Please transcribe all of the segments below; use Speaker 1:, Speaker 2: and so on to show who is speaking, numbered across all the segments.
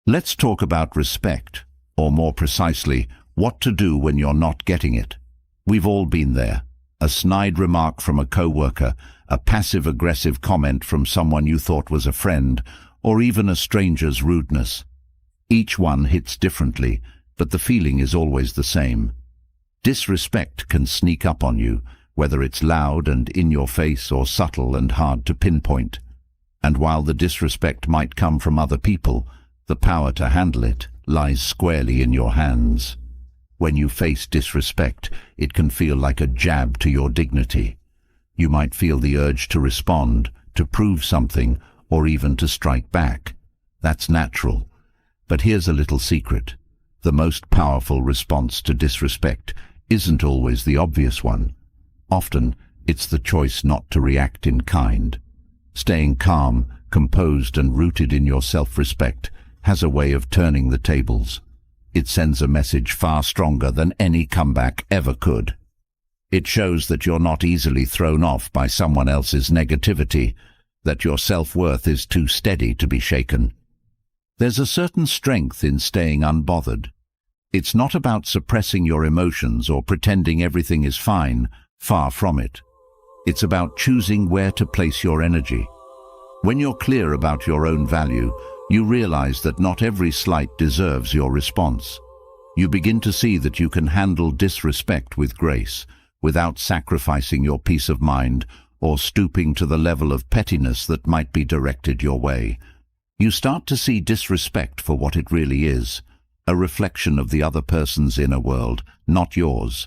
Speaker 1: Let's talk about respect, or more precisely, what to do when you're not getting it. We've all been there. A snide remark from a coworker, a passive-aggressive comment from someone you thought was a friend, or even a stranger's rudeness. Each one hits differently, but the feeling is always the same. Disrespect can sneak up on you, whether it's loud and in your face or subtle and hard to pinpoint. And while the disrespect might come from other people, the power to handle it lies squarely in your hands. When you face disrespect, it can feel like a jab to your dignity. You might feel the urge to respond, to prove something, or even to strike back. That's natural. But here's a little secret. The most powerful response to disrespect isn't always the obvious one. Often, it's the choice not to react in kind. Staying calm, composed and rooted in your self-respect has a way of turning the tables. It sends a message far stronger than any comeback ever could. It shows that you're not easily thrown off by someone else's negativity, that your self-worth is too steady to be shaken. There's a certain strength in staying unbothered. It's not about suppressing your emotions or pretending everything is fine, far from it. It's about choosing where to place your energy. When you're clear about your own value, you realize that not every slight deserves your response. You begin to see that you can handle disrespect with grace, without sacrificing your peace of mind or stooping to the level of pettiness that might be directed your way. You start to see disrespect for what it really is, a reflection of the other person's inner world, not yours.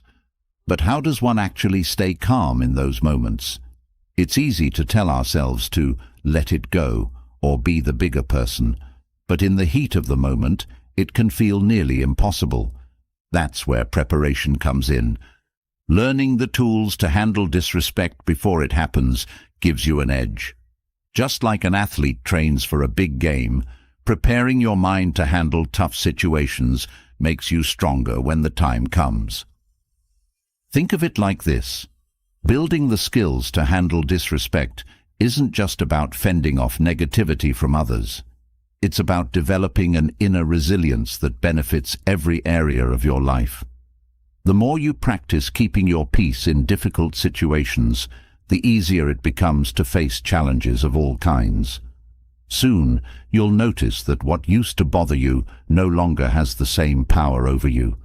Speaker 1: But how does one actually stay calm in those moments? It's easy to tell ourselves to let it go or be the bigger person, but in the heat of the moment, it can feel nearly impossible. That's where preparation comes in. Learning the tools to handle disrespect before it happens gives you an edge. Just like an athlete trains for a big game, preparing your mind to handle tough situations makes you stronger when the time comes. Think of it like this. Building the skills to handle disrespect isn't just about fending off negativity from others. It's about developing an inner resilience that benefits every area of your life. The more you practice keeping your peace in difficult situations, the easier it becomes to face challenges of all kinds. Soon, you'll notice that what used to bother you no longer has the same power over you.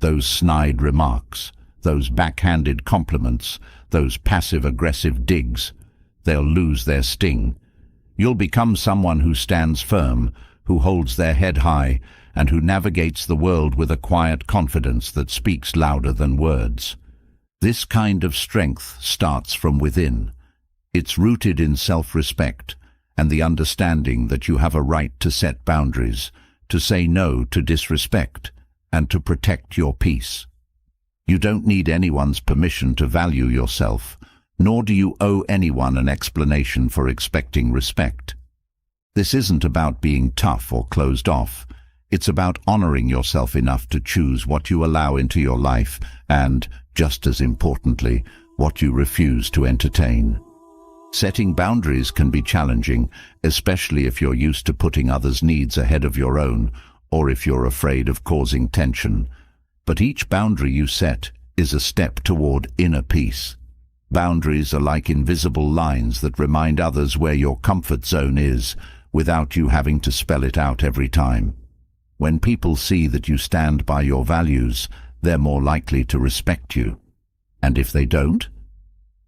Speaker 1: Those snide remarks, those backhanded compliments, those passive-aggressive digs, they'll lose their sting. You'll become someone who stands firm, who holds their head high, and who navigates the world with a quiet confidence that speaks louder than words. This kind of strength starts from within. It's rooted in self-respect and the understanding that you have a right to set boundaries, to say no to disrespect, and to protect your peace. You don't need anyone's permission to value yourself, nor do you owe anyone an explanation for expecting respect. This isn't about being tough or closed off. It's about honoring yourself enough to choose what you allow into your life and, just as importantly, what you refuse to entertain. Setting boundaries can be challenging, especially if you're used to putting others' needs ahead of your own, or if you're afraid of causing tension. But each boundary you set is a step toward inner peace. Boundaries are like invisible lines that remind others where your comfort zone is, without you having to spell it out every time. When people see that you stand by your values, they're more likely to respect you. And if they don't,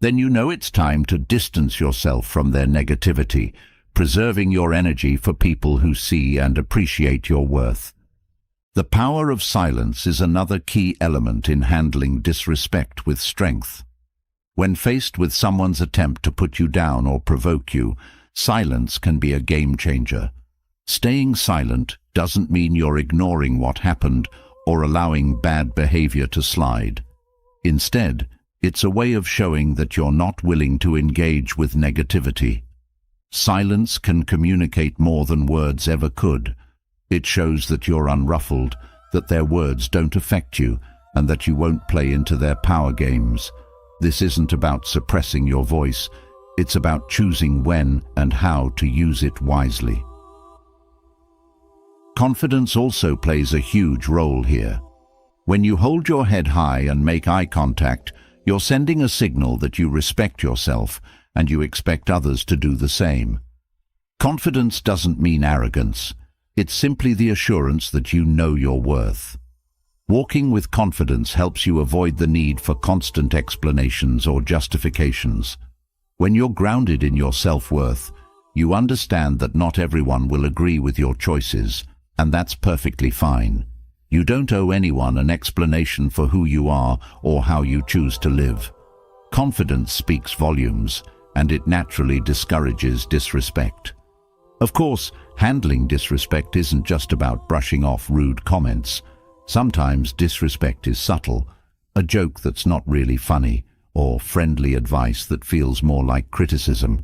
Speaker 1: then you know it's time to distance yourself from their negativity, preserving your energy for people who see and appreciate your worth. The power of silence is another key element in handling disrespect with strength. When faced with someone's attempt to put you down or provoke you, silence can be a game changer. Staying silent doesn't mean you're ignoring what happened or allowing bad behavior to slide. Instead, it's a way of showing that you're not willing to engage with negativity. Silence can communicate more than words ever could. It shows that you're unruffled, that their words don't affect you, and that you won't play into their power games. This isn't about suppressing your voice. It's about choosing when and how to use it wisely. Confidence also plays a huge role here. When you hold your head high and make eye contact, you're sending a signal that you respect yourself and you expect others to do the same. Confidence doesn't mean arrogance. It's simply the assurance that you know your worth. Walking with confidence helps you avoid the need for constant explanations or justifications. When you're grounded in your self-worth, you understand that not everyone will agree with your choices, and that's perfectly fine. You don't owe anyone an explanation for who you are or how you choose to live. Confidence speaks volumes, and it naturally discourages disrespect. Of course, handling disrespect isn't just about brushing off rude comments. Sometimes disrespect is subtle, a joke that's not really funny, or friendly advice that feels more like criticism.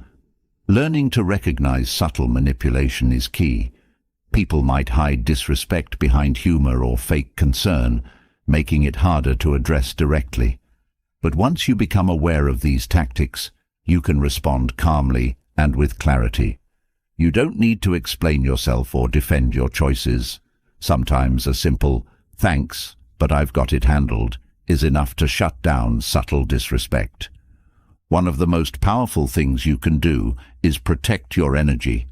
Speaker 1: Learning to recognize subtle manipulation is key. People might hide disrespect behind humor or fake concern, making it harder to address directly. But once you become aware of these tactics, you can respond calmly and with clarity. You don't need to explain yourself or defend your choices. Sometimes a simple, "Thanks, but I've got it handled," is enough to shut down subtle disrespect. One of the most powerful things you can do is protect your energy.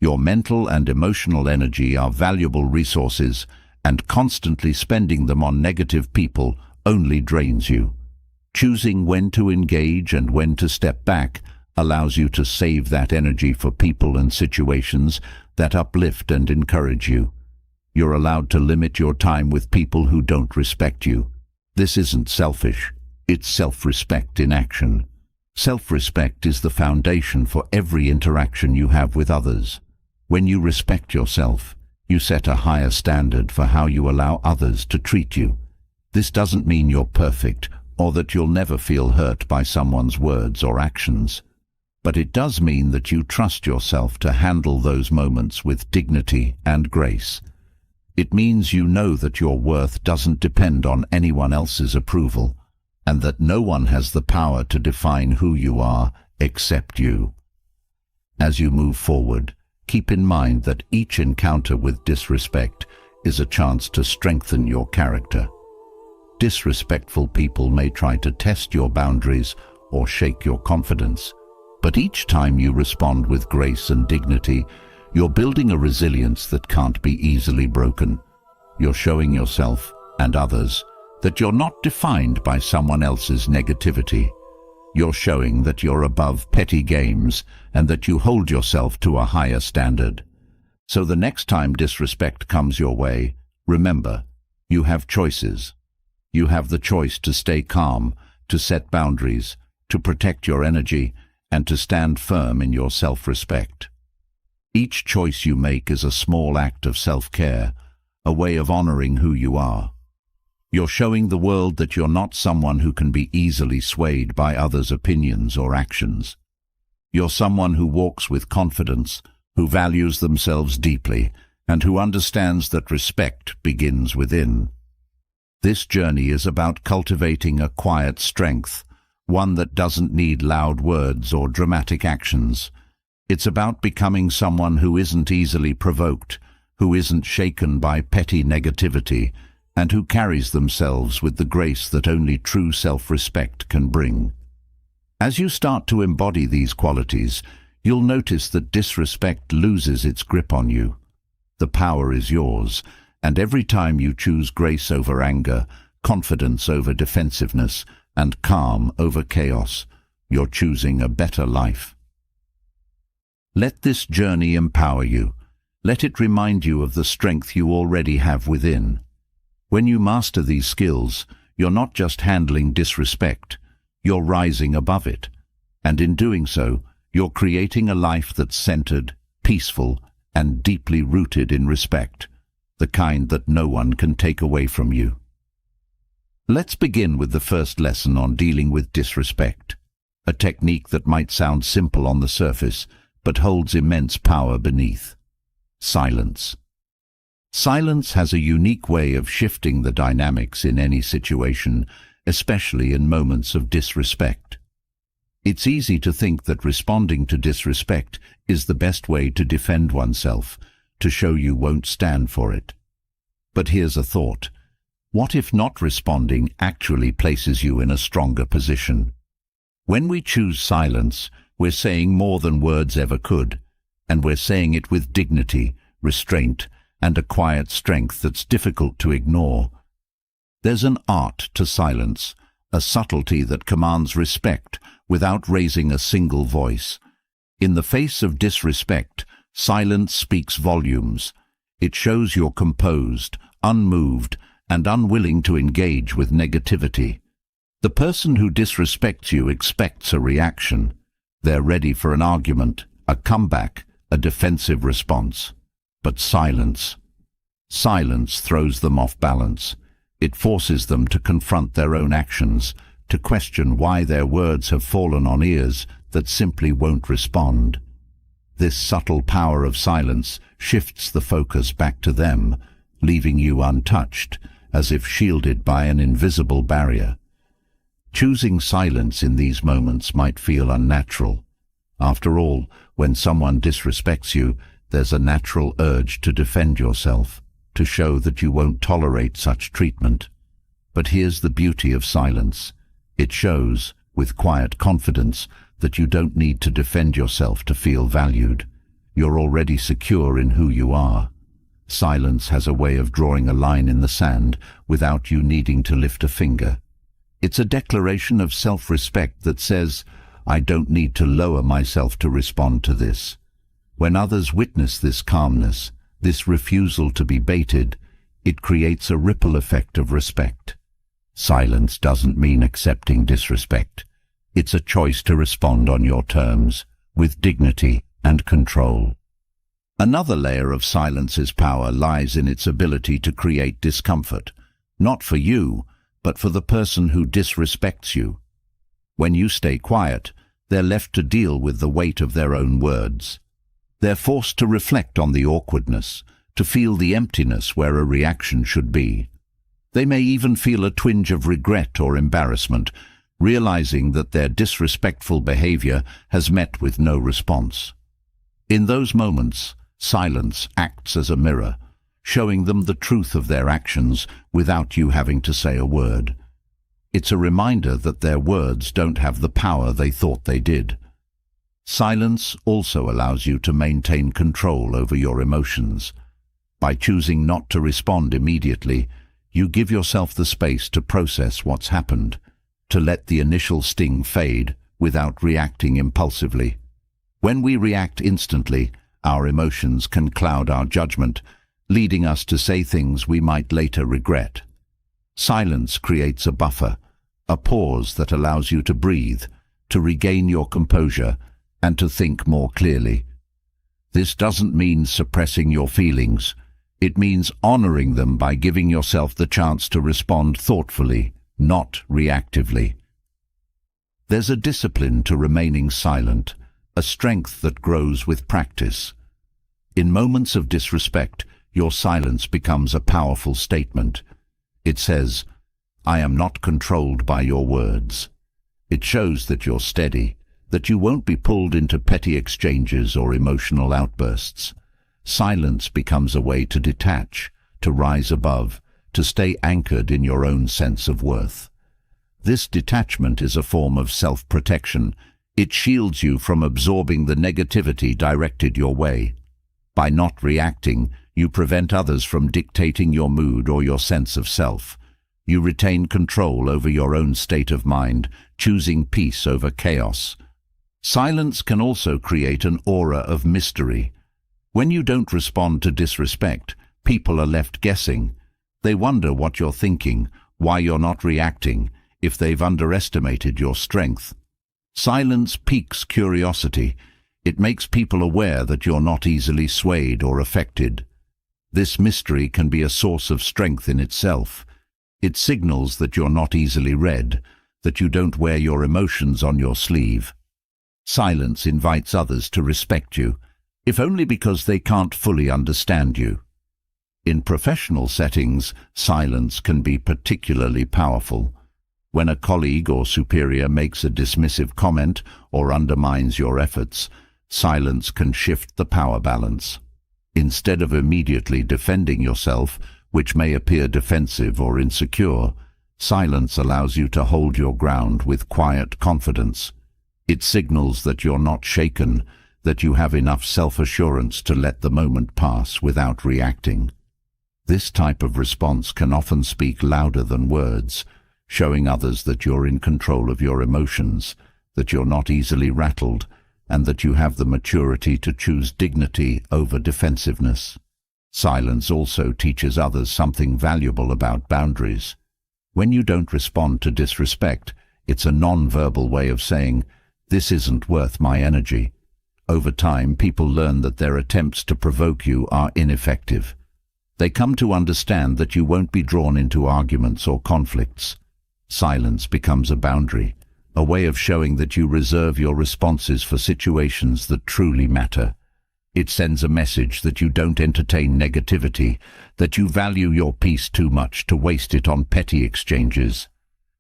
Speaker 1: Your mental and emotional energy are valuable resources, and constantly spending them on negative people only drains you. Choosing when to engage and when to step back allows you to save that energy for people and situations that uplift and encourage you. You're allowed to limit your time with people who don't respect you. This isn't selfish, it's self-respect in action. Self-respect is the foundation for every interaction you have with others. When you respect yourself, you set a higher standard for how you allow others to treat you. This doesn't mean you're perfect or that you'll never feel hurt by someone's words or actions. But it does mean that you trust yourself to handle those moments with dignity and grace. It means you know that your worth doesn't depend on anyone else's approval, and that no one has the power to define who you are except you. As you move forward, keep in mind that each encounter with disrespect is a chance to strengthen your character. Disrespectful people may try to test your boundaries or shake your confidence, but each time you respond with grace and dignity, you're building a resilience that can't be easily broken. You're showing yourself and others that you're not defined by someone else's negativity. You're showing that you're above petty games and that you hold yourself to a higher standard. So the next time disrespect comes your way, remember, you have choices. You have the choice to stay calm, to set boundaries, to protect your energy, and to stand firm in your self-respect. Each choice you make is a small act of self-care, a way of honoring who you are. You're showing the world that you're not someone who can be easily swayed by others' opinions or actions. You're someone who walks with confidence, who values themselves deeply, and who understands that respect begins within. This journey is about cultivating a quiet strength, one that doesn't need loud words or dramatic actions. It's about becoming someone who isn't easily provoked, who isn't shaken by petty negativity, and who carries themselves with the grace that only true self-respect can bring. As you start to embody these qualities, you'll notice that disrespect loses its grip on you. The power is yours, and every time you choose grace over anger, confidence over defensiveness, and calm over chaos, you're choosing a better life. Let this journey empower you. Let it remind you of the strength you already have within. When you master these skills, you're not just handling disrespect, you're rising above it. And in doing so, you're creating a life that's centered, peaceful, and deeply rooted in respect, the kind that no one can take away from you. Let's begin with the first lesson on dealing with disrespect, a technique that might sound simple on the surface, but holds immense power beneath. Silence. Silence has a unique way of shifting the dynamics in any situation, especially in moments of disrespect. It's easy to think that responding to disrespect is the best way to defend oneself, to show you won't stand for it. But here's a thought. What if not responding actually places you in a stronger position? When we choose silence, we're saying more than words ever could, and we're saying it with dignity, restraint, and a quiet strength that's difficult to ignore. There's an art to silence, a subtlety that commands respect without raising a single voice. In the face of disrespect, silence speaks volumes. It shows you're composed, unmoved, and unwilling to engage with negativity. The person who disrespects you expects a reaction. They're ready for an argument, a comeback, a defensive response. But silence throws them off balance. It forces them to confront their own actions, to question why their words have fallen on ears that simply won't respond. This subtle power of silence shifts the focus back to them, leaving you untouched, as if shielded by an invisible barrier. Choosing silence in these moments might feel unnatural. After all, when someone disrespects you, there's a natural urge to defend yourself, to show that you won't tolerate such treatment. But here's the beauty of silence. It shows, with quiet confidence, that you don't need to defend yourself to feel valued. You're already secure in who you are. Silence has a way of drawing a line in the sand without you needing to lift a finger. It's a declaration of self-respect that says, I don't need to lower myself to respond to this. When others witness this calmness, this refusal to be baited, it creates a ripple effect of respect. Silence doesn't mean accepting disrespect. It's a choice to respond on your terms, with dignity and control. Another layer of silence's power lies in its ability to create discomfort, not for you, but for the person who disrespects you. When you stay quiet, they're left to deal with the weight of their own words. They're forced to reflect on the awkwardness, to feel the emptiness where a reaction should be. They may even feel a twinge of regret or embarrassment, realizing that their disrespectful behavior has met with no response. In those moments, silence acts as a mirror, showing them the truth of their actions without you having to say a word. It's a reminder that their words don't have the power they thought they did. Silence also allows you to maintain control over your emotions. By choosing not to respond immediately, you give yourself the space to process what's happened, to let the initial sting fade without reacting impulsively. When we react instantly, our emotions can cloud our judgment, leading us to say things we might later regret. Silence creates a buffer, a pause that allows you to breathe, to regain your composure, and to think more clearly. This doesn't mean suppressing your feelings. It means honoring them by giving yourself the chance to respond thoughtfully, not reactively. There's a discipline to remaining silent, a strength that grows with practice. In moments of disrespect, your silence becomes a powerful statement. It says, I am not controlled by your words. It shows that you're steady, that you won't be pulled into petty exchanges or emotional outbursts. Silence becomes a way to detach, to rise above, to stay anchored in your own sense of worth. This detachment is a form of self-protection. It shields you from absorbing the negativity directed your way. By not reacting, you prevent others from dictating your mood or your sense of self. You retain control over your own state of mind, choosing peace over chaos. Silence can also create an aura of mystery. When you don't respond to disrespect, people are left guessing. They wonder what you're thinking, why you're not reacting, if they've underestimated your strength. Silence piques curiosity. It makes people aware that you're not easily swayed or affected. This mystery can be a source of strength in itself. It signals that you're not easily read, that you don't wear your emotions on your sleeve. Silence invites others to respect you, if only because they can't fully understand you. In professional settings, silence can be particularly powerful. When a colleague or superior makes a dismissive comment or undermines your efforts, silence can shift the power balance. Instead of immediately defending yourself, which may appear defensive or insecure, silence allows you to hold your ground with quiet confidence. It signals that you're not shaken, that you have enough self-assurance to let the moment pass without reacting. This type of response can often speak louder than words, showing others that you're in control of your emotions, that you're not easily rattled, and that you have the maturity to choose dignity over defensiveness. Silence also teaches others something valuable about boundaries. When you don't respond to disrespect, it's a non-verbal way of saying, "This isn't worth my energy." Over time, people learn that their attempts to provoke you are ineffective. They come to understand that you won't be drawn into arguments or conflicts. Silence becomes a boundary, a way of showing that you reserve your responses for situations that truly matter. It sends a message that you don't entertain negativity, that you value your peace too much to waste it on petty exchanges.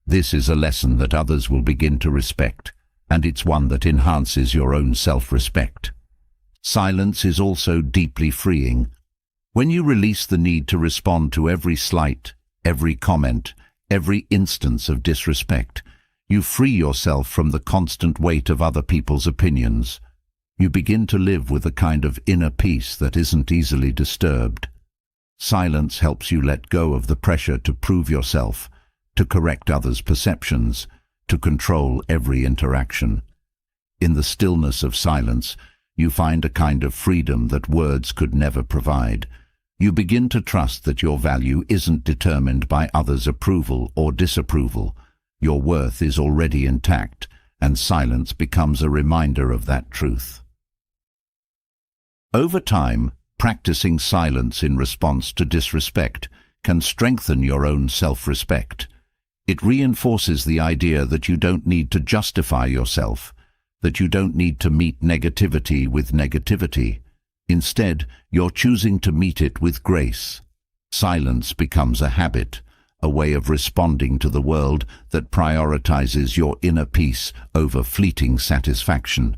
Speaker 1: This is a lesson that others will begin to respect, and it's one that enhances your own self-respect. Silence is also deeply freeing. When you release the need to respond to every slight, every comment, every instance of disrespect, you free yourself from the constant weight of other people's opinions. You begin to live with a kind of inner peace that isn't easily disturbed. Silence helps you let go of the pressure to prove yourself, to correct others' perceptions, to control every interaction. In the stillness of silence, you find a kind of freedom that words could never provide. You begin to trust that your value isn't determined by others' approval or disapproval. Your worth is already intact, and silence becomes a reminder of that truth. Over time, practicing silence in response to disrespect can strengthen your own self-respect. It reinforces the idea that you don't need to justify yourself, that you don't need to meet negativity with negativity. Instead, you're choosing to meet it with grace. Silence becomes a habit, a way of responding to the world that prioritizes your inner peace over fleeting satisfaction.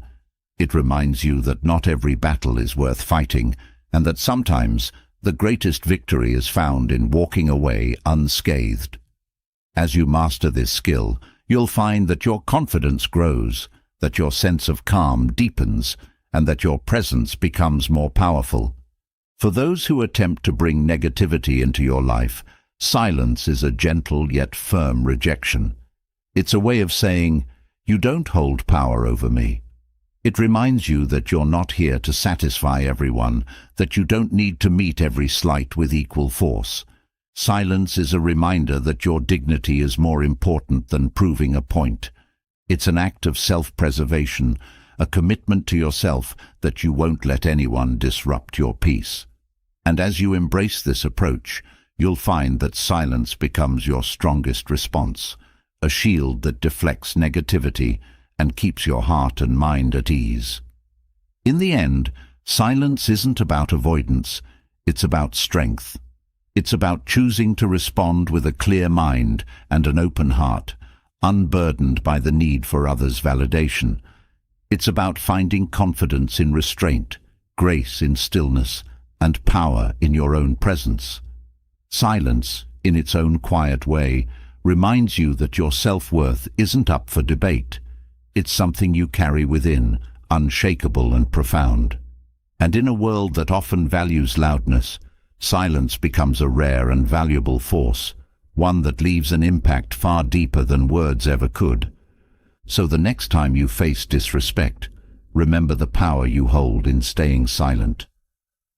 Speaker 1: It reminds you that not every battle is worth fighting, and that sometimes the greatest victory is found in walking away unscathed. As you master this skill, you'll find that your confidence grows, that your sense of calm deepens, and that your presence becomes more powerful. For those who attempt to bring negativity into your life, silence is a gentle yet firm rejection. It's a way of saying, "You don't hold power over me." It reminds you that you're not here to satisfy everyone, that you don't need to meet every slight with equal force. Silence is a reminder that your dignity is more important than proving a point. It's an act of self-preservation, a commitment to yourself that you won't let anyone disrupt your peace. And as you embrace this approach, you'll find that silence becomes your strongest response, a shield that deflects negativity and keeps your heart and mind at ease. In the end, silence isn't about avoidance, it's about strength. It's about choosing to respond with a clear mind and an open heart, unburdened by the need for others' validation. It's about finding confidence in restraint, grace in stillness, and power in your own presence. Silence, in its own quiet way, reminds you that your self-worth isn't up for debate. It's something you carry within, unshakable and profound. And in a world that often values loudness, silence becomes a rare and valuable force, one that leaves an impact far deeper than words ever could. So the next time you face disrespect, remember the power you hold in staying silent.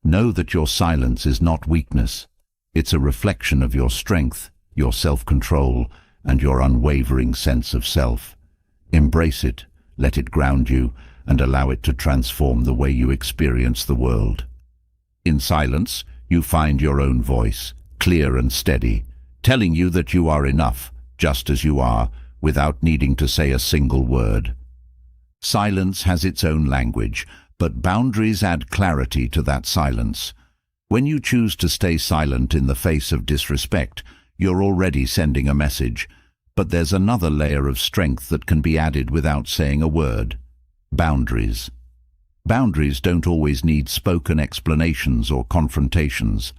Speaker 1: Know that your silence is not weakness. It's a reflection of your strength, your self-control, and your unwavering sense of self. Embrace it, let it ground you, and allow it to transform the way you experience the world. In silence, you find your own voice, clear and steady, telling you that you are enough, just as you are, without needing to say a single word. Silence has its own language, but boundaries add clarity to that silence. When you choose to stay silent in the face of disrespect, you're already sending a message. But there's another layer of strength that can be added without saying a word. Boundaries. Boundaries don't always need spoken explanations or confrontations.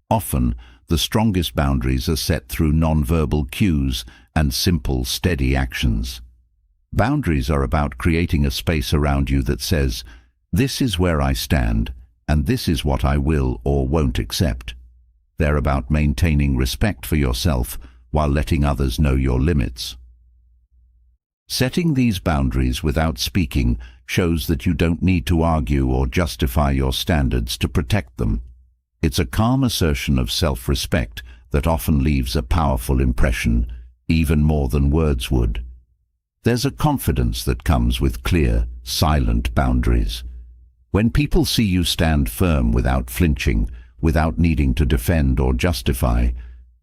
Speaker 1: Often, the strongest boundaries are set through non-verbal cues and simple, steady actions. Boundaries are about creating a space around you that says, "This is where I stand, and this is what I will or won't accept." They're about maintaining respect for yourself while letting others know your limits. Setting these boundaries without speaking shows that you don't need to argue or justify your standards to protect them. It's a calm assertion of self-respect that often leaves a powerful impression, even more than words would. There's a confidence that comes with clear, silent boundaries. When people see you stand firm without flinching, without needing to defend or justify,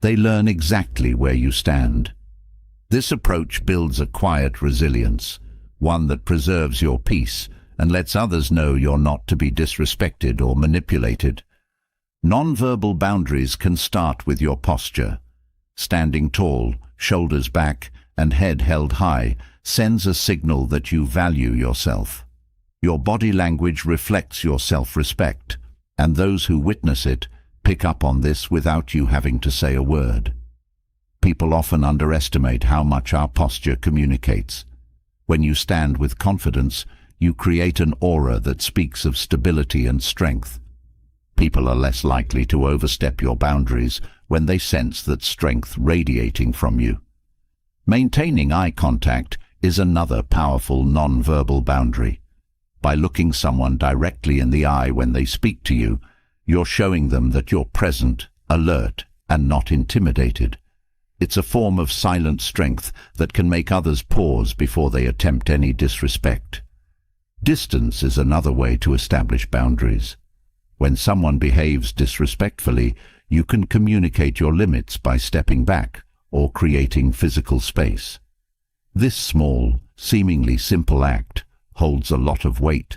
Speaker 1: they learn exactly where you stand. This approach builds a quiet resilience, one that preserves your peace and lets others know you're not to be disrespected or manipulated. Non-verbal boundaries can start with your posture. Standing tall, shoulders back, and head held high sends a signal that you value yourself. Your body language reflects your self-respect, and those who witness it pick up on this without you having to say a word. People often underestimate how much our posture communicates. When you stand with confidence, you create an aura that speaks of stability and strength. People are less likely to overstep your boundaries when they sense that strength radiating from you. Maintaining eye contact is another powerful non-verbal boundary. By looking someone directly in the eye when they speak to you, you're showing them that you're present, alert, and not intimidated. It's a form of silent strength that can make others pause before they attempt any disrespect. Distance is another way to establish boundaries. When someone behaves disrespectfully, you can communicate your limits by stepping back or creating physical space. This small, seemingly simple act holds a lot of weight.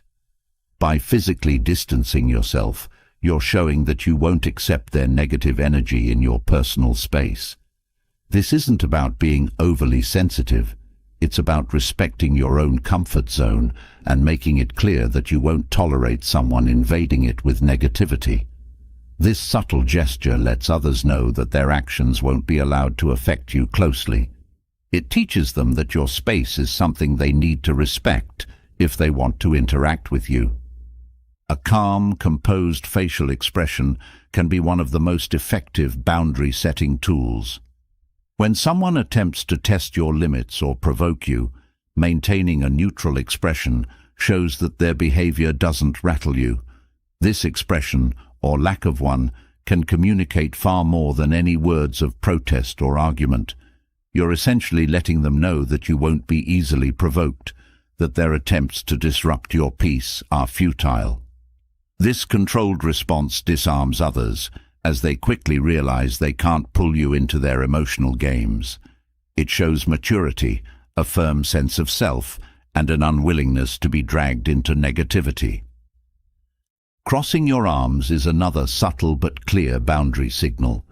Speaker 1: By physically distancing yourself, you're showing that you won't accept their negative energy in your personal space. This isn't about being overly sensitive. It's about respecting your own comfort zone and making it clear that you won't tolerate someone invading it with negativity. This subtle gesture lets others know that their actions won't be allowed to affect you closely. It teaches them that your space is something they need to respect if they want to interact with you. A calm, composed facial expression can be one of the most effective boundary-setting tools. When someone attempts to test your limits or provoke you, maintaining a neutral expression shows that their behavior doesn't rattle you. This expression, or lack of one, can communicate far more than any words of protest or argument. You're essentially letting them know that you won't be easily provoked, that their attempts to disrupt your peace are futile. This controlled response disarms others, as they quickly realize they can't pull you into their emotional games. It shows maturity, a firm sense of self, and an unwillingness to be dragged into negativity. Crossing your arms is another subtle but clear boundary signal.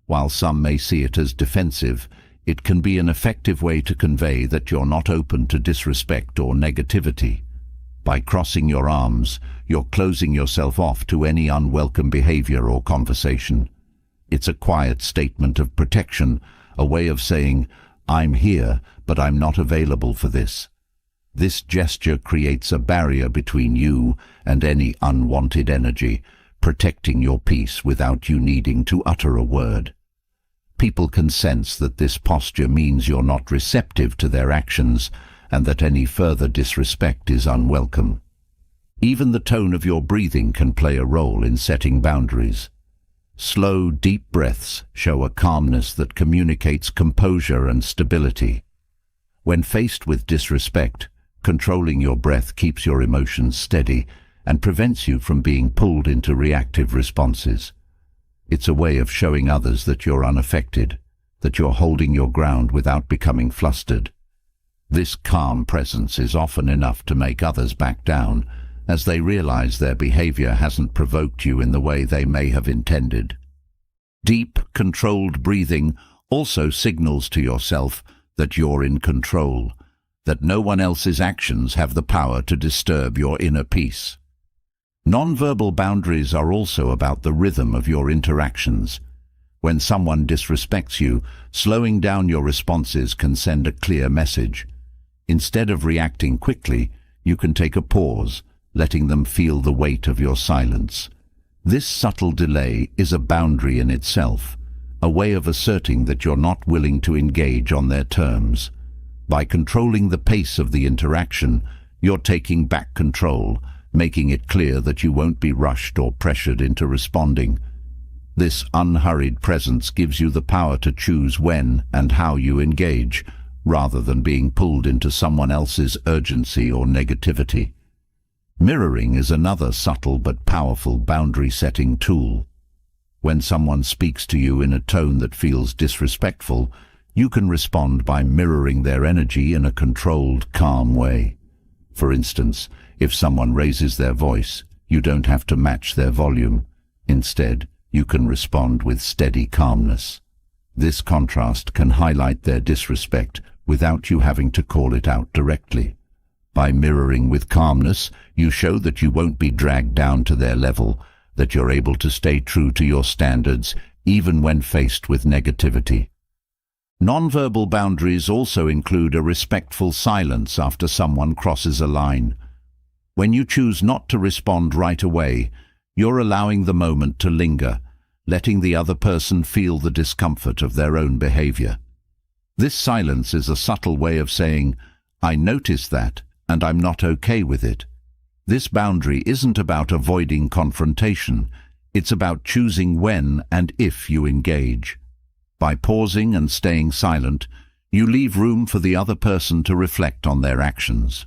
Speaker 1: While some may see it as defensive, it can be an effective way to convey that you're not open to disrespect or negativity. By crossing your arms, you're closing yourself off to any unwelcome behavior or conversation. It's a quiet statement of protection, a way of saying, "I'm here, but I'm not available for this." This gesture creates a barrier between you and any unwanted energy, protecting your peace without you needing to utter a word. People can sense that this posture means you're not receptive to their actions and that any further disrespect is unwelcome. Even the tone of your breathing can play a role in setting boundaries. Slow, deep breaths show a calmness that communicates composure and stability. When faced with disrespect, controlling your breath keeps your emotions steady and prevents you from being pulled into reactive responses. It's a way of showing others that you're unaffected, that you're holding your ground without becoming flustered. This calm presence is often enough to make others back down, as they realize their behavior hasn't provoked you in the way they may have intended. Deep, controlled breathing also signals to yourself that you're in control. that no one else's actions have the power to disturb your inner peace. Non-verbal boundaries are also about the rhythm of your interactions. When someone disrespects you, slowing down your responses can send a clear message. Instead of reacting quickly, you can take a pause, letting them feel the weight of your silence. This subtle delay is a boundary in itself, a way of asserting that you're not willing to engage on their terms. By controlling the pace of the interaction, you're taking back control, making it clear that you won't be rushed or pressured into responding. This unhurried presence gives you the power to choose when and how you engage, rather than being pulled into someone else's urgency or negativity. Mirroring is another subtle but powerful boundary-setting tool. When someone speaks to you in a tone that feels disrespectful, you can respond by mirroring their energy in a controlled, calm way. For instance, if someone raises their voice, you don't have to match their volume. Instead, you can respond with steady calmness. This contrast can highlight their disrespect without you having to call it out directly. By mirroring with calmness, you show that you won't be dragged down to their level, that you're able to stay true to your standards even when faced with negativity. Nonverbal boundaries also include a respectful silence after someone crosses a line. When you choose not to respond right away, you're allowing the moment to linger, letting the other person feel the discomfort of their own behavior. This silence is a subtle way of saying, "I noticed that, and I'm not okay with it." This boundary isn't about avoiding confrontation. It's about choosing when and if you engage. By pausing and staying silent, you leave room for the other person to reflect on their actions.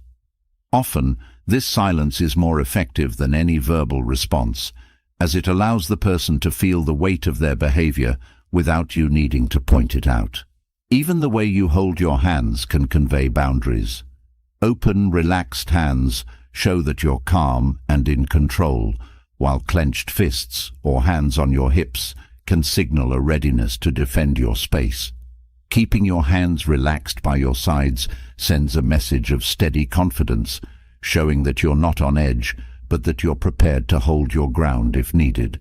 Speaker 1: Often, this silence is more effective than any verbal response, as it allows the person to feel the weight of their behavior without you needing to point it out. Even the way you hold your hands can convey boundaries. Open, relaxed hands show that you're calm and in control, while clenched fists or hands on your hips can signal a readiness to defend your space. Keeping your hands relaxed by your sides sends a message of steady confidence, showing that you're not on edge, but that you're prepared to hold your ground if needed.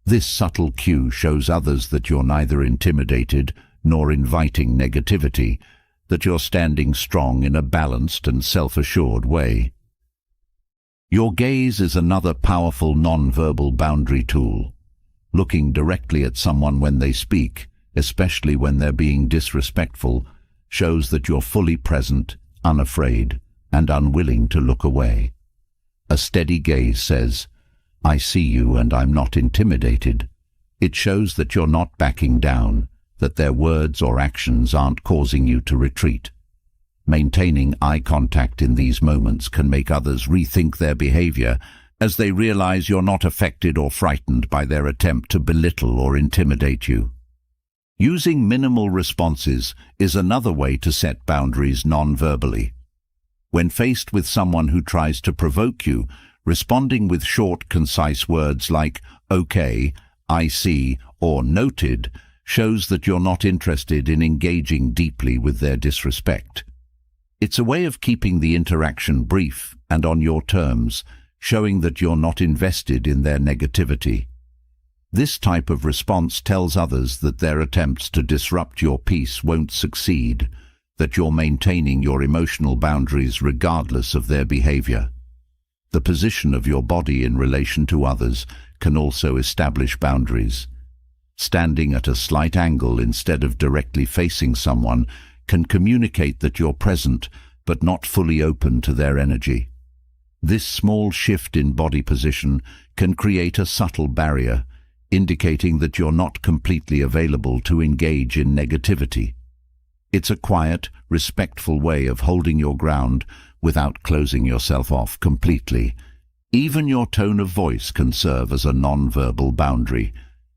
Speaker 1: This subtle cue shows others that you're neither intimidated nor inviting negativity, that you're standing strong in a balanced and self-assured way. Your gaze is another powerful non-verbal boundary tool. Looking directly at someone when they speak, especially when they're being disrespectful, shows that you're fully present, unafraid, and unwilling to look away. A steady gaze says, "I see you and I'm not intimidated." It shows that you're not backing down, that their words or actions aren't causing you to retreat. Maintaining eye contact in these moments can make others rethink their behavior as they realize you're not affected or frightened by their attempt to belittle or intimidate you. Using minimal responses is another way to set boundaries non-verbally. When faced with someone who tries to provoke you, responding with short, concise words like "okay," "I see," or "noted" shows that you're not interested in engaging deeply with their disrespect. It's a way of keeping the interaction brief and on your terms, showing that you're not invested in their negativity. This type of response tells others that their attempts to disrupt your peace won't succeed, that you're maintaining your emotional boundaries regardless of their behavior. The position of your body in relation to others can also establish boundaries. Standing at a slight angle instead of directly facing someone can communicate that you're present but not fully open to their energy. This small shift in body position can create a subtle barrier, indicating that you're not completely available to engage in negativity. It's a quiet, respectful way of holding your ground without closing yourself off completely. Even your tone of voice can serve as a non-verbal boundary.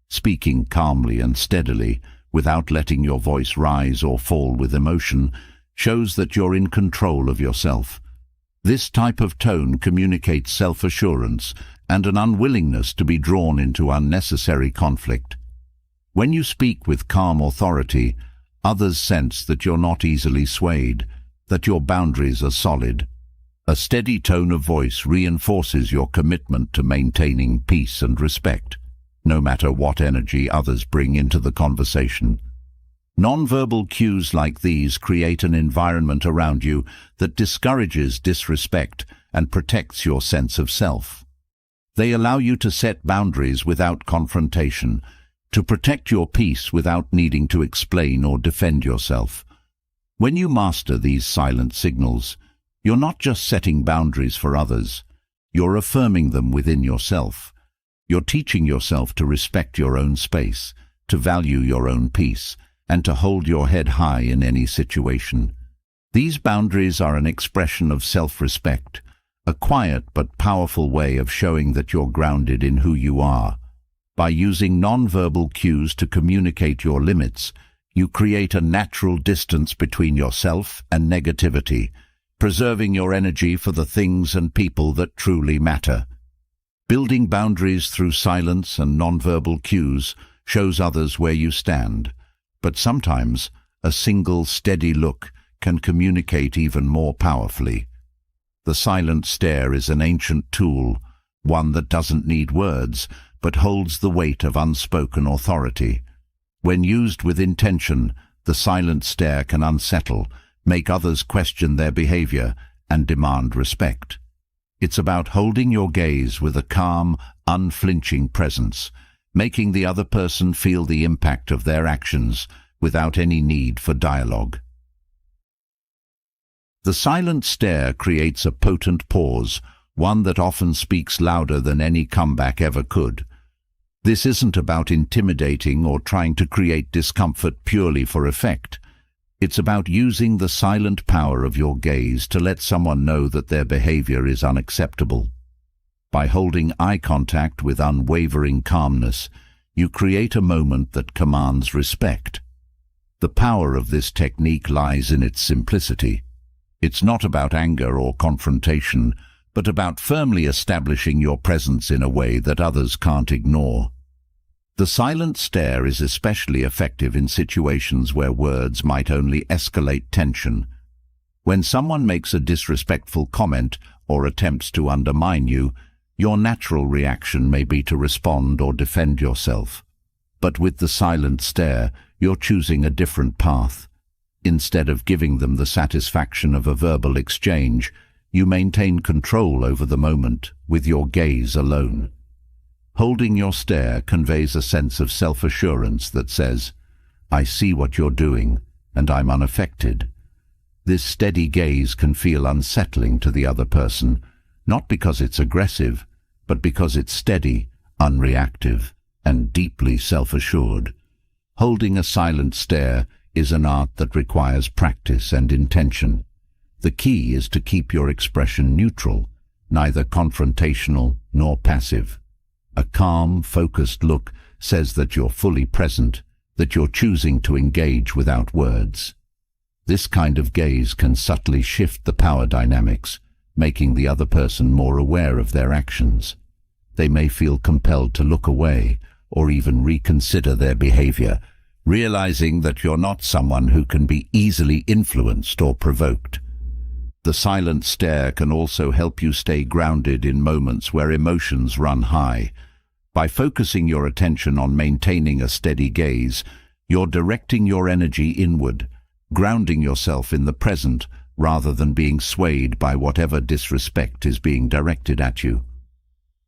Speaker 1: Speaking calmly and steadily, without letting your voice rise or fall with emotion, shows that you're in control of yourself. This type of tone communicates self-assurance and an unwillingness to be drawn into unnecessary conflict. When you speak with calm authority, others sense that you're not easily swayed, that your boundaries are solid. A steady tone of voice reinforces your commitment to maintaining peace and respect, no matter what energy others bring into the conversation. Nonverbal cues like these create an environment around you that discourages disrespect and protects your sense of self. They allow you to set boundaries without confrontation, to protect your peace without needing to explain or defend yourself. When you master these silent signals, you're not just setting boundaries for others, you're affirming them within yourself. You're teaching yourself to respect your own space, to value your own peace, and to hold your head high in any situation. These boundaries are an expression of self-respect, a quiet but powerful way of showing that you're grounded in who you are. By using non-verbal cues to communicate your limits, you create a natural distance between yourself and negativity, preserving your energy for the things and people that truly matter. Building boundaries through silence and non-verbal cues shows others where you stand, but sometimes a single steady look can communicate even more powerfully. The silent stare is an ancient tool, one that doesn't need words, but holds the weight of unspoken authority. When used with intention, the silent stare can unsettle, make others question their behavior, and demand respect. It's about holding your gaze with a calm, unflinching presence, making the other person feel the impact of their actions without any need for dialogue. The silent stare creates a potent pause, one that often speaks louder than any comeback ever could. This isn't about intimidating or trying to create discomfort purely for effect. It's about using the silent power of your gaze to let someone know that their behavior is unacceptable. By holding eye contact with unwavering calmness, you create a moment that commands respect. The power of this technique lies in its simplicity. It's not about anger or confrontation, but about firmly establishing your presence in a way that others can't ignore. The silent stare is especially effective in situations where words might only escalate tension. When someone makes a disrespectful comment or attempts to undermine you, your natural reaction may be to respond or defend yourself. But with the silent stare, you're choosing a different path. Instead of giving them the satisfaction of a verbal exchange, you maintain control over the moment with your gaze alone. Holding your stare conveys a sense of self-assurance that says, "I see what you're doing, and I'm unaffected." This steady gaze can feel unsettling to the other person, not because it's aggressive, but because it's steady, unreactive, and deeply self-assured. Holding a silent stare is an art that requires practice and intention. The key is to keep your expression neutral, neither confrontational nor passive. A calm, focused look says that you're fully present, that you're choosing to engage without words. This kind of gaze can subtly shift the power dynamics, making the other person more aware of their actions. They may feel compelled to look away or even reconsider their behavior, realizing that you're not someone who can be easily influenced or provoked. The silent stare can also help you stay grounded in moments where emotions run high. By focusing your attention on maintaining a steady gaze, you're directing your energy inward, grounding yourself in the present rather than being swayed by whatever disrespect is being directed at you.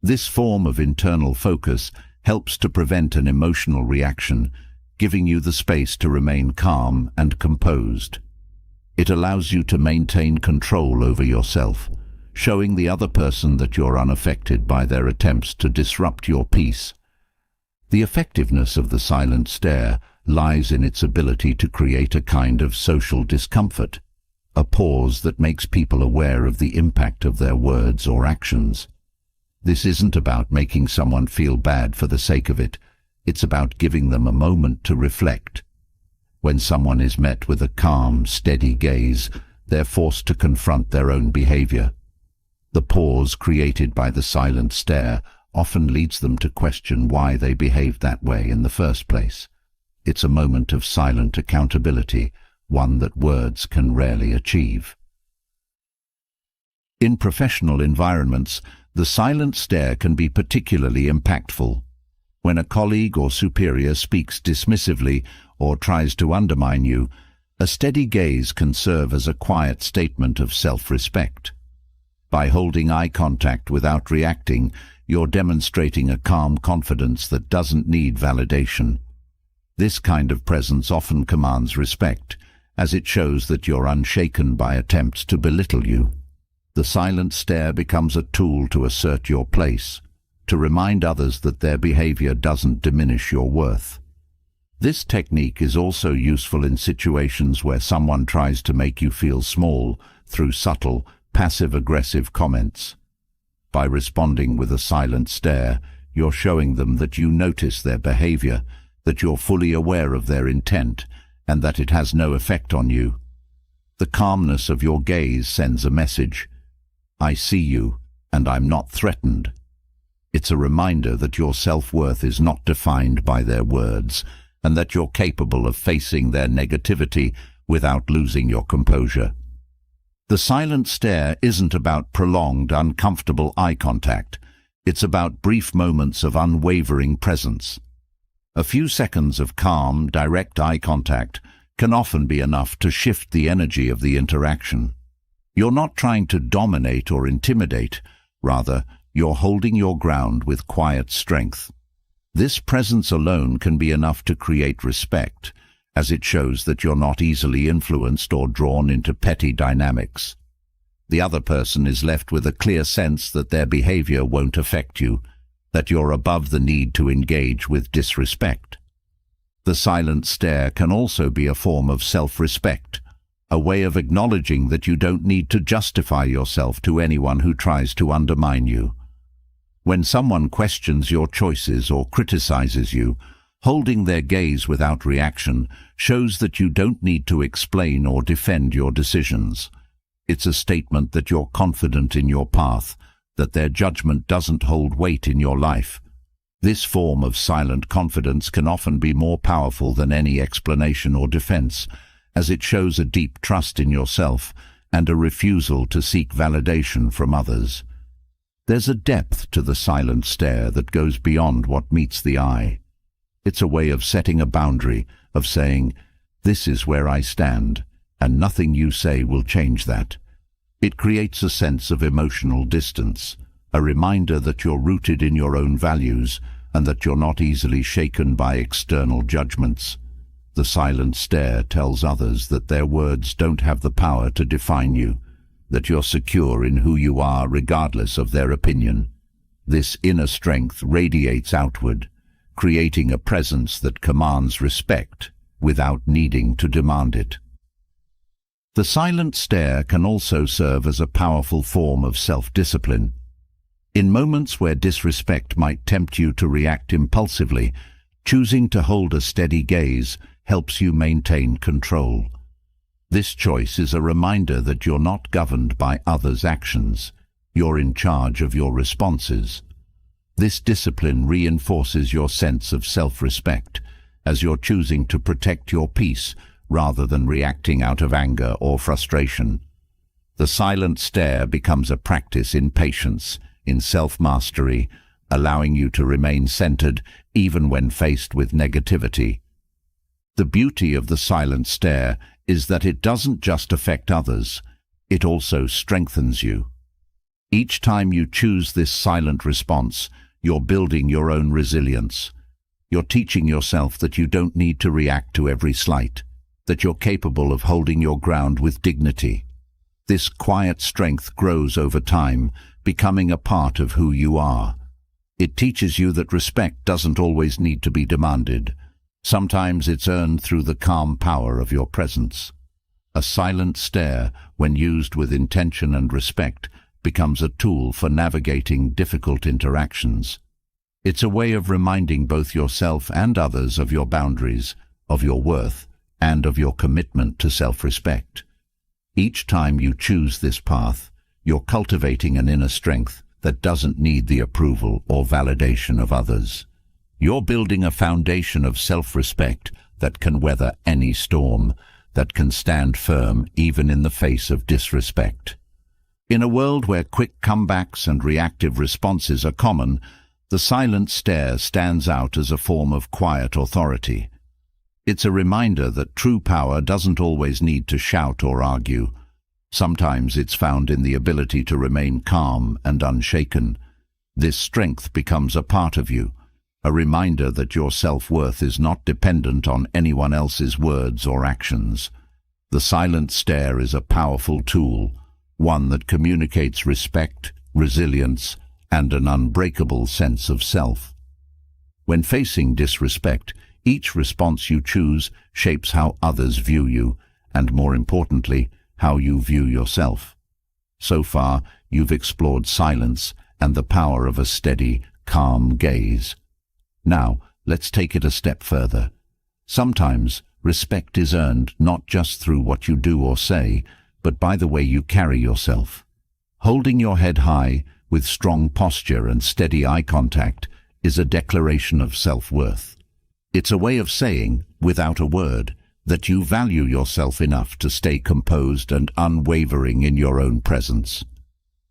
Speaker 1: This form of internal focus helps to prevent an emotional reaction, giving you the space to remain calm and composed. It allows you to maintain control over yourself, showing the other person that you're unaffected by their attempts to disrupt your peace. The effectiveness of the silent stare lies in its ability to create a kind of social discomfort, a pause that makes people aware of the impact of their words or actions. This isn't about making someone feel bad for the sake of it. It's about giving them a moment to reflect. When someone is met with a calm, steady gaze, they're forced to confront their own behavior. The pause created by the silent stare often leads them to question why they behaved that way in the first place. It's a moment of silent accountability, one that words can rarely achieve. In professional environments, the silent stare can be particularly impactful. When a colleague or superior speaks dismissively or tries to undermine you, a steady gaze can serve as a quiet statement of self-respect. By holding eye contact without reacting, you're demonstrating a calm confidence that doesn't need validation. This kind of presence often commands respect, as it shows that you're unshaken by attempts to belittle you. The silent stare becomes a tool to assert your place, to remind others that their behavior doesn't diminish your worth. This technique is also useful in situations where someone tries to make you feel small through subtle, passive-aggressive comments. By responding with a silent stare, you're showing them that you notice their behavior, that you're fully aware of their intent, and that it has no effect on you. The calmness of your gaze sends a message. I see you, and I'm not threatened. It's a reminder that your self-worth is not defined by their words, and that you're capable of facing their negativity without losing your composure. The silent stare isn't about prolonged, uncomfortable eye contact. It's about brief moments of unwavering presence. A few seconds of calm, direct eye contact can often be enough to shift the energy of the interaction. You're not trying to dominate or intimidate. Rather, you're holding your ground with quiet strength. This presence alone can be enough to create respect, as it shows that you're not easily influenced or drawn into petty dynamics. The other person is left with a clear sense that their behavior won't affect you, that you're above the need to engage with disrespect. The silent stare can also be a form of self-respect, a way of acknowledging that you don't need to justify yourself to anyone who tries to undermine you. When someone questions your choices or criticizes you, holding their gaze without reaction shows that you don't need to explain or defend your decisions. It's a statement that you're confident in your path, that their judgment doesn't hold weight in your life. This form of silent confidence can often be more powerful than any explanation or defense, as it shows a deep trust in yourself and a refusal to seek validation from others. There's a depth to the silent stare that goes beyond what meets the eye. It's a way of setting a boundary, of saying, "This is where I stand, and nothing you say will change that." It creates a sense of emotional distance, a reminder that you're rooted in your own values and that you're not easily shaken by external judgments. The silent stare tells others that their words don't have the power to define you, that you're secure in who you are regardless of their opinion. This inner strength radiates outward, creating a presence that commands respect without needing to demand it. The silent stare can also serve as a powerful form of self-discipline. In moments where disrespect might tempt you to react impulsively, choosing to hold a steady gaze helps you maintain control. This choice is a reminder that you're not governed by others' actions. You're in charge of your responses. This discipline reinforces your sense of self-respect, as you're choosing to protect your peace rather than reacting out of anger or frustration. The silent stare becomes a practice in patience, in self-mastery, allowing you to remain centered even when faced with negativity. The beauty of the silent stare is that it doesn't just affect others, it also strengthens you. Each time you choose this silent response, you're building your own resilience. You're teaching yourself that you don't need to react to every slight, that you're capable of holding your ground with dignity. This quiet strength grows over time, becoming a part of who you are. It teaches you that respect doesn't always need to be demanded. Sometimes it's earned through the calm power of your presence. A silent stare, when used with intention and respect, becomes a tool for navigating difficult interactions. It's a way of reminding both yourself and others of your boundaries, of your worth, and of your commitment to self-respect. Each time you choose this path, you're cultivating an inner strength that doesn't need the approval or validation of others. You're building a foundation of self-respect that can weather any storm, that can stand firm even in the face of disrespect. In a world where quick comebacks and reactive responses are common, the silent stare stands out as a form of quiet authority. It's a reminder that true power doesn't always need to shout or argue. Sometimes it's found in the ability to remain calm and unshaken. This strength becomes a part of you, a reminder that your self-worth is not dependent on anyone else's words or actions. The silent stare is a powerful tool, one that communicates respect, resilience, and an unbreakable sense of self. When facing disrespect, each response you choose shapes how others view you, and more importantly, how you view yourself. So far, you've explored silence and the power of a steady, calm gaze. Now, let's take it a step further. Sometimes, respect is earned not just through what you do or say, but by the way you carry yourself. Holding your head high, with strong posture and steady eye contact, is a declaration of self-worth. It's a way of saying, without a word, that you value yourself enough to stay composed and unwavering in your own presence.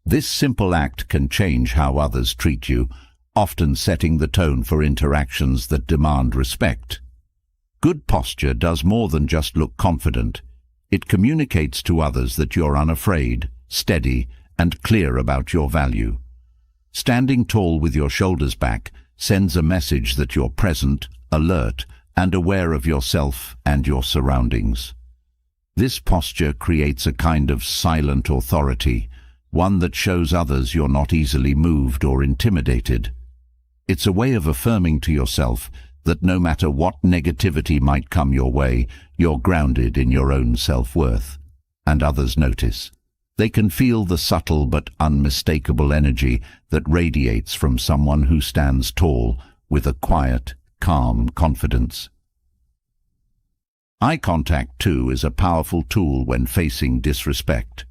Speaker 1: This simple act can change how others treat you, often setting the tone for interactions that demand respect. Good posture does more than just look confident. It communicates to others that you're unafraid, steady, and clear about your value. Standing tall with your shoulders back sends a message that you're present, alert, and aware of yourself and your surroundings. This posture creates a kind of silent authority, one that shows others you're not easily moved or intimidated. It's a way of affirming to yourself that no matter what negativity might come your way, you're grounded in your own self-worth. And others notice. They can feel the subtle but unmistakable energy that radiates from someone who stands tall with a quiet, calm confidence. Eye contact, too, is a powerful tool when facing disrespect.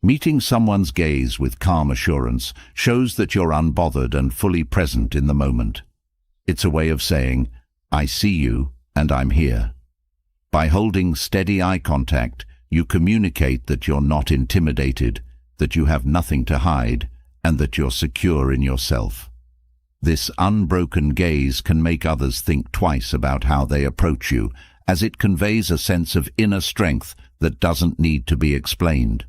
Speaker 1: Meeting someone's gaze with calm assurance shows that you're unbothered and fully present in the moment. It's a way of saying, "I see you and I'm here." By holding steady eye contact, you communicate that you're not intimidated, that you have nothing to hide, and that you're secure in yourself. This unbroken gaze can make others think twice about how they approach you, as it conveys a sense of inner strength that doesn't need to be explained.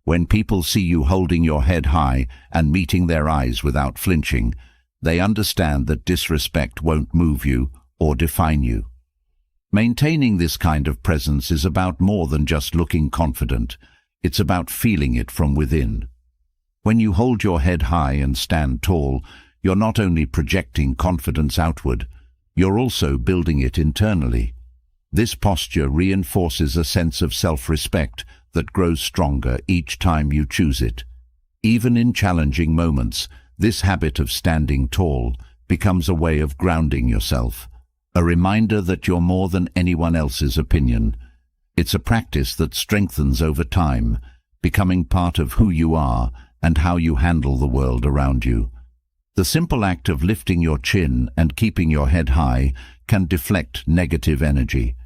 Speaker 1: When people see you holding your head high and meeting their eyes without flinching, they understand that disrespect won't move you or define you. Maintaining this kind of presence is about more than just looking confident. It's about feeling it from within. When you hold your head high and stand tall, you're not only projecting confidence outward, you're also building it internally. This posture reinforces a sense of self-respect that grows stronger each time you choose it. Even in challenging moments, this habit of standing tall becomes a way of grounding yourself, a reminder that you're more than anyone else's opinion. It's a practice that strengthens over time, becoming part of who you are and how you handle the world around you. The simple act of lifting your chin and keeping your head high can deflect negative energy.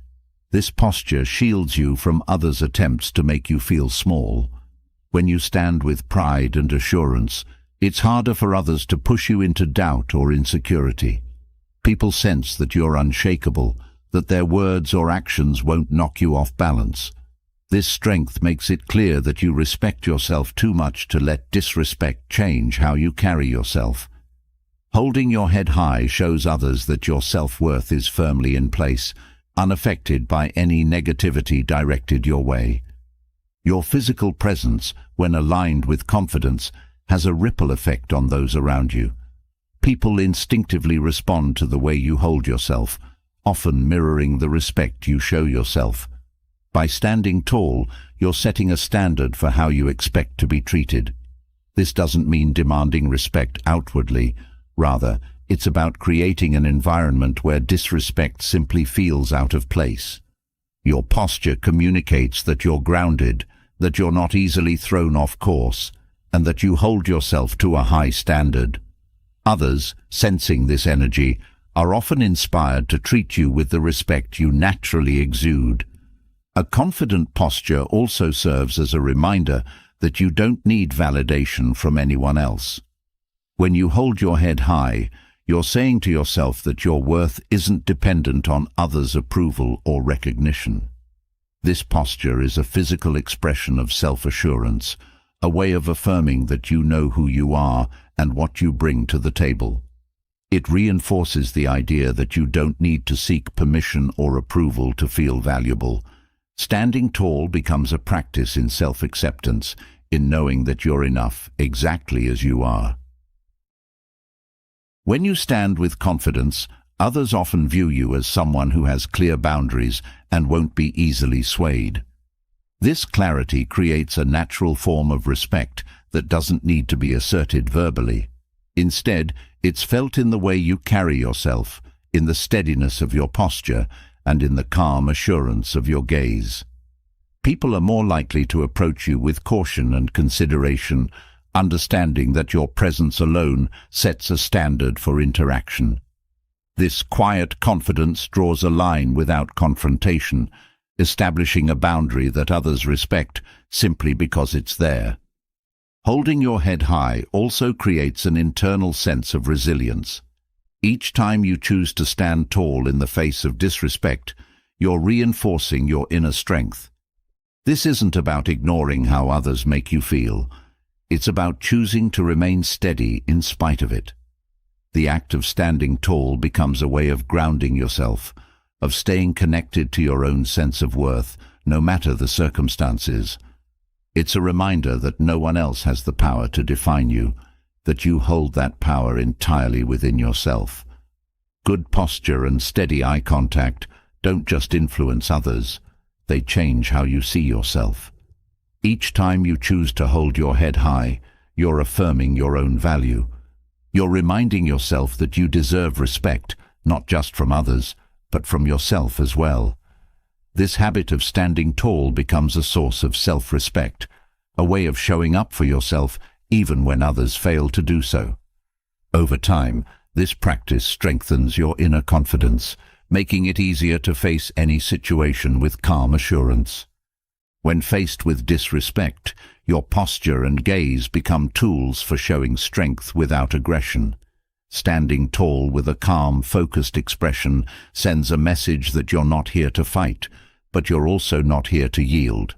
Speaker 1: This posture shields you from others' attempts to make you feel small. When you stand with pride and assurance, it's harder for others to push you into doubt or insecurity. People sense that you're unshakable, that their words or actions won't knock you off balance. This strength makes it clear that you respect yourself too much to let disrespect change how you carry yourself. Holding your head high shows others that your self-worth is firmly in place, unaffected by any negativity directed your way. Your physical presence, when aligned with confidence, has a ripple effect on those around you. People instinctively respond to the way you hold yourself, often mirroring the respect you show yourself. By standing tall, you're setting a standard for how you expect to be treated. This doesn't mean demanding respect outwardly. Rather, it's about creating an environment where disrespect simply feels out of place. Your posture communicates that you're grounded, that you're not easily thrown off course, and that you hold yourself to a high standard. Others, sensing this energy, are often inspired to treat you with the respect you naturally exude. A confident posture also serves as a reminder that you don't need validation from anyone else. When you hold your head high, you're saying to yourself that your worth isn't dependent on others' approval or recognition. This posture is a physical expression of self-assurance, a way of affirming that you know who you are and what you bring to the table. It reinforces the idea that you don't need to seek permission or approval to feel valuable. Standing tall becomes a practice in self-acceptance, in knowing that you're enough exactly as you are. When you stand with confidence, others often view you as someone who has clear boundaries and won't be easily swayed. This clarity creates a natural form of respect that doesn't need to be asserted verbally. Instead, it's felt in the way you carry yourself, in the steadiness of your posture, and in the calm assurance of your gaze. People are more likely to approach you with caution and consideration, understanding that your presence alone sets a standard for interaction. This quiet confidence draws a line without confrontation, establishing a boundary that others respect simply because it's there. Holding your head high also creates an internal sense of resilience. Each time you choose to stand tall in the face of disrespect, you're reinforcing your inner strength. This isn't about ignoring how others make you feel. It's about choosing to remain steady in spite of it. The act of standing tall becomes a way of grounding yourself, of staying connected to your own sense of worth, no matter the circumstances. It's a reminder that no one else has the power to define you, that you hold that power entirely within yourself. Good posture and steady eye contact don't just influence others, they change how you see yourself. Each time you choose to hold your head high, you're affirming your own value. You're reminding yourself that you deserve respect, not just from others, but from yourself as well. This habit of standing tall becomes a source of self-respect, a way of showing up for yourself even when others fail to do so. Over time, this practice strengthens your inner confidence, making it easier to face any situation with calm assurance. When faced with disrespect, your posture and gaze become tools for showing strength without aggression. Standing tall with a calm, focused expression sends a message that you're not here to fight, but you're also not here to yield.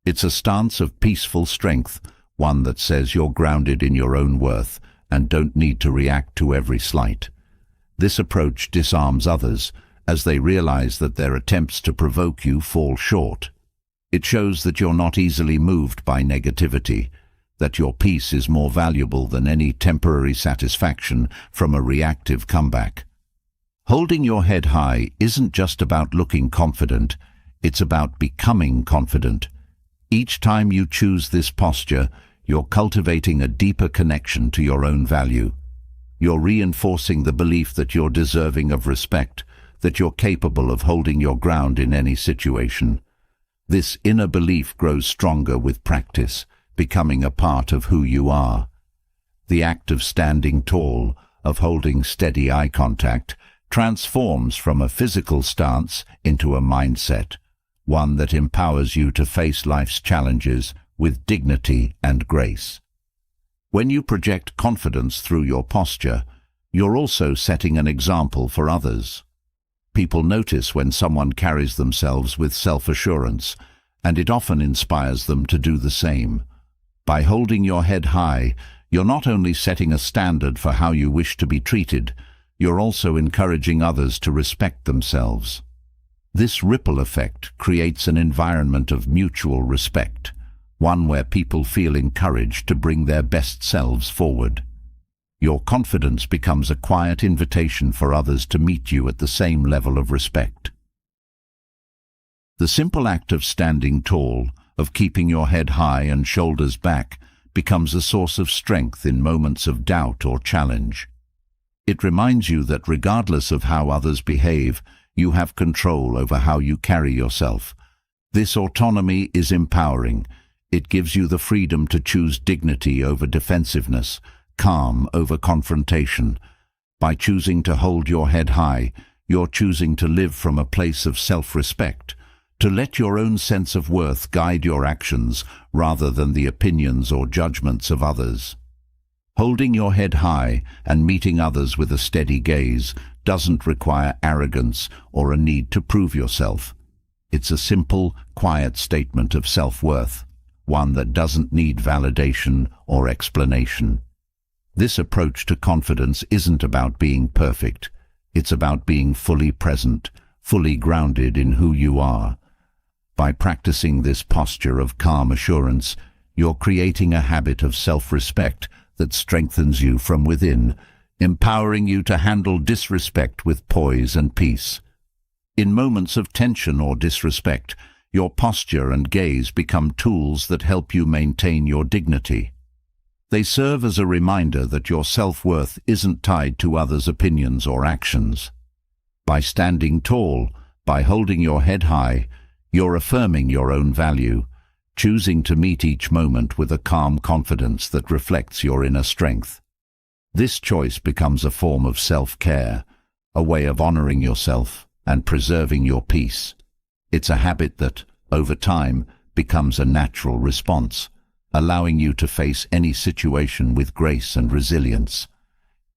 Speaker 1: It's a stance of peaceful strength, one that says you're grounded in your own worth and don't need to react to every slight. This approach disarms others, as they realize that their attempts to provoke you fall short. It shows that you're not easily moved by negativity, that your peace is more valuable than any temporary satisfaction from a reactive comeback. Holding your head high isn't just about looking confident, it's about becoming confident. Each time you choose this posture, you're cultivating a deeper connection to your own value. You're reinforcing the belief that you're deserving of respect, that you're capable of holding your ground in any situation. This inner belief grows stronger with practice, becoming a part of who you are. The act of standing tall, of holding steady eye contact, transforms from a physical stance into a mindset, one that empowers you to face life's challenges with dignity and grace. When you project confidence through your posture, you're also setting an example for others. People notice when someone carries themselves with self-assurance, and it often inspires them to do the same. By holding your head high, you're not only setting a standard for how you wish to be treated, you're also encouraging others to respect themselves. This ripple effect creates an environment of mutual respect, one where people feel encouraged to bring their best selves forward. Your confidence becomes a quiet invitation for others to meet you at the same level of respect. The simple act of standing tall, of keeping your head high and shoulders back, becomes a source of strength in moments of doubt or challenge. It reminds you that regardless of how others behave, you have control over how you carry yourself. This autonomy is empowering. It gives you the freedom to choose dignity over defensiveness, calm over confrontation. By choosing to hold your head high, you're choosing to live from a place of self-respect, to let your own sense of worth guide your actions rather than the opinions or judgments of others. Holding your head high and meeting others with a steady gaze doesn't require arrogance or a need to prove yourself. It's a simple, quiet statement of self-worth, one that doesn't need validation or explanation. This approach to confidence isn't about being perfect. It's about being fully present, fully grounded in who you are. By practicing this posture of calm assurance, you're creating a habit of self-respect that strengthens you from within, empowering you to handle disrespect with poise and peace. In moments of tension or disrespect, your posture and gaze become tools that help you maintain your dignity. They serve as a reminder that your self-worth isn't tied to others' opinions or actions. By standing tall, by holding your head high, you're affirming your own value, choosing to meet each moment with a calm confidence that reflects your inner strength. This choice becomes a form of self-care, a way of honoring yourself and preserving your peace. It's a habit that, over time, becomes a natural response, allowing you to face any situation with grace and resilience.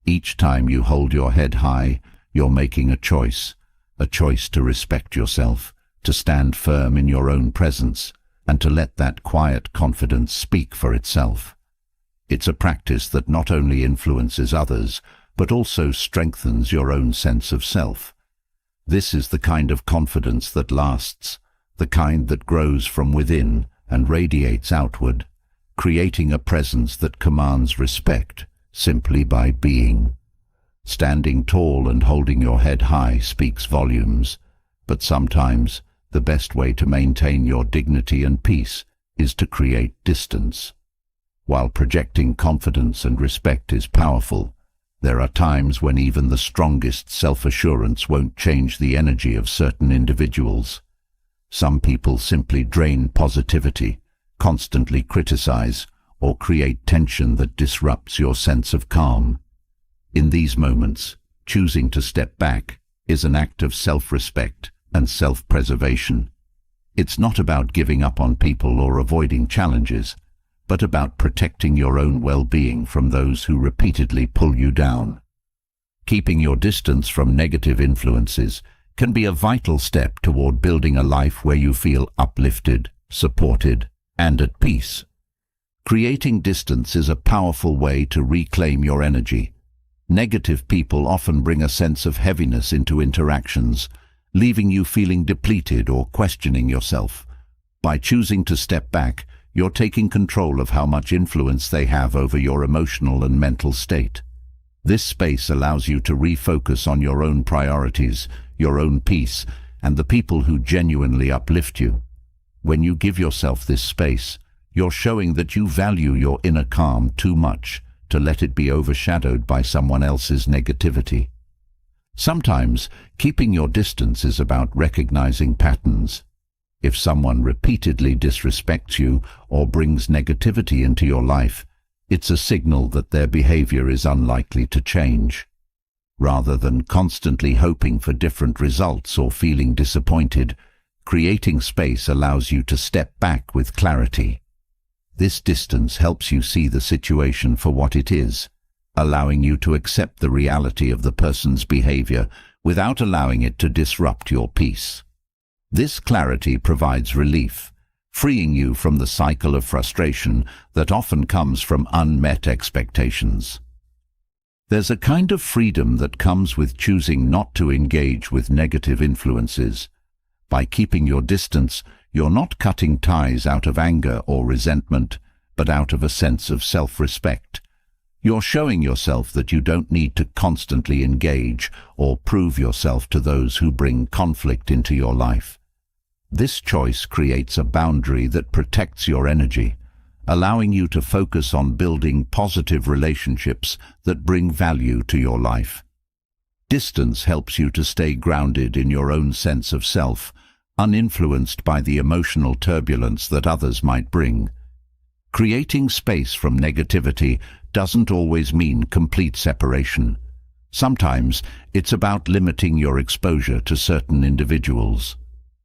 Speaker 1: Each time you hold your head high, you're making a choice to respect yourself, to stand firm in your own presence, and to let that quiet confidence speak for itself. It's a practice that not only influences others, but also strengthens your own sense of self. This is the kind of confidence that lasts, the kind that grows from within and radiates outward, creating a presence that commands respect simply by being. Standing tall and holding your head high speaks volumes, but sometimes the best way to maintain your dignity and peace is to create distance. While projecting confidence and respect is powerful, there are times when even the strongest self-assurance won't change the energy of certain individuals. Some people simply drain positivity, constantly criticize, or create tension that disrupts your sense of calm. In these moments, choosing to step back is an act of self-respect and self-preservation. It's not about giving up on people or avoiding challenges, but about protecting your own well-being from those who repeatedly pull you down. Keeping your distance from negative influences can be a vital step toward building a life where you feel uplifted, supported, and at peace. Creating distance is a powerful way to reclaim your energy. Negative people often bring a sense of heaviness into interactions, leaving you feeling depleted or questioning yourself. By choosing to step back, you're taking control of how much influence they have over your emotional and mental state. This space allows you to refocus on your own priorities, your own peace, and the people who genuinely uplift you. When you give yourself this space, you're showing that you value your inner calm too much to let it be overshadowed by someone else's negativity. Sometimes, keeping your distance is about recognizing patterns. If someone repeatedly disrespects you or brings negativity into your life, it's a signal that their behavior is unlikely to change. Rather than constantly hoping for different results or feeling disappointed, creating space allows you to step back with clarity. This distance helps you see the situation for what it is, allowing you to accept the reality of the person's behavior without allowing it to disrupt your peace. This clarity provides relief, freeing you from the cycle of frustration that often comes from unmet expectations. There's a kind of freedom that comes with choosing not to engage with negative influences. By keeping your distance, you're not cutting ties out of anger or resentment, but out of a sense of self-respect. You're showing yourself that you don't need to constantly engage or prove yourself to those who bring conflict into your life. This choice creates a boundary that protects your energy, allowing you to focus on building positive relationships that bring value to your life. Distance helps you to stay grounded in your own sense of self, uninfluenced by the emotional turbulence that others might bring. Creating space from negativity doesn't always mean complete separation. Sometimes it's about limiting your exposure to certain individuals.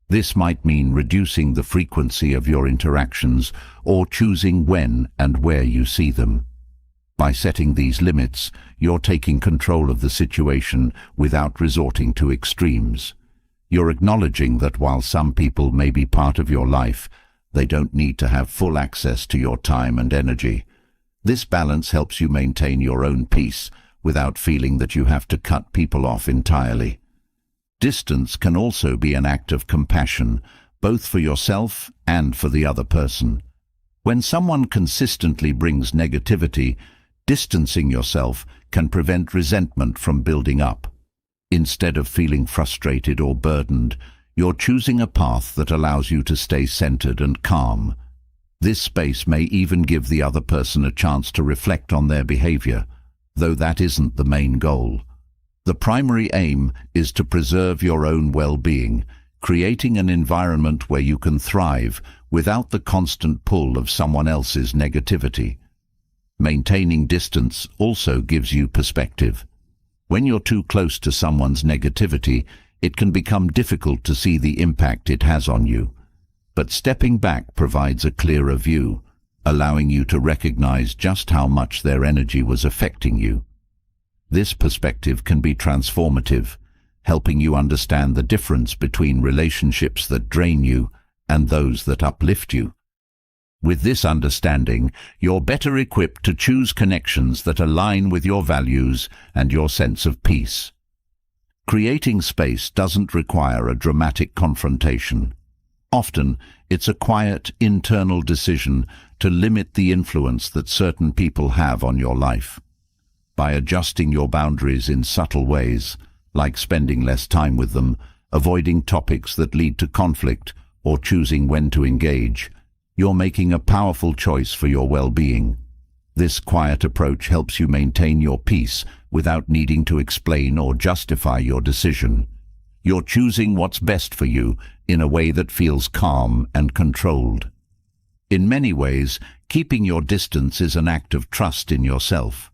Speaker 1: This might mean reducing the frequency of your interactions or choosing when and where you see them. By setting these limits, you're taking control of the situation without resorting to extremes. You're acknowledging that while some people may be part of your life, they don't need to have full access to your time and energy. This balance helps you maintain your own peace without feeling that you have to cut people off entirely. Distance can also be an act of compassion, both for yourself and for the other person. When someone consistently brings negativity, distancing yourself can prevent resentment from building up. Instead of feeling frustrated or burdened, you're choosing a path that allows you to stay centered and calm. This space may even give the other person a chance to reflect on their behavior, though that isn't the main goal. The primary aim is to preserve your own well-being, creating an environment where you can thrive without the constant pull of someone else's negativity. Maintaining distance also gives you perspective. When you're too close to someone's negativity, it can become difficult to see the impact it has on you. But stepping back provides a clearer view, allowing you to recognize just how much their energy was affecting you. This perspective can be transformative, helping you understand the difference between relationships that drain you and those that uplift you. With this understanding, you're better equipped to choose connections that align with your values and your sense of peace. Creating space doesn't require a dramatic confrontation. Often, it's a quiet, internal decision to limit the influence that certain people have on your life. By adjusting your boundaries in subtle ways, like spending less time with them, avoiding topics that lead to conflict, or choosing when to engage, you're making a powerful choice for your well-being. This quiet approach helps you maintain your peace without needing to explain or justify your decision. You're choosing what's best for you in a way that feels calm and controlled. In many ways, keeping your distance is an act of trust in yourself.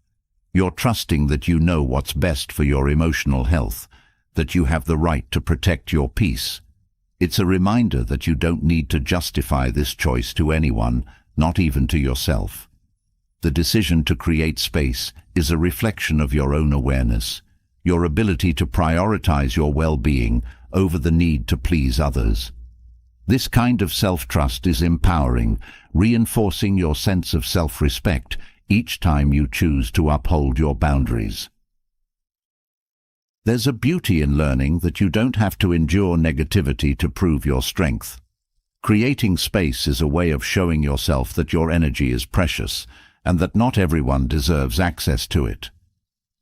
Speaker 1: You're trusting that you know what's best for your emotional health, that you have the right to protect your peace. It's a reminder that you don't need to justify this choice to anyone, not even to yourself. The decision to create space is a reflection of your own awareness, your ability to prioritize your well-being over the need to please others. This kind of self-trust is empowering, reinforcing your sense of self-respect each time you choose to uphold your boundaries. There's a beauty in learning that you don't have to endure negativity to prove your strength. Creating space is a way of showing yourself that your energy is precious and that not everyone deserves access to it.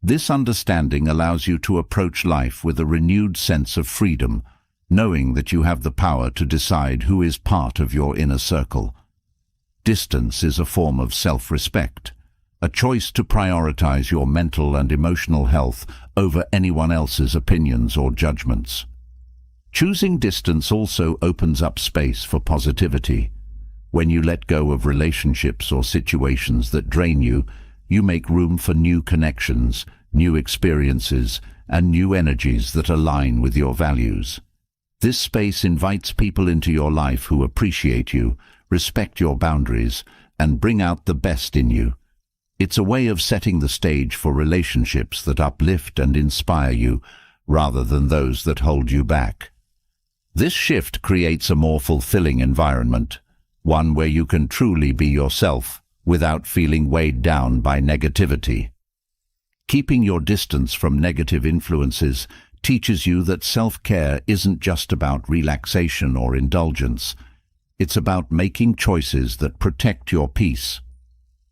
Speaker 1: This understanding allows you to approach life with a renewed sense of freedom, knowing that you have the power to decide who is part of your inner circle. Distance is a form of self-respect, a choice to prioritize your mental and emotional health over anyone else's opinions or judgments. Choosing distance also opens up space for positivity. When you let go of relationships or situations that drain you, you make room for new connections, new experiences, and new energies that align with your values. This space invites people into your life who appreciate you, respect your boundaries, and bring out the best in you. It's a way of setting the stage for relationships that uplift and inspire you, rather than those that hold you back. This shift creates a more fulfilling environment, one where you can truly be yourself without feeling weighed down by negativity. Keeping your distance from negative influences teaches you that self-care isn't just about relaxation or indulgence. It's about making choices that protect your peace.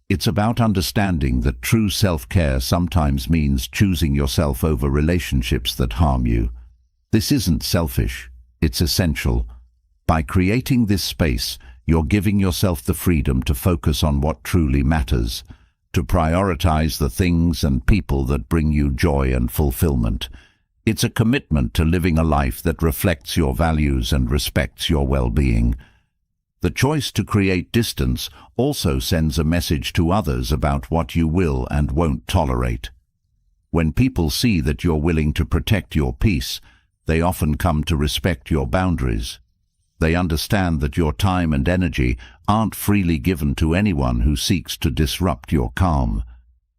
Speaker 1: It's about understanding that true self-care sometimes means choosing yourself over relationships that harm you. This isn't selfish, it's essential. By creating this space, you're giving yourself the freedom to focus on what truly matters, to prioritize the things and people that bring you joy and fulfillment. It's a commitment to living a life that reflects your values and respects your well-being. The choice to create distance also sends a message to others about what you will and won't tolerate. When people see that you're willing to protect your peace, they often come to respect your boundaries. They understand that your time and energy aren't freely given to anyone who seeks to disrupt your calm.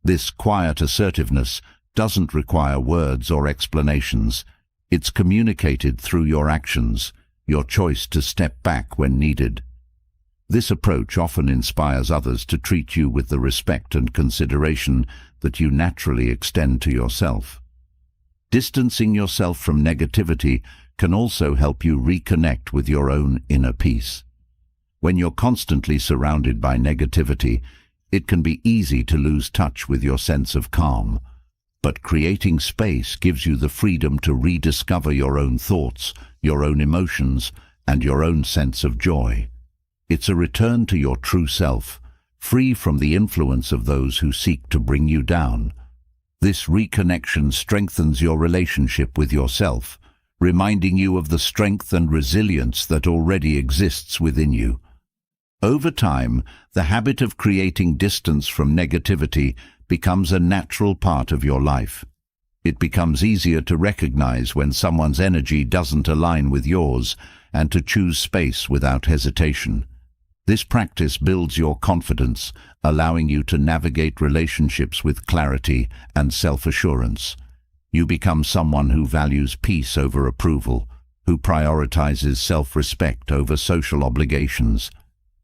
Speaker 1: This quiet assertiveness doesn't require words or explanations. It's communicated through your actions, your choice to step back when needed. This approach often inspires others to treat you with the respect and consideration that you naturally extend to yourself. Distancing yourself from negativity can also help you reconnect with your own inner peace. When you're constantly surrounded by negativity, it can be easy to lose touch with your sense of calm. But creating space gives you the freedom to rediscover your own thoughts, your own emotions, and your own sense of joy. It's a return to your true self, free from the influence of those who seek to bring you down. This reconnection strengthens your relationship with yourself, reminding you of the strength and resilience that already exists within you. Over time, the habit of creating distance from negativity becomes a natural part of your life. It becomes easier to recognize when someone's energy doesn't align with yours and to choose space without hesitation. This practice builds your confidence, allowing you to navigate relationships with clarity and self-assurance. You become someone who values peace over approval, who prioritizes self-respect over social obligations.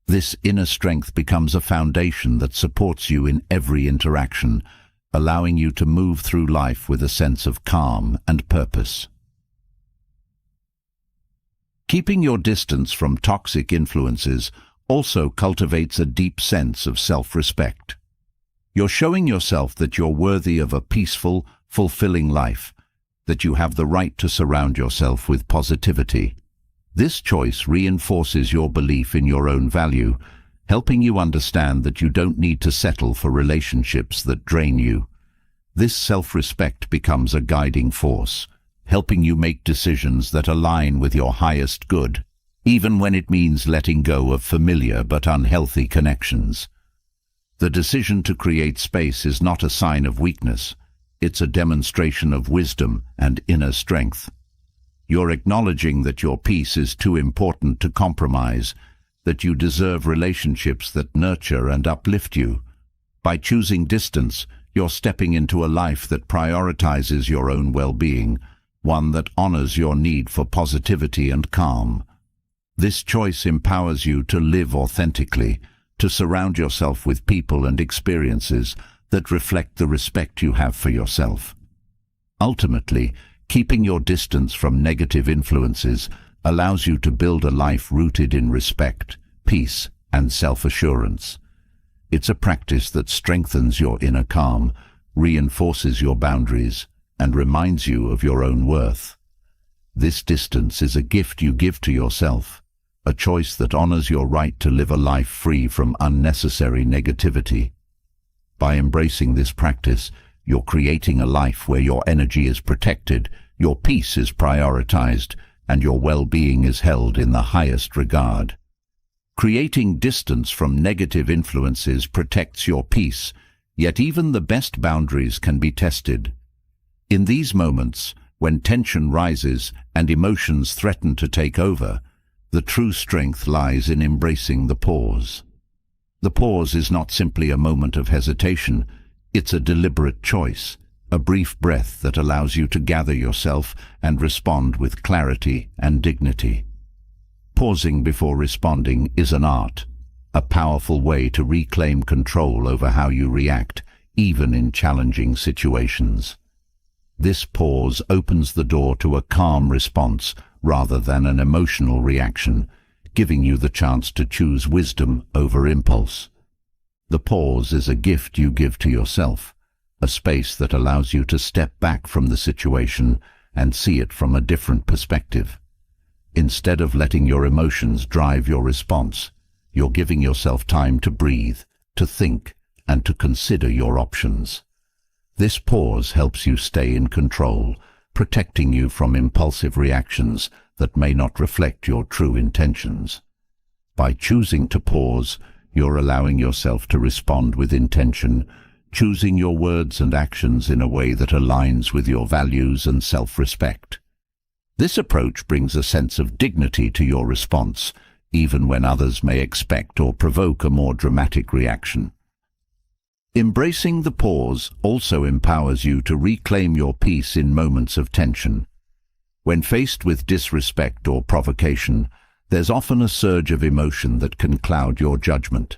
Speaker 1: This inner strength becomes a foundation that supports you in every interaction, allowing you to move through life with a sense of calm and purpose. Keeping your distance from toxic influences also cultivates a deep sense of self-respect. You're showing yourself that you're worthy of a peaceful, fulfilling life, that you have the right to surround yourself with positivity. This choice reinforces your belief in your own value, helping you understand that you don't need to settle for relationships that drain you. This self-respect becomes a guiding force, helping you make decisions that align with your highest good, even when it means letting go of familiar but unhealthy connections. The decision to create space is not a sign of weakness. It's a demonstration of wisdom and inner strength. You're acknowledging that your peace is too important to compromise, that you deserve relationships that nurture and uplift you. By choosing distance, you're stepping into a life that prioritizes your own well-being, one that honors your need for positivity and calm. This choice empowers you to live authentically, to surround yourself with people and experiences that reflect the respect you have for yourself. Ultimately, keeping your distance from negative influences allows you to build a life rooted in respect, peace, and self-assurance. It's a practice that strengthens your inner calm, reinforces your boundaries, and reminds you of your own worth. This distance is a gift you give to yourself, a choice that honors your right to live a life free from unnecessary negativity. By embracing this practice, you're creating a life where your energy is protected, your peace is prioritized, and your well-being is held in the highest regard. Creating distance from negative influences protects your peace, yet even the best boundaries can be tested. In these moments, when tension rises and emotions threaten to take over, the true strength lies in embracing the pause. The pause is not simply a moment of hesitation, it's a deliberate choice, a brief breath that allows you to gather yourself and respond with clarity and dignity. Pausing before responding is an art, a powerful way to reclaim control over how you react, even in challenging situations. This pause opens the door to a calm response rather than an emotional reaction, giving you the chance to choose wisdom over impulse. The pause is a gift you give to yourself, a space that allows you to step back from the situation and see it from a different perspective. Instead of letting your emotions drive your response, you're giving yourself time to breathe, to think, and to consider your options. This pause helps you stay in control, protecting you from impulsive reactions that may not reflect your true intentions. By choosing to pause, you're allowing yourself to respond with intention, choosing your words and actions in a way that aligns with your values and self-respect. This approach brings a sense of dignity to your response, even when others may expect or provoke a more dramatic reaction. Embracing the pause also empowers you to reclaim your peace in moments of tension. When faced with disrespect or provocation, there's often a surge of emotion that can cloud your judgment.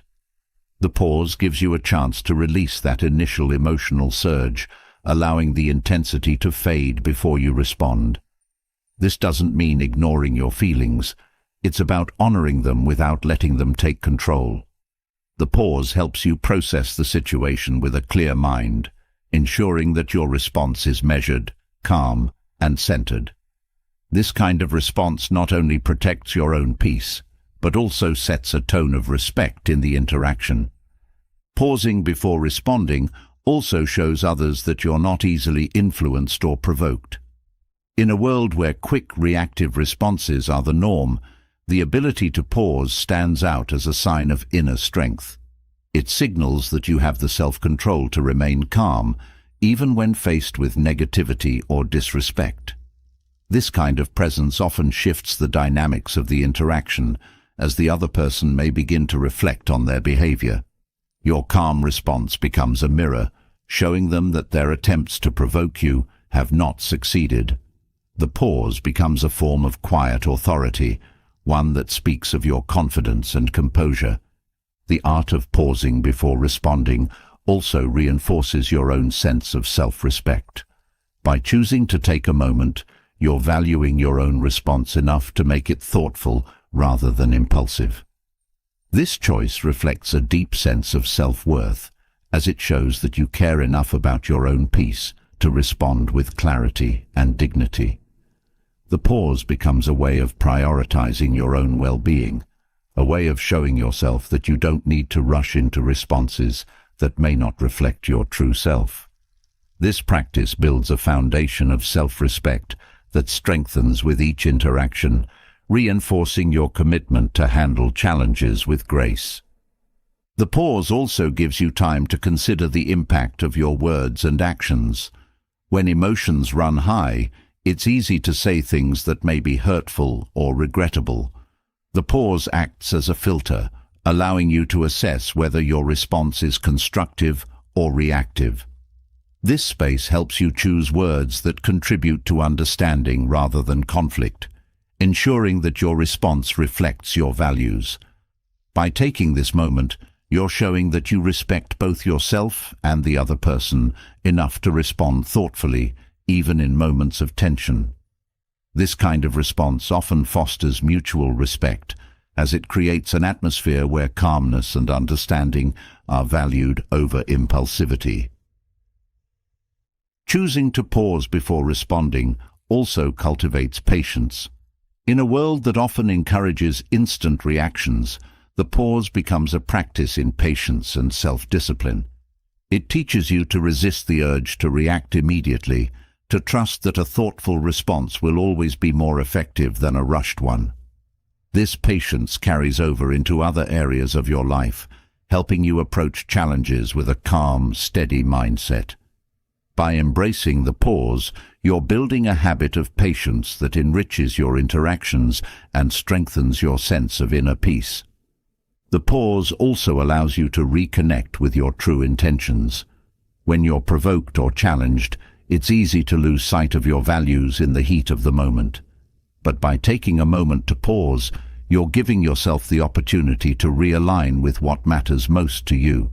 Speaker 1: The pause gives you a chance to release that initial emotional surge, allowing the intensity to fade before you respond. This doesn't mean ignoring your feelings. It's about honoring them without letting them take control. The pause helps you process the situation with a clear mind, ensuring that your response is measured, calm, and centered. This kind of response not only protects your own peace, but also sets a tone of respect in the interaction. Pausing before responding also shows others that you're not easily influenced or provoked. In a world where quick reactive responses are the norm, the ability to pause stands out as a sign of inner strength. It signals that you have the self-control to remain calm, even when faced with negativity or disrespect. This kind of presence often shifts the dynamics of the interaction, as the other person may begin to reflect on their behavior. Your calm response becomes a mirror, showing them that their attempts to provoke you have not succeeded. The pause becomes a form of quiet authority, one that speaks of your confidence and composure. The art of pausing before responding also reinforces your own sense of self-respect. By choosing to take a moment, you're valuing your own response enough to make it thoughtful rather than impulsive. This choice reflects a deep sense of self-worth, as it shows that you care enough about your own peace to respond with clarity and dignity. The pause becomes a way of prioritizing your own well-being, a way of showing yourself that you don't need to rush into responses that may not reflect your true self. This practice builds a foundation of self-respect that strengthens with each interaction, reinforcing your commitment to handle challenges with grace. The pause also gives you time to consider the impact of your words and actions. When emotions run high, it's easy to say things that may be hurtful or regrettable. The pause acts as a filter, allowing you to assess whether your response is constructive or reactive. This space helps you choose words that contribute to understanding rather than conflict, ensuring that your response reflects your values. By taking this moment, you're showing that you respect both yourself and the other person enough to respond thoughtfully, even in moments of tension. This kind of response often fosters mutual respect, as it creates an atmosphere where calmness and understanding are valued over impulsivity. Choosing to pause before responding also cultivates patience. In a world that often encourages instant reactions, the pause becomes a practice in patience and self-discipline. It teaches you to resist the urge to react immediately, to trust that a thoughtful response will always be more effective than a rushed one. This patience carries over into other areas of your life, helping you approach challenges with a calm, steady mindset. By embracing the pause, you're building a habit of patience that enriches your interactions and strengthens your sense of inner peace. The pause also allows you to reconnect with your true intentions. When you're provoked or challenged, it's easy to lose sight of your values in the heat of the moment. But by taking a moment to pause, you're giving yourself the opportunity to realign with what matters most to you.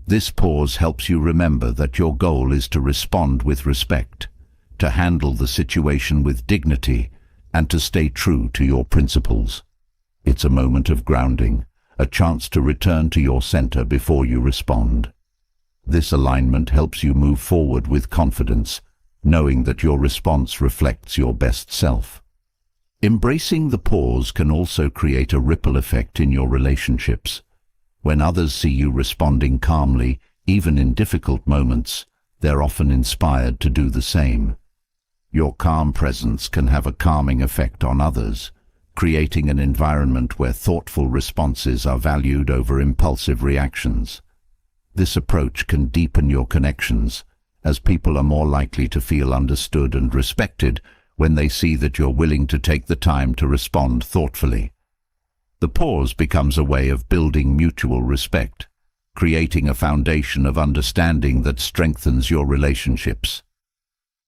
Speaker 1: This pause helps you remember that your goal is to respond with respect, to handle the situation with dignity, and to stay true to your principles. It's a moment of grounding, a chance to return to your center before you respond. This alignment helps you move forward with confidence, knowing that your response reflects your best self. Embracing the pause can also create a ripple effect in your relationships. When others see you responding calmly, even in difficult moments, they're often inspired to do the same. Your calm presence can have a calming effect on others, creating an environment where thoughtful responses are valued over impulsive reactions. This approach can deepen your connections, as people are more likely to feel understood and respected when they see that you're willing to take the time to respond thoughtfully. The pause becomes a way of building mutual respect, creating a foundation of understanding that strengthens your relationships.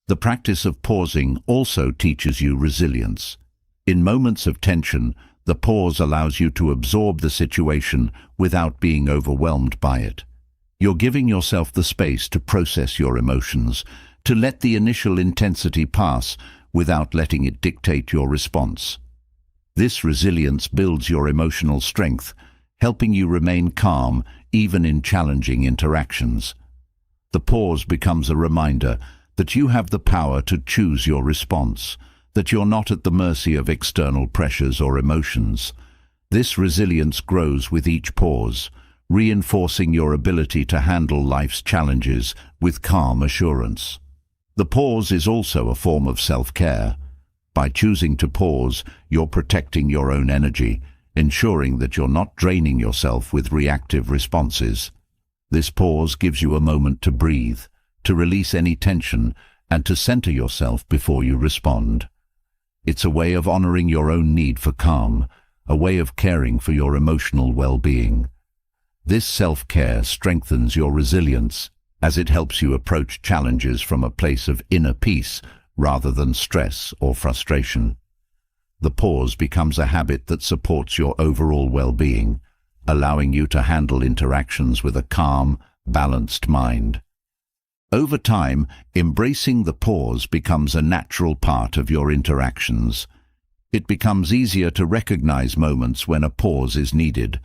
Speaker 1: The practice of pausing also teaches you resilience. In moments of tension, the pause allows you to absorb the situation without being overwhelmed by it. You're giving yourself the space to process your emotions, to let the initial intensity pass without letting it dictate your response. This resilience builds your emotional strength, helping you remain calm even in challenging interactions. The pause becomes a reminder that you have the power to choose your response, that you're not at the mercy of external pressures or emotions. This resilience grows with each pause, reinforcing your ability to handle life's challenges with calm assurance. The pause is also a form of self-care. By choosing to pause, you're protecting your own energy, ensuring that you're not draining yourself with reactive responses. This pause gives you a moment to breathe, to release any tension, and to center yourself before you respond. It's a way of honoring your own need for calm, a way of caring for your emotional well-being. This self-care strengthens your resilience, as it helps you approach challenges from a place of inner peace rather than stress or frustration. The pause becomes a habit that supports your overall well-being, allowing you to handle interactions with a calm, balanced mind. Over time, embracing the pause becomes a natural part of your interactions. It becomes easier to recognize moments when a pause is needed,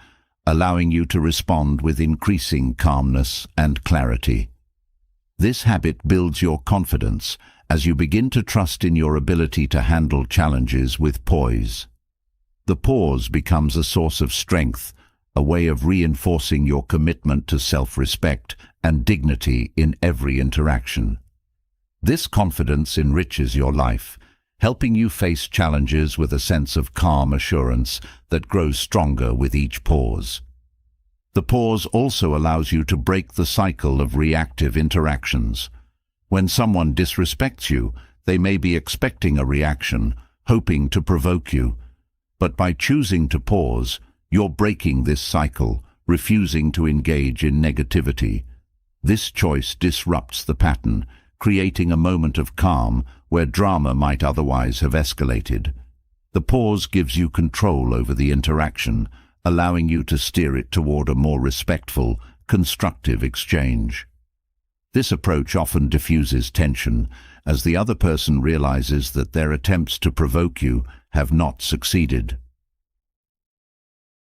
Speaker 1: allowing you to respond with increasing calmness and clarity. This habit builds your confidence as you begin to trust in your ability to handle challenges with poise. The pause becomes a source of strength, a way of reinforcing your commitment to self-respect and dignity in every interaction. This confidence enriches your life, helping you face challenges with a sense of calm assurance that grows stronger with each pause. The pause also allows you to break the cycle of reactive interactions. When someone disrespects you, they may be expecting a reaction, hoping to provoke you. But by choosing to pause, you're breaking this cycle, refusing to engage in negativity. This choice disrupts the pattern, creating a moment of calm where drama might otherwise have escalated. The pause gives you control over the interaction, allowing you to steer it toward a more respectful, constructive exchange. This approach often diffuses tension, as the other person realizes that their attempts to provoke you have not succeeded.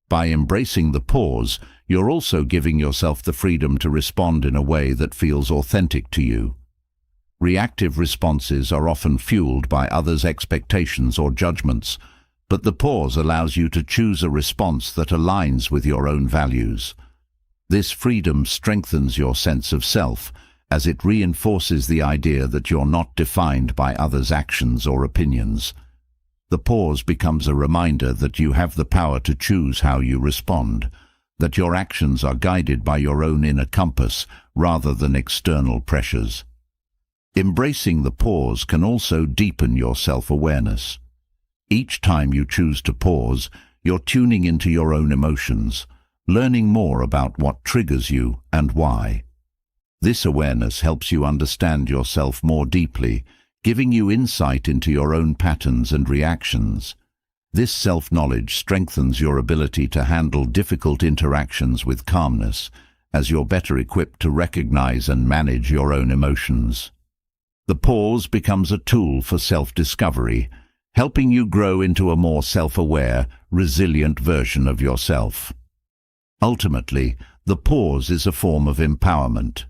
Speaker 1: By embracing the pause, you're also giving yourself the freedom to respond in a way that feels authentic to you. Reactive responses are often fueled by others' expectations or judgments, but the pause allows you to choose a response that aligns with your own values. This freedom strengthens your sense of self, as it reinforces the idea that you're not defined by others' actions or opinions. The pause becomes a reminder that you have the power to choose how you respond, that your actions are guided by your own inner compass rather than external pressures. Embracing the pause can also deepen your self-awareness. Each time you choose to pause, you're tuning into your own emotions, learning more about what triggers you and why. This awareness helps you understand yourself more deeply, giving you insight into your own patterns and reactions. This self-knowledge strengthens your ability to handle difficult interactions with calmness, as you're better equipped to recognize and manage your own emotions. The pause becomes a tool for self-discovery, helping you grow into a more self-aware, resilient version of yourself. Ultimately, the pause is a form of empowerment.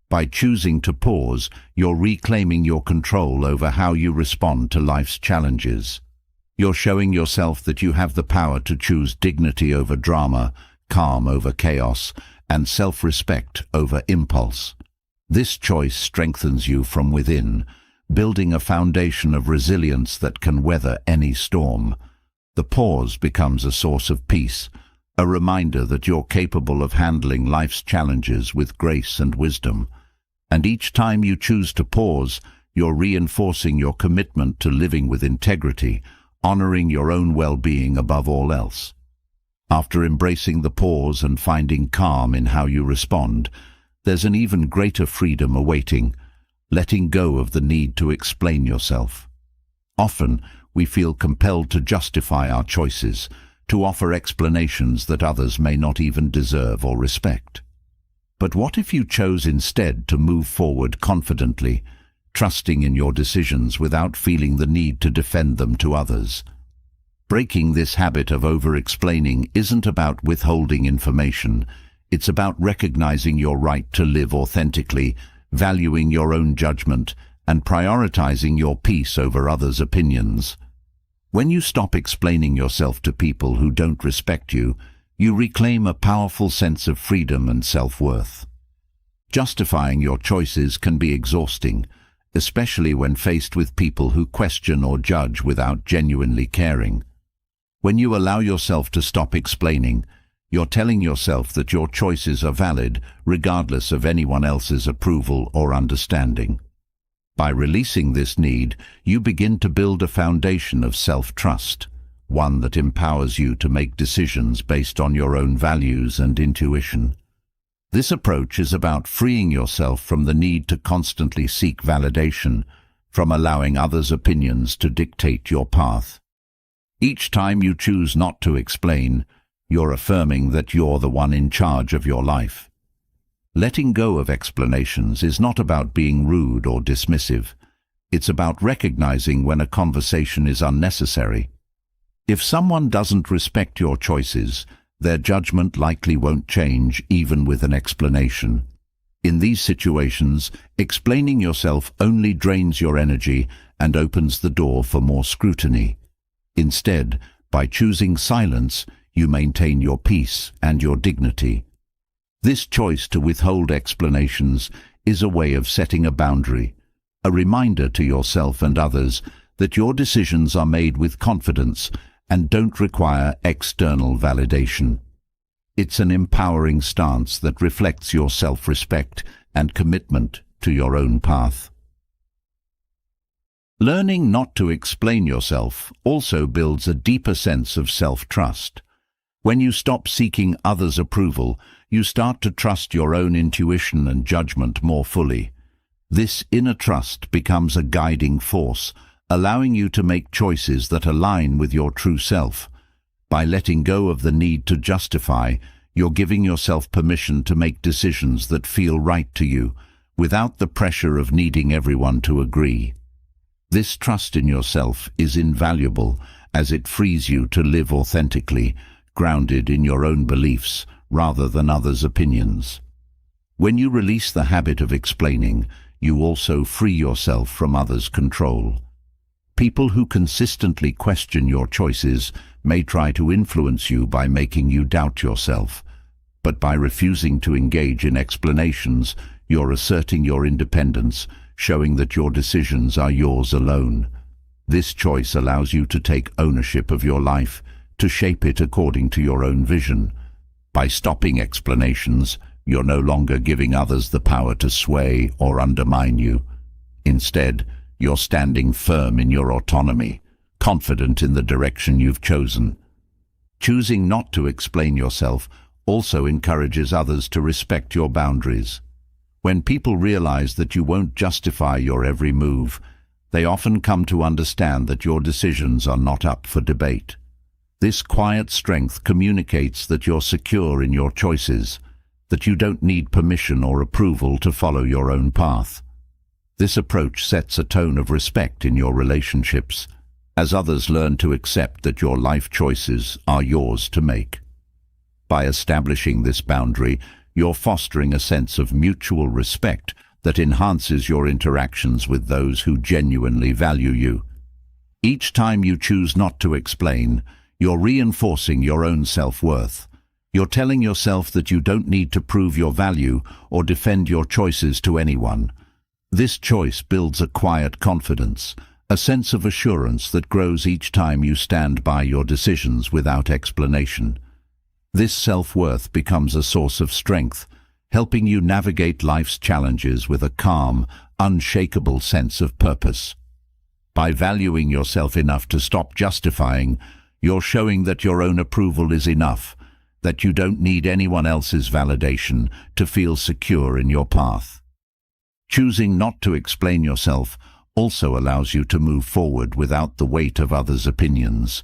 Speaker 1: By choosing to pause, you're reclaiming your control over how you respond to life's challenges. You're showing yourself that you have the power to choose dignity over drama, calm over chaos, and self-respect over impulse. This choice strengthens you from within, building a foundation of resilience that can weather any storm. The pause becomes a source of peace, a reminder that you're capable of handling life's challenges with grace and wisdom. And each time you choose to pause, you're reinforcing your commitment to living with integrity, honoring your own well-being above all else. After embracing the pause and finding calm in how you respond, there's an even greater freedom awaiting, letting go of the need to explain yourself. Often, we feel compelled to justify our choices, to offer explanations that others may not even deserve or respect. But what if you chose instead to move forward confidently, trusting in your decisions without feeling the need to defend them to others? Breaking this habit of over-explaining isn't about withholding information. It's about recognizing your right to live authentically, valuing your own judgment, and prioritizing your peace over others' opinions. When you stop explaining yourself to people who don't respect you, you reclaim a powerful sense of freedom and self-worth. Justifying your choices can be exhausting, especially when faced with people who question or judge without genuinely caring. When you allow yourself to stop explaining, you're telling yourself that your choices are valid regardless of anyone else's approval or understanding. By releasing this need, you begin to build a foundation of self-trust, one that empowers you to make decisions based on your own values and intuition. This approach is about freeing yourself from the need to constantly seek validation, from allowing others' opinions to dictate your path. Each time you choose not to explain, you're affirming that you're the one in charge of your life. Letting go of explanations is not about being rude or dismissive. It's about recognizing when a conversation is unnecessary. If someone doesn't respect your choices, their judgment likely won't change even with an explanation. In these situations, explaining yourself only drains your energy and opens the door for more scrutiny. Instead, by choosing silence, you maintain your peace and your dignity. This choice to withhold explanations is a way of setting a boundary, a reminder to yourself and others that your decisions are made with confidence and don't require external validation. It's an empowering stance that reflects your self-respect and commitment to your own path. Learning not to explain yourself also builds a deeper sense of self-trust. When you stop seeking others' approval, you start to trust your own intuition and judgment more fully. This inner trust becomes a guiding force, allowing you to make choices that align with your true self. By letting go of the need to justify, you're giving yourself permission to make decisions that feel right to you, without the pressure of needing everyone to agree. This trust in yourself is invaluable, as it frees you to live authentically, grounded in your own beliefs rather than others' opinions. When you release the habit of explaining, you also free yourself from others' control. People who consistently question your choices may try to influence you by making you doubt yourself, but by refusing to engage in explanations, you're asserting your independence, showing that your decisions are yours alone. This choice allows you to take ownership of your life, to shape it according to your own vision. By stopping explanations, you're no longer giving others the power to sway or undermine you. Instead, you're standing firm in your autonomy, confident in the direction you've chosen. Choosing not to explain yourself also encourages others to respect your boundaries. When people realize that you won't justify your every move, they often come to understand that your decisions are not up for debate. This quiet strength communicates that you're secure in your choices, that you don't need permission or approval to follow your own path. This approach sets a tone of respect in your relationships, as others learn to accept that your life choices are yours to make. By establishing this boundary, you're fostering a sense of mutual respect that enhances your interactions with those who genuinely value you. Each time you choose not to explain, you're reinforcing your own self-worth. You're telling yourself that you don't need to prove your value or defend your choices to anyone. This choice builds a quiet confidence, a sense of assurance that grows each time you stand by your decisions without explanation. This self-worth becomes a source of strength, helping you navigate life's challenges with a calm, unshakable sense of purpose. By valuing yourself enough to stop justifying, you're showing that your own approval is enough, that you don't need anyone else's validation to feel secure in your path. Choosing not to explain yourself also allows you to move forward without the weight of others' opinions.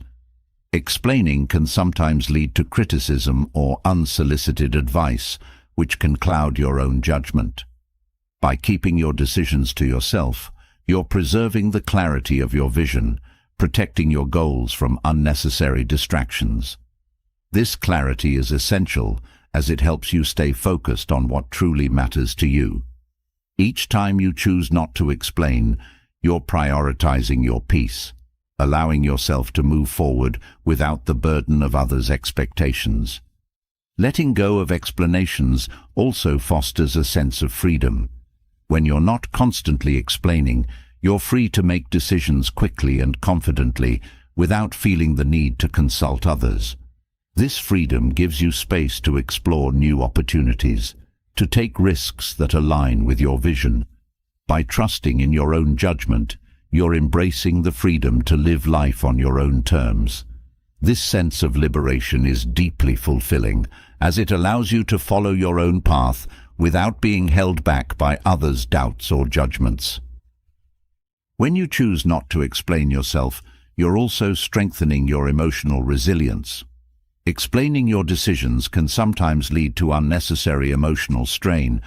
Speaker 1: Explaining can sometimes lead to criticism or unsolicited advice, which can cloud your own judgment. By keeping your decisions to yourself, you're preserving the clarity of your vision, protecting your goals from unnecessary distractions. This clarity is essential as it helps you stay focused on what truly matters to you. Each time you choose not to explain, you're prioritizing your peace, allowing yourself to move forward without the burden of others' expectations. Letting go of explanations also fosters a sense of freedom. When you're not constantly explaining, you're free to make decisions quickly and confidently without feeling the need to consult others. This freedom gives you space to explore new opportunities, to take risks that align with your vision. By trusting in your own judgment, you're embracing the freedom to live life on your own terms. This sense of liberation is deeply fulfilling, as it allows you to follow your own path without being held back by others' doubts or judgments. When you choose not to explain yourself, you're also strengthening your emotional resilience. Explaining your decisions can sometimes lead to unnecessary emotional strain,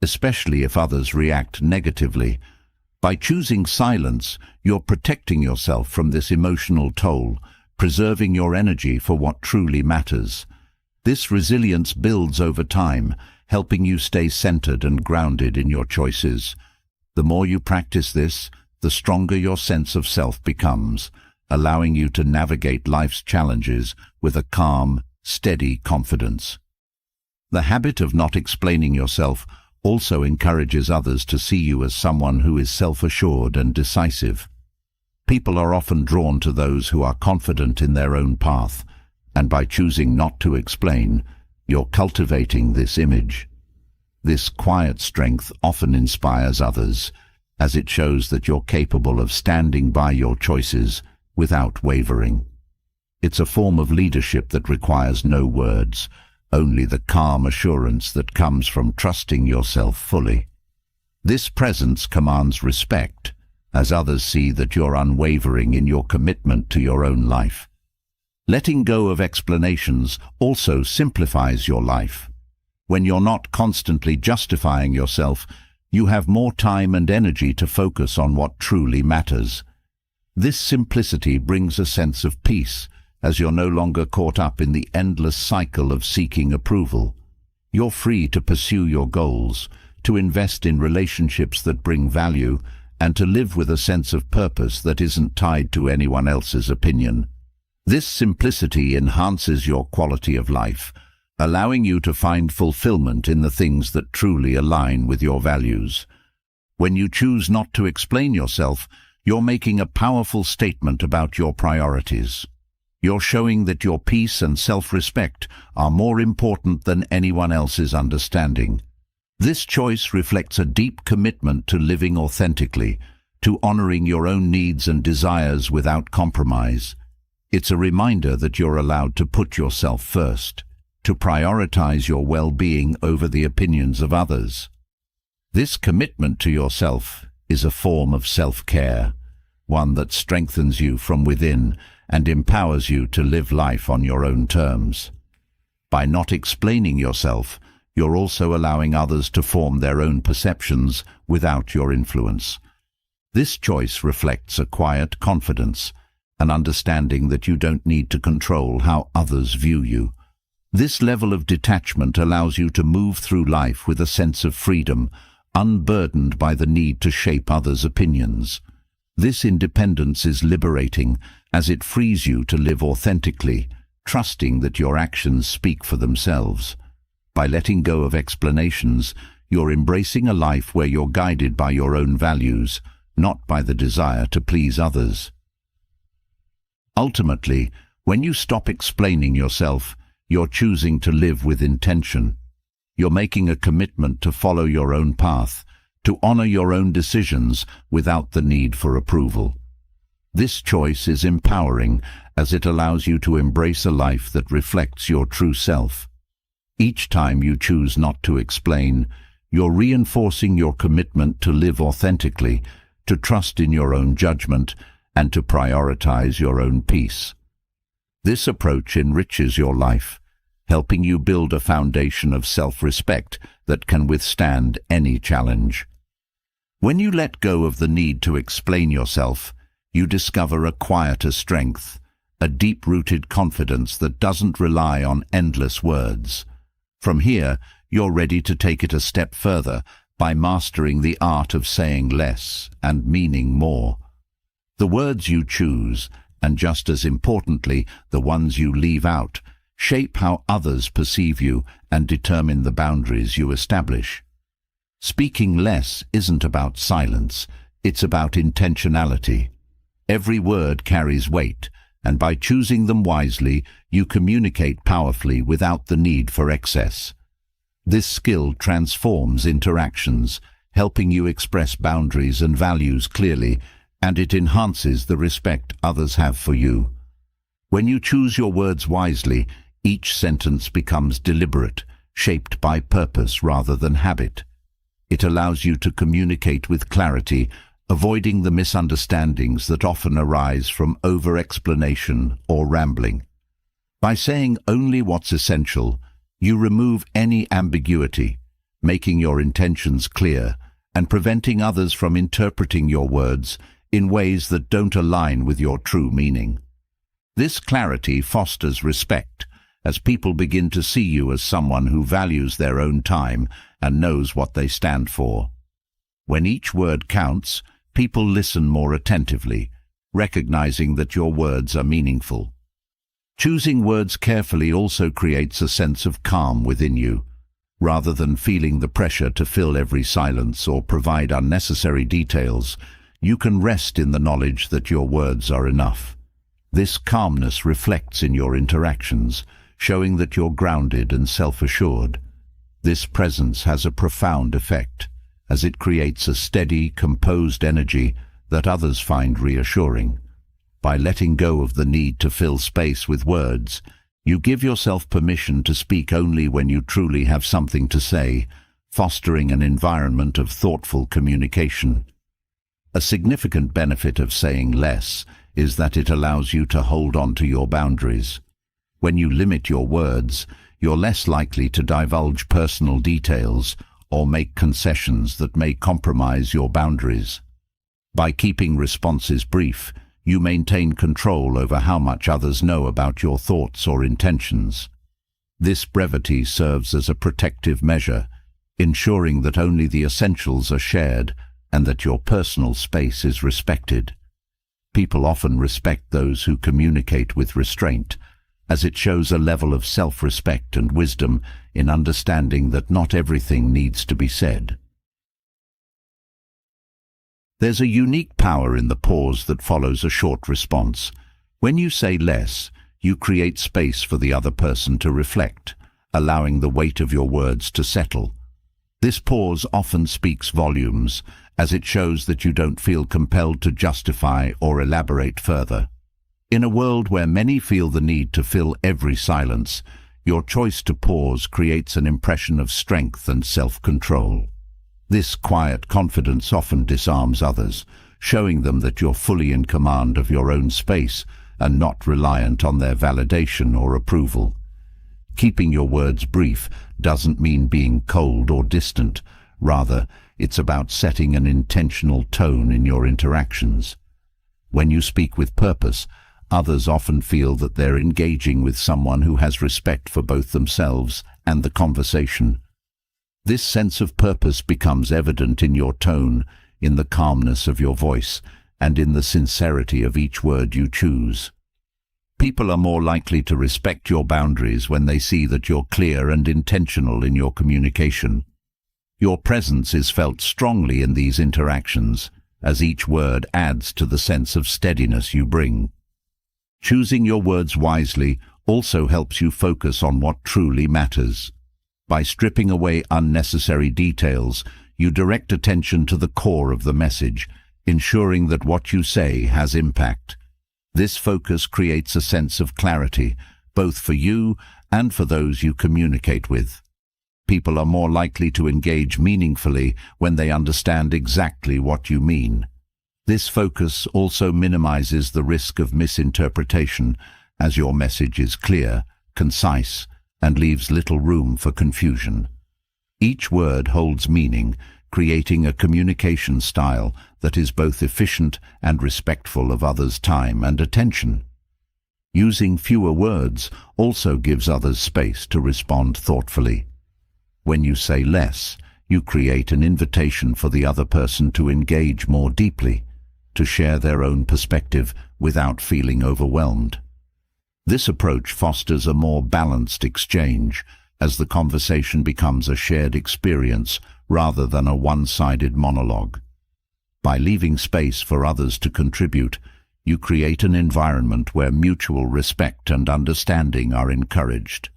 Speaker 1: especially if others react negatively. By choosing silence, you're protecting yourself from this emotional toll, preserving your energy for what truly matters. This resilience builds over time, helping you stay centered and grounded in your choices. The more you practice this, the stronger your sense of self becomes, allowing you to navigate life's challenges with a calm, steady confidence. The habit of not explaining yourself also encourages others to see you as someone who is self-assured and decisive. People are often drawn to those who are confident in their own path, and by choosing not to explain, you're cultivating this image. This quiet strength often inspires others, as it shows that you're capable of standing by your choices without wavering. It's a form of leadership that requires no words, only the calm assurance that comes from trusting yourself fully. This presence commands respect, as others see that you're unwavering in your commitment to your own life. Letting go of explanations also simplifies your life. When you're not constantly justifying yourself, you have more time and energy to focus on what truly matters. This simplicity brings a sense of peace, as you're no longer caught up in the endless cycle of seeking approval. You're free to pursue your goals, to invest in relationships that bring value, and to live with a sense of purpose that isn't tied to anyone else's opinion. This simplicity enhances your quality of life, allowing you to find fulfillment in the things that truly align with your values. When you choose not to explain yourself, you're making a powerful statement about your priorities. You're showing that your peace and self-respect are more important than anyone else's understanding. This choice reflects a deep commitment to living authentically, to honoring your own needs and desires without compromise. It's a reminder that you're allowed to put yourself first, to prioritize your well-being over the opinions of others. This commitment to yourself is a form of self-care, one that strengthens you from within and empowers you to live life on your own terms. By not explaining yourself, you're also allowing others to form their own perceptions without your influence. This choice reflects a quiet confidence, an understanding that you don't need to control how others view you. This level of detachment allows you to move through life with a sense of freedom, unburdened by the need to shape others' opinions. This independence is liberating, as it frees you to live authentically, trusting that your actions speak for themselves. By letting go of explanations, you're embracing a life where you're guided by your own values, not by the desire to please others. Ultimately, when you stop explaining yourself, you're choosing to live with intention. You're making a commitment to follow your own path, to honor your own decisions without the need for approval. This choice is empowering as it allows you to embrace a life that reflects your true self. Each time you choose not to explain, you're reinforcing your commitment to live authentically, to trust in your own judgment, and to prioritize your own peace. This approach enriches your life, helping you build a foundation of self-respect that can withstand any challenge. When you let go of the need to explain yourself, you discover a quieter strength, a deep-rooted confidence that doesn't rely on endless words. From here, you're ready to take it a step further by mastering the art of saying less and meaning more. The words you choose, and just as importantly, the ones you leave out, shape how others perceive you and determine the boundaries you establish. Speaking less isn't about silence, it's about intentionality. Every word carries weight, and by choosing them wisely, you communicate powerfully without the need for excess. This skill transforms interactions, helping you express boundaries and values clearly, and it enhances the respect others have for you. When you choose your words wisely, each sentence becomes deliberate, shaped by purpose rather than habit. It allows you to communicate with clarity, avoiding the misunderstandings that often arise from over-explanation or rambling. By saying only what's essential, you remove any ambiguity, making your intentions clear and preventing others from interpreting your words in ways that don't align with your true meaning. This clarity fosters respect, as people begin to see you as someone who values their own time and knows what they stand for. When each word counts, people listen more attentively, recognizing that your words are meaningful. Choosing words carefully also creates a sense of calm within you. Rather than feeling the pressure to fill every silence or provide unnecessary details, you can rest in the knowledge that your words are enough. This calmness reflects in your interactions, showing that you're grounded and self-assured. This presence has a profound effect, as it creates a steady, composed energy that others find reassuring. By letting go of the need to fill space with words, you give yourself permission to speak only when you truly have something to say, fostering an environment of thoughtful communication. A significant benefit of saying less is that it allows you to hold on to your boundaries. When you limit your words, you're less likely to divulge personal details or make concessions that may compromise your boundaries. By keeping responses brief, you maintain control over how much others know about your thoughts or intentions. This brevity serves as a protective measure, ensuring that only the essentials are shared and that your personal space is respected. People often respect those who communicate with restraint, as it shows a level of self-respect and wisdom in understanding that not everything needs to be said. There's a unique power in the pause that follows a short response. When you say less, you create space for the other person to reflect, allowing the weight of your words to settle. This pause often speaks volumes, as it shows that you don't feel compelled to justify or elaborate further. In a world where many feel the need to fill every silence, your choice to pause creates an impression of strength and self-control. This quiet confidence often disarms others, showing them that you're fully in command of your own space and not reliant on their validation or approval. Keeping your words brief doesn't mean being cold or distant. Rather, it's about setting an intentional tone in your interactions. When you speak with purpose, others often feel that they're engaging with someone who has respect for both themselves and the conversation. This sense of purpose becomes evident in your tone, in the calmness of your voice, and in the sincerity of each word you choose. People are more likely to respect your boundaries when they see that you're clear and intentional in your communication. Your presence is felt strongly in these interactions, as each word adds to the sense of steadiness you bring. Choosing your words wisely also helps you focus on what truly matters. By stripping away unnecessary details, you direct attention to the core of the message, ensuring that what you say has impact. This focus creates a sense of clarity, both for you and for those you communicate with. People are more likely to engage meaningfully when they understand exactly what you mean. This focus also minimizes the risk of misinterpretation, as your message is clear, concise, and leaves little room for confusion. Each word holds meaning, creating a communication style that is both efficient and respectful of others' time and attention. Using fewer words also gives others space to respond thoughtfully. When you say less, you create an invitation for the other person to engage more deeply, to share their own perspective without feeling overwhelmed. This approach fosters a more balanced exchange, as the conversation becomes a shared experience rather than a one-sided monologue. By leaving space for others to contribute, you create an environment where mutual respect and understanding are encouraged.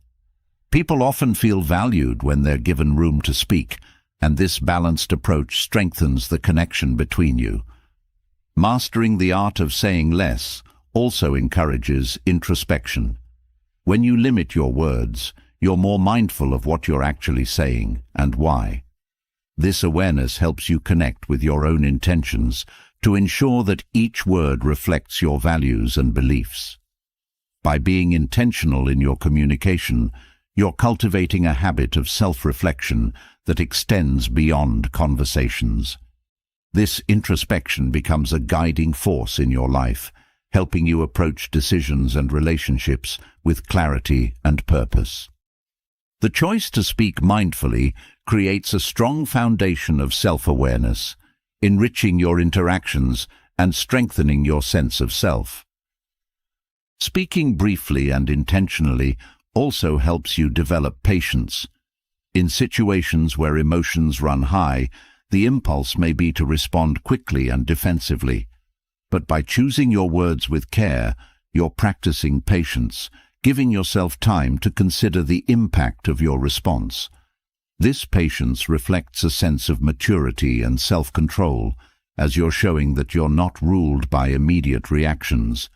Speaker 1: People often feel valued when they're given room to speak, and this balanced approach strengthens the connection between you. Mastering the art of saying less also encourages introspection. When you limit your words, you're more mindful of what you're actually saying and why. This awareness helps you connect with your own intentions to ensure that each word reflects your values and beliefs. By being intentional in your communication, you're cultivating a habit of self-reflection that extends beyond conversations. This introspection becomes a guiding force in your life, helping you approach decisions and relationships with clarity and purpose. The choice to speak mindfully creates a strong foundation of self-awareness, enriching your interactions and strengthening your sense of self. Speaking briefly and intentionally also helps you develop patience. In situations where emotions run high, the impulse may be to respond quickly and defensively. But by choosing your words with care, you're practicing patience, giving yourself time to consider the impact of your response. This patience reflects a sense of maturity and self-control, as you're showing that you're not ruled by immediate reactions.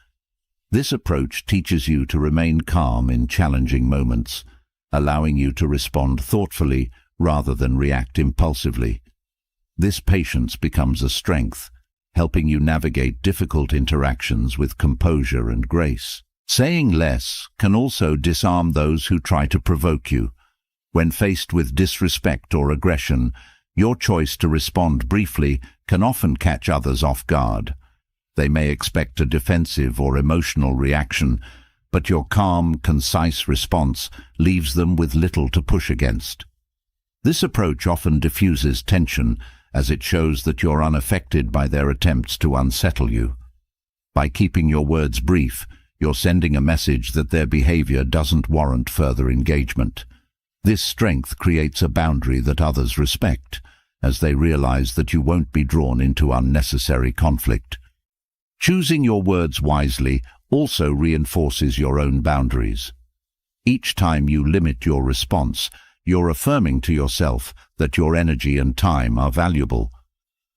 Speaker 1: This approach teaches you to remain calm in challenging moments, allowing you to respond thoughtfully rather than react impulsively. This patience becomes a strength, helping you navigate difficult interactions with composure and grace. Saying less can also disarm those who try to provoke you. When faced with disrespect or aggression, your choice to respond briefly can often catch others off guard. They may expect a defensive or emotional reaction, but your calm, concise response leaves them with little to push against. This approach often diffuses tension, as it shows that you're unaffected by their attempts to unsettle you. By keeping your words brief, you're sending a message that their behavior doesn't warrant further engagement. This strength creates a boundary that others respect, as they realize that you won't be drawn into unnecessary conflict. Choosing your words wisely also reinforces your own boundaries. Each time you limit your response, you're affirming to yourself that your energy and time are valuable.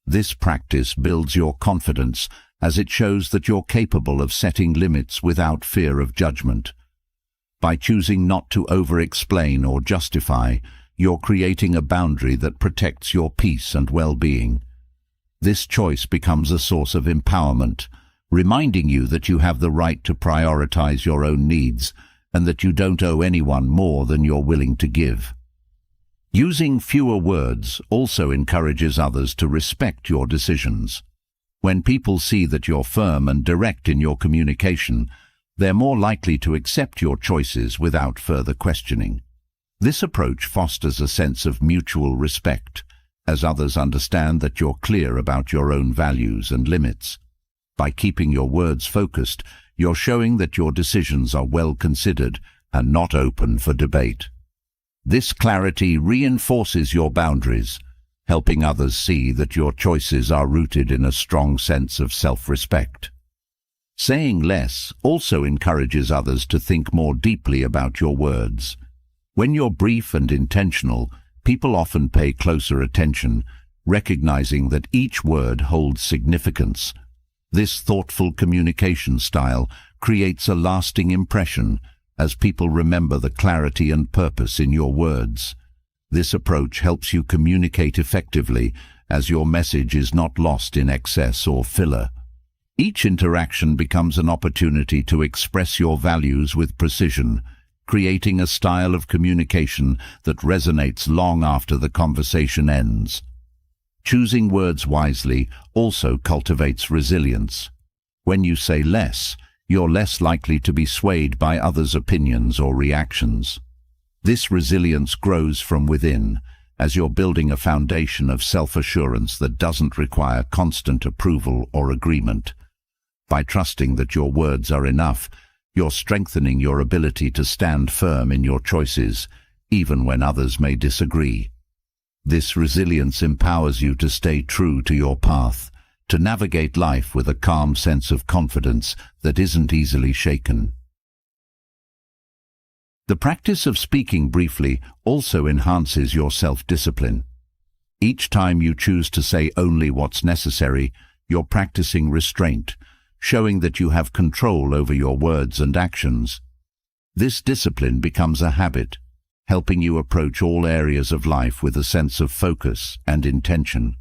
Speaker 1: This practice builds your confidence, as it shows that you're capable of setting limits without fear of judgment. By choosing not to over-explain or justify, you're creating a boundary that protects your peace and well-being. This choice becomes a source of empowerment, reminding you that you have the right to prioritize your own needs and that you don't owe anyone more than you're willing to give. Using fewer words also encourages others to respect your decisions. When people see that you're firm and direct in your communication, they're more likely to accept your choices without further questioning. This approach fosters a sense of mutual respect, as others understand that you're clear about your own values and limits. By keeping your words focused, you're showing that your decisions are well considered and not open for debate. This clarity reinforces your boundaries, helping others see that your choices are rooted in a strong sense of self-respect. Saying less also encourages others to think more deeply about your words. When you're brief and intentional, people often pay closer attention, recognizing that each word holds significance. This thoughtful communication style creates a lasting impression as people remember the clarity and purpose in your words. This approach helps you communicate effectively as your message is not lost in excess or filler. Each interaction becomes an opportunity to express your values with precision, creating a style of communication that resonates long after the conversation ends. Choosing words wisely also cultivates resilience. When you say less, you're less likely to be swayed by others' opinions or reactions. This resilience grows from within, as you're building a foundation of self-assurance that doesn't require constant approval or agreement. By trusting that your words are enough, you're strengthening your ability to stand firm in your choices, even when others may disagree. This resilience empowers you to stay true to your path, to navigate life with a calm sense of confidence that isn't easily shaken. The practice of speaking briefly also enhances your self-discipline. Each time you choose to say only what's necessary, you're practicing restraint, showing that you have control over your words and actions. This discipline becomes a habit, helping you approach all areas of life with a sense of focus and intention.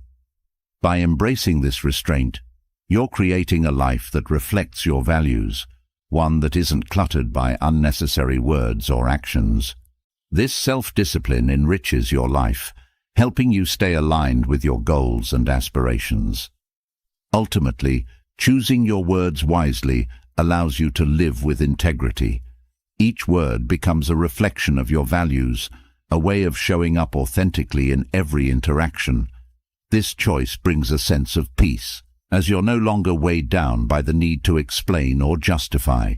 Speaker 1: By embracing this restraint, you're creating a life that reflects your values, one that isn't cluttered by unnecessary words or actions. This self-discipline enriches your life, helping you stay aligned with your goals and aspirations. Ultimately, choosing your words wisely allows you to live with integrity. Each word becomes a reflection of your values, a way of showing up authentically in every interaction. This choice brings a sense of peace, as you're no longer weighed down by the need to explain or justify.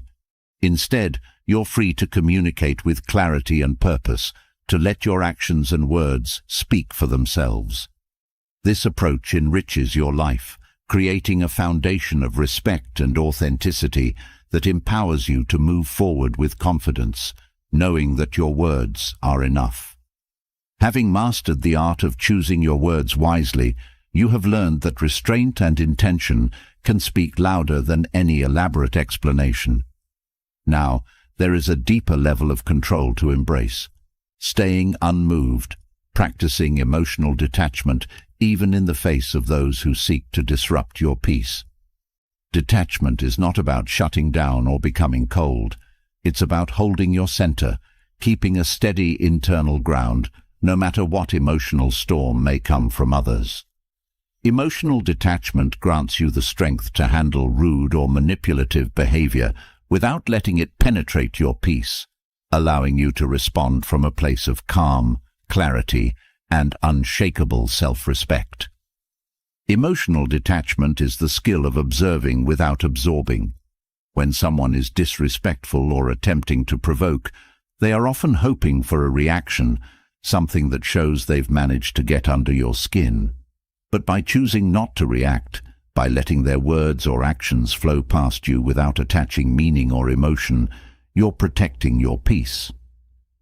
Speaker 1: Instead, you're free to communicate with clarity and purpose, to let your actions and words speak for themselves. This approach enriches your life, creating a foundation of respect and authenticity that empowers you to move forward with confidence, knowing that your words are enough. Having mastered the art of choosing your words wisely, you have learned that restraint and intention can speak louder than any elaborate explanation. Now, there is a deeper level of control to embrace. Staying unmoved, practicing emotional detachment, even in the face of those who seek to disrupt your peace. Detachment is not about shutting down or becoming cold. It's about holding your center, keeping a steady internal ground, no matter what emotional storm may come from others. Emotional detachment grants you the strength to handle rude or manipulative behavior without letting it penetrate your peace, allowing you to respond from a place of calm, clarity, and unshakable self-respect. Emotional detachment is the skill of observing without absorbing. When someone is disrespectful or attempting to provoke, they are often hoping for a reaction, something that shows they've managed to get under your skin. But by choosing not to react, by letting their words or actions flow past you without attaching meaning or emotion, you're protecting your peace.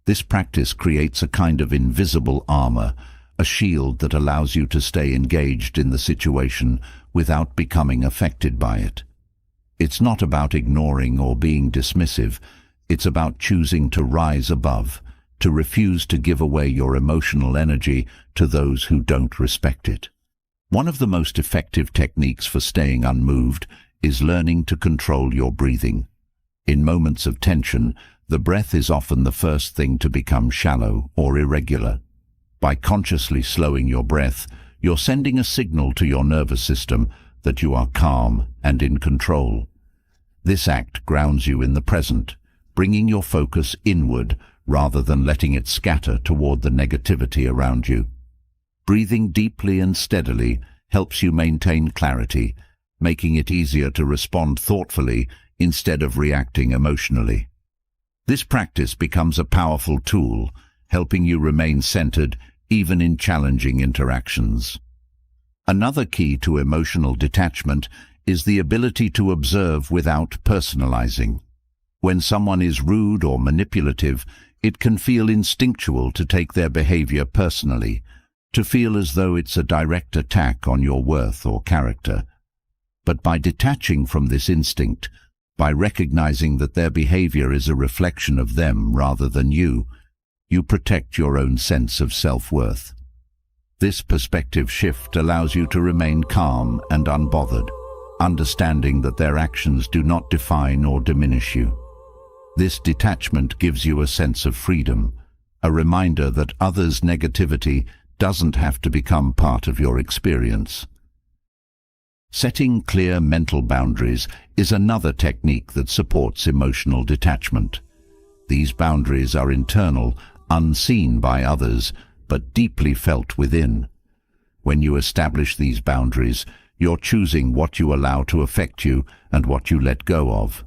Speaker 1: This practice creates a kind of invisible armor, a shield that allows you to stay engaged in the situation without becoming affected by it. It's not about ignoring or being dismissive. It's about choosing to rise above, to refuse to give away your emotional energy to those who don't respect it. One of the most effective techniques for staying unmoved is learning to control your breathing. In moments of tension, the breath is often the first thing to become shallow or irregular. By consciously slowing your breath, you're sending a signal to your nervous system that you are calm and in control. This act grounds you in the present, bringing your focus inward rather than letting it scatter toward the negativity around you. Breathing deeply and steadily helps you maintain clarity, making it easier to respond thoughtfully instead of reacting emotionally. This practice becomes a powerful tool, helping you remain centered even in challenging interactions. Another key to emotional detachment is the ability to observe without personalizing. When someone is rude or manipulative, it can feel instinctual to take their behavior personally, to feel as though it's a direct attack on your worth or character. But by detaching from this instinct, by recognizing that their behavior is a reflection of them rather than you protect your own sense of self-worth. This perspective shift allows you to remain calm and unbothered, understanding that their actions do not define or diminish you. This detachment gives you a sense of freedom, a reminder that others' negativity doesn't have to become part of your experience. Setting clear mental boundaries is another technique that supports emotional detachment. These boundaries are internal, unseen by others, but deeply felt within. When you establish these boundaries, you're choosing what you allow to affect you and what you let go of.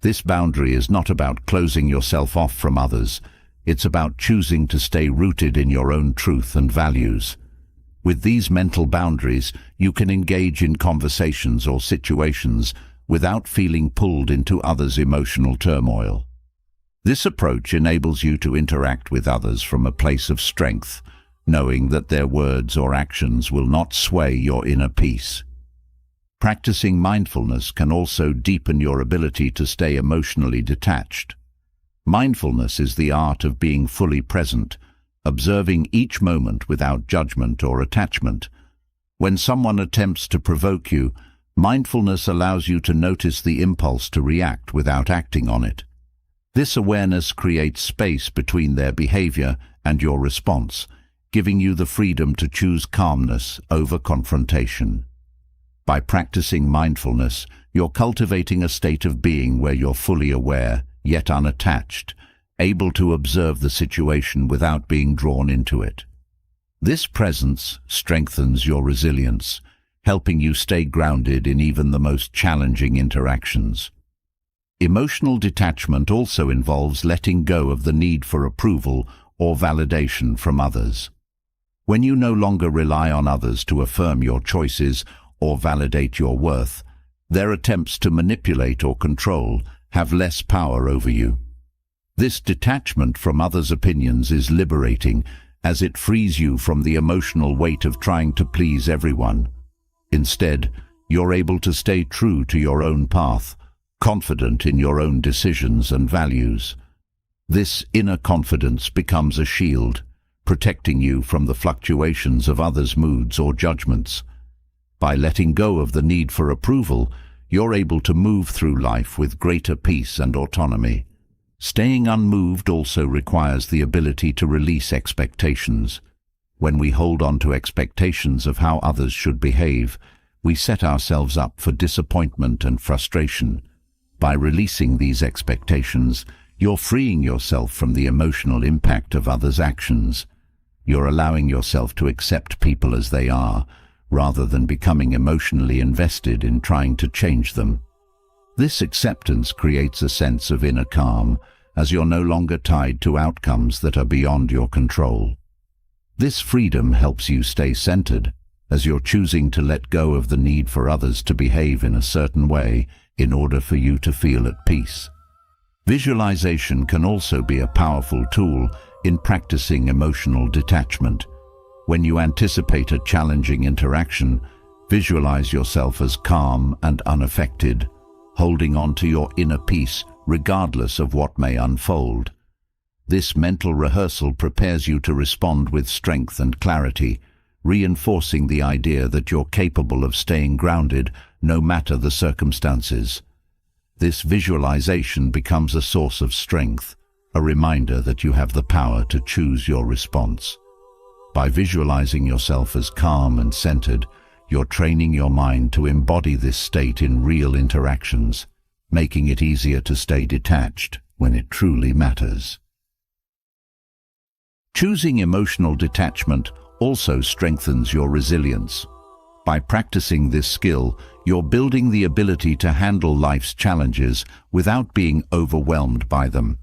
Speaker 1: This boundary is not about closing yourself off from others. It's about choosing to stay rooted in your own truth and values. With these mental boundaries, you can engage in conversations or situations without feeling pulled into others' emotional turmoil. This approach enables you to interact with others from a place of strength, knowing that their words or actions will not sway your inner peace. Practicing mindfulness can also deepen your ability to stay emotionally detached. Mindfulness is the art of being fully present, observing each moment without judgment or attachment. When someone attempts to provoke you, mindfulness allows you to notice the impulse to react without acting on it. This awareness creates space between their behavior and your response, giving you the freedom to choose calmness over confrontation. By practicing mindfulness, you're cultivating a state of being where you're fully aware, yet unattached, able to observe the situation without being drawn into it. This presence strengthens your resilience, helping you stay grounded in even the most challenging interactions. Emotional detachment also involves letting go of the need for approval or validation from others. When you no longer rely on others to affirm your choices or validate your worth, their attempts to manipulate or control have less power over you. This detachment from others' opinions is liberating, as it frees you from the emotional weight of trying to please everyone. Instead, you're able to stay true to your own path, confident in your own decisions and values. This inner confidence becomes a shield, protecting you from the fluctuations of others' moods or judgments. By letting go of the need for approval, you're able to move through life with greater peace and autonomy. Staying unmoved also requires the ability to release expectations. When we hold on to expectations of how others should behave, we set ourselves up for disappointment and frustration. By releasing these expectations, you're freeing yourself from the emotional impact of others' actions. You're allowing yourself to accept people as they are, rather than becoming emotionally invested in trying to change them. This acceptance creates a sense of inner calm, as you're no longer tied to outcomes that are beyond your control. This freedom helps you stay centered, as you're choosing to let go of the need for others to behave in a certain way in order for you to feel at peace. Visualization can also be a powerful tool in practicing emotional detachment. When you anticipate a challenging interaction, visualize yourself as calm and unaffected, holding on to your inner peace regardless of what may unfold. This mental rehearsal prepares you to respond with strength and clarity, reinforcing the idea that you're capable of staying grounded no matter the circumstances. This visualization becomes a source of strength, a reminder that you have the power to choose your response. By visualizing yourself as calm and centered, you're training your mind to embody this state in real interactions, making it easier to stay detached when it truly matters. Choosing emotional detachment also strengthens your resilience. By practicing this skill, you're building the ability to handle life's challenges without being overwhelmed by them.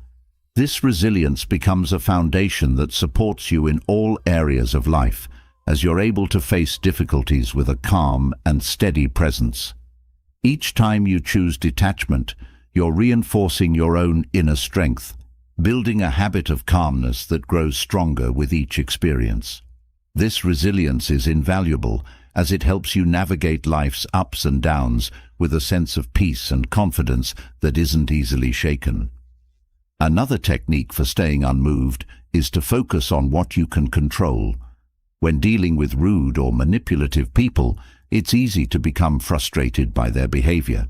Speaker 1: This resilience becomes a foundation that supports you in all areas of life, as you're able to face difficulties with a calm and steady presence. Each time you choose detachment, you're reinforcing your own inner strength, building a habit of calmness that grows stronger with each experience. This resilience is invaluable as it helps you navigate life's ups and downs with a sense of peace and confidence that isn't easily shaken. Another technique for staying unmoved is to focus on what you can control. When dealing with rude or manipulative people, it's easy to become frustrated by their behavior.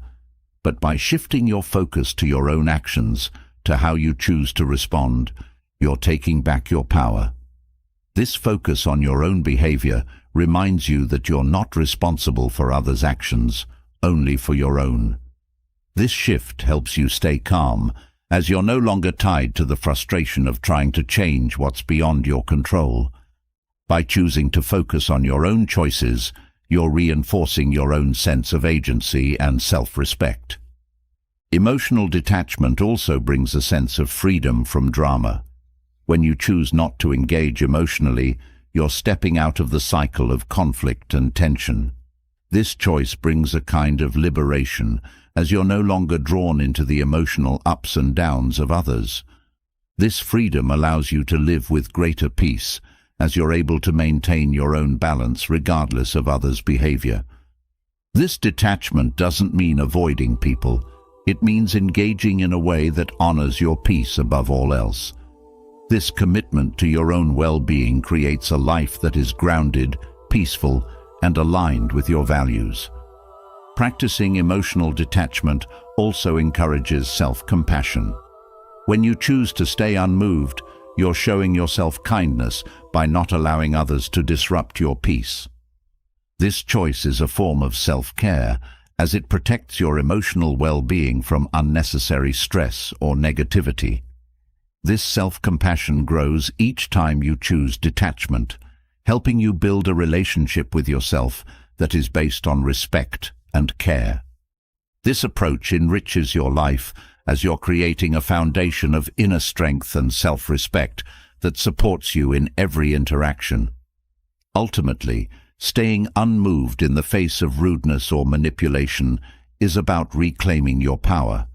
Speaker 1: But by shifting your focus to your own actions, to how you choose to respond, you're taking back your power. This focus on your own behavior reminds you that you're not responsible for others' actions, only for your own. This shift helps you stay calm, as you're no longer tied to the frustration of trying to change what's beyond your control. By choosing to focus on your own choices, you're reinforcing your own sense of agency and self-respect. Emotional detachment also brings a sense of freedom from drama. When you choose not to engage emotionally, you're stepping out of the cycle of conflict and tension. This choice brings a kind of liberation, as you're no longer drawn into the emotional ups and downs of others. This freedom allows you to live with greater peace, as you're able to maintain your own balance regardless of others' behavior. This detachment doesn't mean avoiding people. It means engaging in a way that honors your peace above all else. This commitment to your own well-being creates a life that is grounded, peaceful, and aligned with your values. Practicing emotional detachment also encourages self-compassion. When you choose to stay unmoved, you're showing yourself kindness by not allowing others to disrupt your peace. This choice is a form of self-care, as it protects your emotional well-being from unnecessary stress or negativity. This self-compassion grows each time you choose detachment, helping you build a relationship with yourself that is based on respect and care. This approach enriches your life as you're creating a foundation of inner strength and self-respect that supports you in every interaction. Ultimately, staying unmoved in the face of rudeness or manipulation is about reclaiming your power.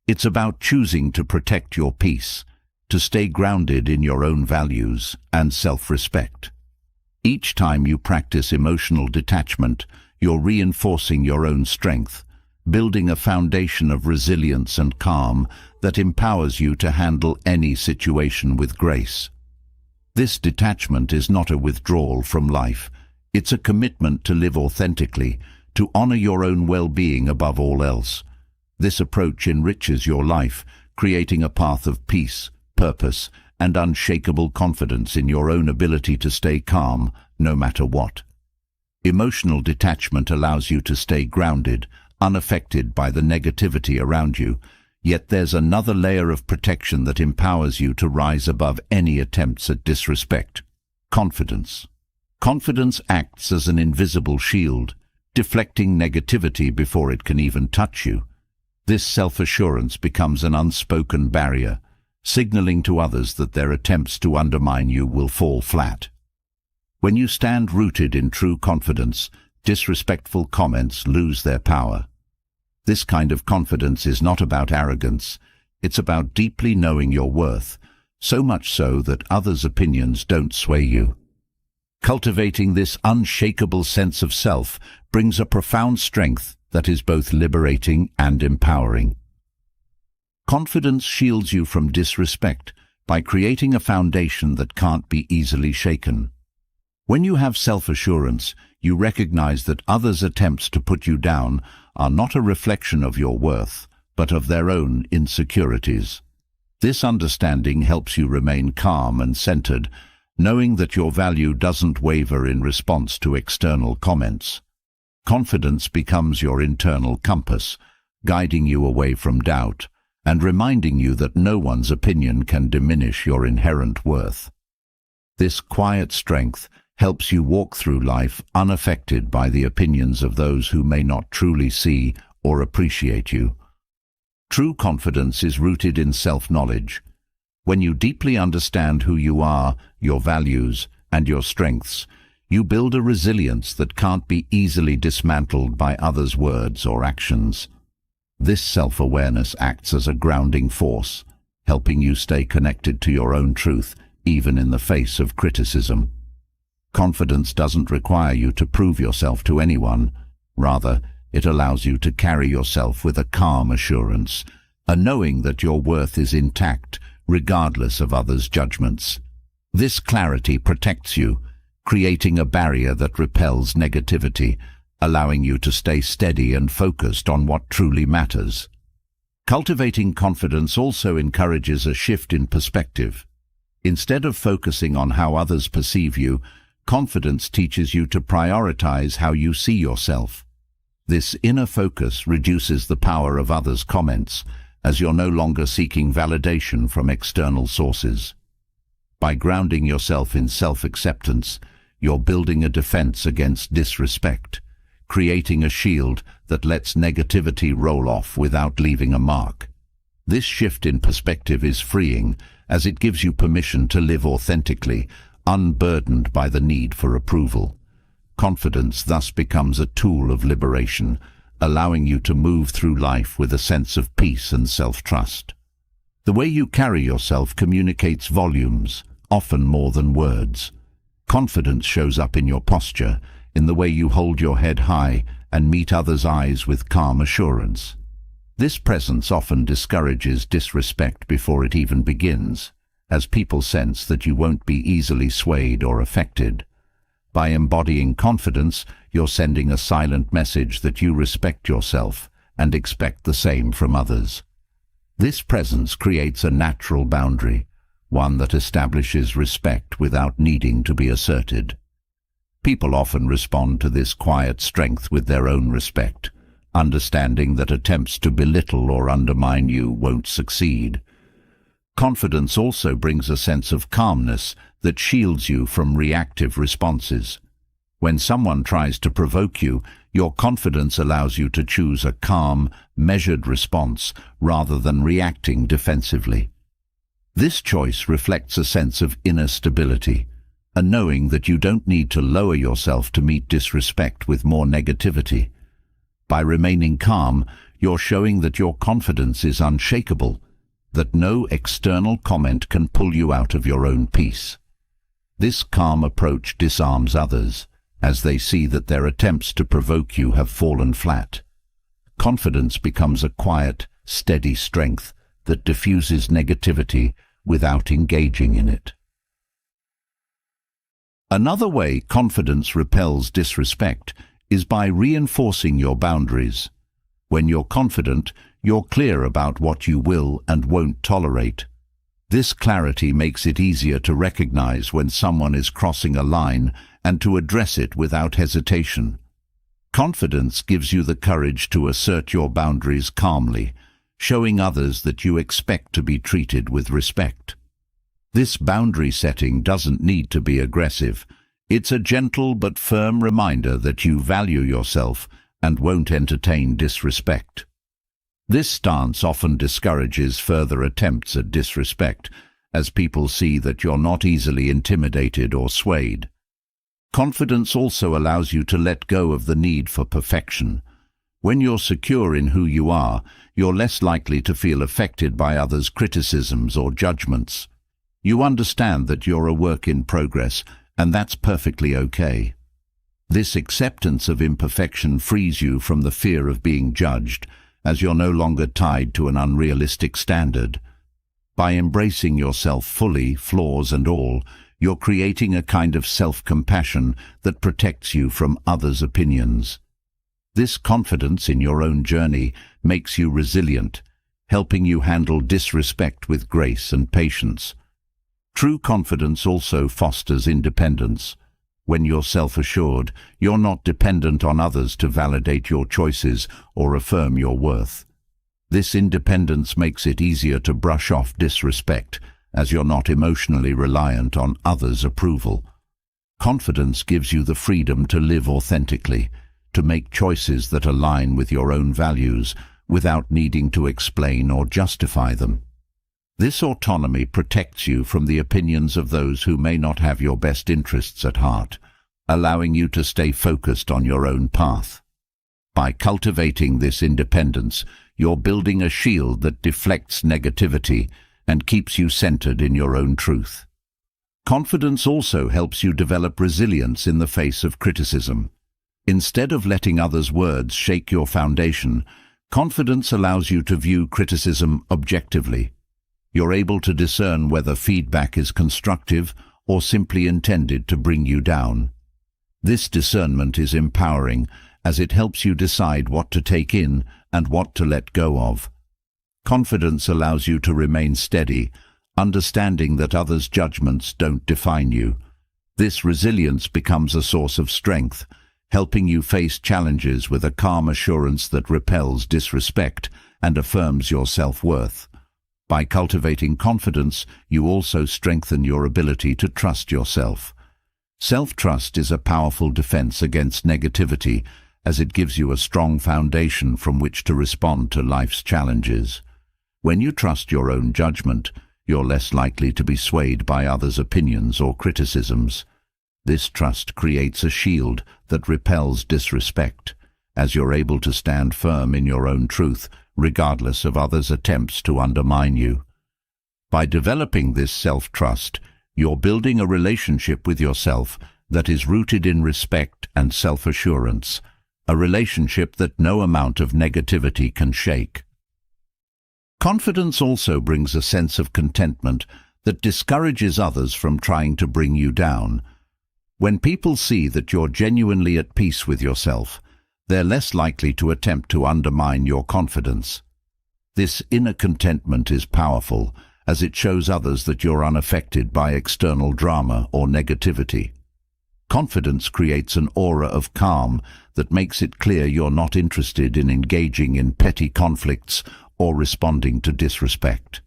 Speaker 1: It's about choosing to protect your peace, to stay grounded in your own values and self-respect. Each time you practice emotional detachment, you're reinforcing your own strength, building a foundation of resilience and calm that empowers you to handle any situation with grace. This detachment is not a withdrawal from life. It's a commitment to live authentically, to honor your own well-being above all else. This approach enriches your life, creating a path of peace, purpose, and unshakable confidence in your own ability to stay calm, no matter what. Emotional detachment allows you to stay grounded, unaffected by the negativity around you, yet there's another layer of protection that empowers you to rise above any attempts at disrespect: confidence. Confidence acts as an invisible shield, deflecting negativity before it can even touch you. This self-assurance becomes an unspoken barrier, signaling to others that their attempts to undermine you will fall flat. When you stand rooted in true confidence, disrespectful comments lose their power. This kind of confidence is not about arrogance. It's about deeply knowing your worth, so much so that others' opinions don't sway you. Cultivating this unshakable sense of self brings a profound strength that is both liberating and empowering. Confidence shields you from disrespect by creating a foundation that can't be easily shaken. When you have self-assurance, you recognize that others' attempts to put you down are not a reflection of your worth, but of their own insecurities. This understanding helps you remain calm and centered, knowing that your value doesn't waver in response to external comments. Confidence becomes your internal compass, guiding you away from doubt and reminding you that no one's opinion can diminish your inherent worth. This quiet strength helps you walk through life unaffected by the opinions of those who may not truly see or appreciate you. True confidence is rooted in self-knowledge. When you deeply understand who you are, your values, and your strengths, you build a resilience that can't be easily dismantled by others' words or actions. This self-awareness acts as a grounding force, helping you stay connected to your own truth, even in the face of criticism. Confidence doesn't require you to prove yourself to anyone. Rather, it allows you to carry yourself with a calm assurance, a knowing that your worth is intact, regardless of others' judgments. This clarity protects you, creating a barrier that repels negativity, allowing you to stay steady and focused on what truly matters. Cultivating confidence also encourages a shift in perspective. Instead of focusing on how others perceive you, confidence teaches you to prioritize how you see yourself. This inner focus reduces the power of others' comments, as you're no longer seeking validation from external sources. By grounding yourself in self-acceptance, you're building a defense against disrespect, creating a shield that lets negativity roll off without leaving a mark. This shift in perspective is freeing, as it gives you permission to live authentically, unburdened by the need for approval. Confidence thus becomes a tool of liberation, allowing you to move through life with a sense of peace and self-trust. The way you carry yourself communicates volumes, often more than words. Confidence shows up in your posture, in the way you hold your head high and meet others' eyes with calm assurance. This presence often discourages disrespect before it even begins, as people sense that you won't be easily swayed or affected. By embodying confidence, you're sending a silent message that you respect yourself and expect the same from others. This presence creates a natural boundary, one that establishes respect without needing to be asserted. People often respond to this quiet strength with their own respect, understanding that attempts to belittle or undermine you won't succeed. Confidence also brings a sense of calmness that shields you from reactive responses. When someone tries to provoke you, your confidence allows you to choose a calm, measured response rather than reacting defensively. This choice reflects a sense of inner stability, a knowing that you don't need to lower yourself to meet disrespect with more negativity. By remaining calm, you're showing that your confidence is unshakable, that no external comment can pull you out of your own peace. This calm approach disarms others, as they see that their attempts to provoke you have fallen flat. Confidence becomes a quiet, steady strength that diffuses negativity without engaging in it. Another way confidence repels disrespect is by reinforcing your boundaries. When you're confident, you're clear about what you will and won't tolerate. This clarity makes it easier to recognize when someone is crossing a line and to address it without hesitation. Confidence gives you the courage to assert your boundaries calmly, showing others that you expect to be treated with respect. This boundary setting doesn't need to be aggressive. It's a gentle but firm reminder that you value yourself and won't entertain disrespect. This stance often discourages further attempts at disrespect, as people see that you're not easily intimidated or swayed. Confidence also allows you to let go of the need for perfection. When you're secure in who you are, you're less likely to feel affected by others' criticisms or judgments. You understand that you're a work in progress, and that's perfectly okay. This acceptance of imperfection frees you from the fear of being judged, as you're no longer tied to an unrealistic standard. By embracing yourself fully, flaws and all, you're creating a kind of self-compassion that protects you from others' opinions. This confidence in your own journey makes you resilient, helping you handle disrespect with grace and patience. True confidence also fosters independence. When you're self-assured, you're not dependent on others to validate your choices or affirm your worth. This independence makes it easier to brush off disrespect, as you're not emotionally reliant on others' approval. Confidence gives you the freedom to live authentically, to make choices that align with your own values without needing to explain or justify them. This autonomy protects you from the opinions of those who may not have your best interests at heart, allowing you to stay focused on your own path. By cultivating this independence, you're building a shield that deflects negativity and keeps you centered in your own truth. Confidence also helps you develop resilience in the face of criticism. Instead of letting others' words shake your foundation, confidence allows you to view criticism objectively. You're able to discern whether feedback is constructive or simply intended to bring you down. This discernment is empowering, as it helps you decide what to take in and what to let go of. Confidence allows you to remain steady, understanding that others' judgments don't define you. This resilience becomes a source of strength, helping you face challenges with a calm assurance that repels disrespect and affirms your self-worth. By cultivating confidence, you also strengthen your ability to trust yourself. Self-trust is a powerful defense against negativity, as it gives you a strong foundation from which to respond to life's challenges. When you trust your own judgment, you're less likely to be swayed by others' opinions or criticisms. This trust creates a shield that repels disrespect, as you're able to stand firm in your own truth, regardless of others' attempts to undermine you. By developing this self-trust, you're building a relationship with yourself that is rooted in respect and self-assurance, a relationship that no amount of negativity can shake. Confidence also brings a sense of contentment that discourages others from trying to bring you down. When people see that you're genuinely at peace with yourself, they're less likely to attempt to undermine your confidence. This inner contentment is powerful, as it shows others that you're unaffected by external drama or negativity. Confidence creates an aura of calm that makes it clear you're not interested in engaging in petty conflicts or responding to disrespect.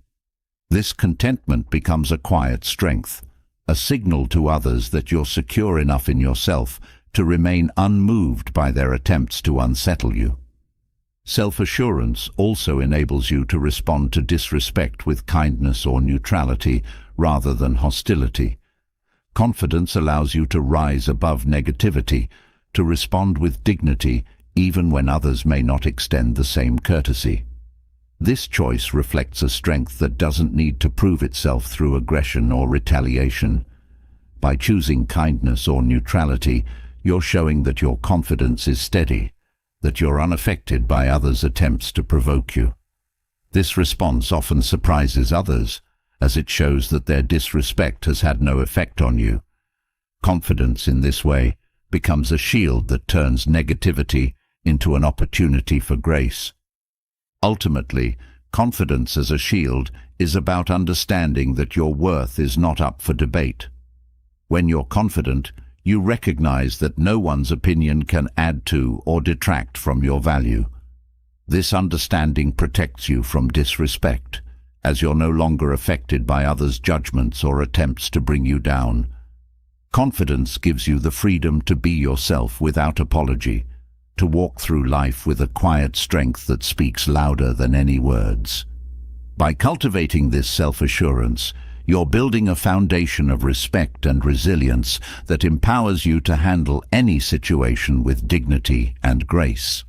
Speaker 1: This contentment becomes a quiet strength, a signal to others that you're secure enough in yourself to remain unmoved by their attempts to unsettle you. Self-assurance also enables you to respond to disrespect with kindness or neutrality rather than hostility. Confidence allows you to rise above negativity, to respond with dignity even when others may not extend the same courtesy. This choice reflects a strength that doesn't need to prove itself through aggression or retaliation. By choosing kindness or neutrality, you're showing that your confidence is steady, that you're unaffected by others' attempts to provoke you. This response often surprises others, as it shows that their disrespect has had no effect on you. Confidence in this way becomes a shield that turns negativity into an opportunity for grace. Ultimately, confidence as a shield is about understanding that your worth is not up for debate. When you're confident, you recognize that no one's opinion can add to or detract from your value. This understanding protects you from disrespect, as you're no longer affected by others' judgments or attempts to bring you down. Confidence gives you the freedom to be yourself without apology, to walk through life with a quiet strength that speaks louder than any words. By cultivating this self-assurance, you're building a foundation of respect and resilience that empowers you to handle any situation with dignity and grace.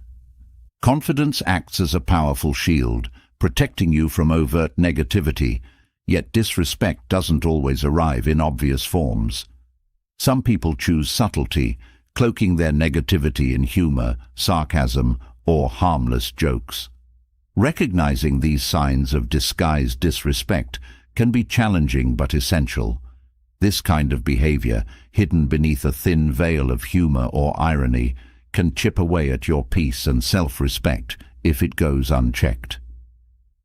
Speaker 1: Confidence acts as a powerful shield, protecting you from overt negativity, yet disrespect doesn't always arrive in obvious forms. Some people choose subtlety, cloaking their negativity in humor, sarcasm, or harmless jokes. Recognizing these signs of disguised disrespect can be challenging but essential. This kind of behavior, hidden beneath a thin veil of humor or irony, can chip away at your peace and self-respect if it goes unchecked.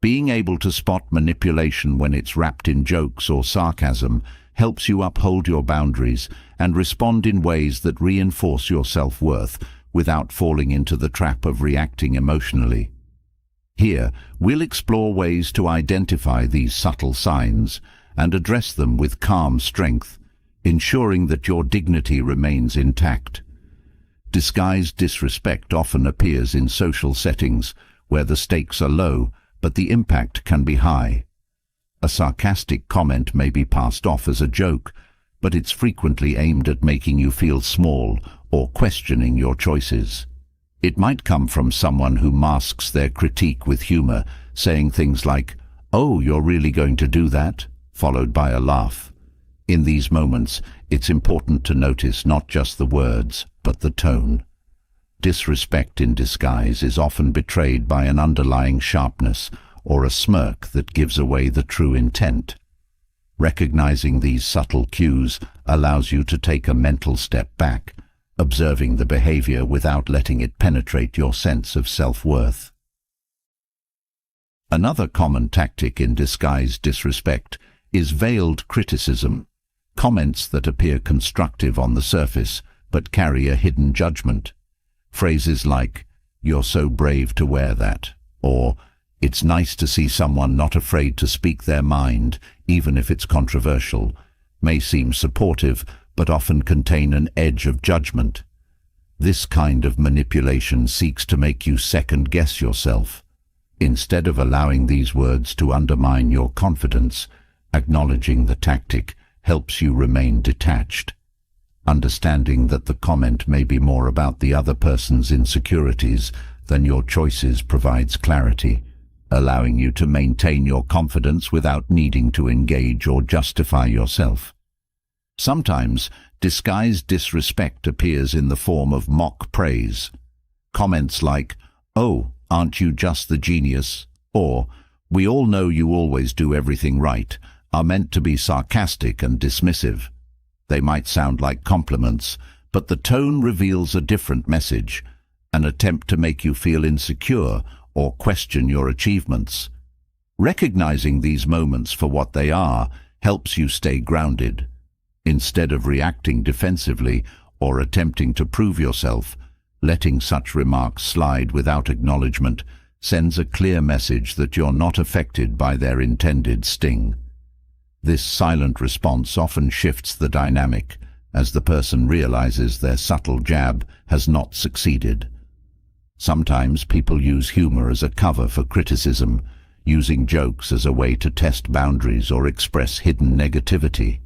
Speaker 1: Being able to spot manipulation when it's wrapped in jokes or sarcasm helps you uphold your boundaries and respond in ways that reinforce your self-worth without falling into the trap of reacting emotionally. Here, we'll explore ways to identify these subtle signs and address them with calm strength, ensuring that your dignity remains intact. Disguised disrespect often appears in social settings where the stakes are low, but the impact can be high. A sarcastic comment may be passed off as a joke, but it's frequently aimed at making you feel small or questioning your choices. It might come from someone who masks their critique with humor, saying things like, "Oh, you're really going to do that?" followed by a laugh. In these moments, it's important to notice not just the words, but the tone. Disrespect in disguise is often betrayed by an underlying sharpness or a smirk that gives away the true intent. Recognizing these subtle cues allows you to take a mental step back, observing the behavior without letting it penetrate your sense of self-worth. Another common tactic in disguised disrespect is veiled criticism, comments that appear constructive on the surface but carry a hidden judgment. Phrases like, "You're so brave to wear that," or "It's nice to see someone not afraid to speak their mind, even if it's controversial," may seem supportive but often contain an edge of judgment. This kind of manipulation seeks to make you second-guess yourself. Instead of allowing these words to undermine your confidence, acknowledging the tactic helps you remain detached. Understanding that the comment may be more about the other person's insecurities than your choices provides clarity, allowing you to maintain your confidence without needing to engage or justify yourself. Sometimes, disguised disrespect appears in the form of mock praise. Comments like, "Oh, aren't you just the genius?" or "We all know you always do everything right," are meant to be sarcastic and dismissive. They might sound like compliments, but the tone reveals a different message, an attempt to make you feel insecure or question your achievements. Recognizing these moments for what they are helps you stay grounded. Instead of reacting defensively or attempting to prove yourself, letting such remarks slide without acknowledgement sends a clear message that you're not affected by their intended sting. This silent response often shifts the dynamic, as the person realizes their subtle jab has not succeeded. Sometimes people use humor as a cover for criticism, using jokes as a way to test boundaries or express hidden negativity.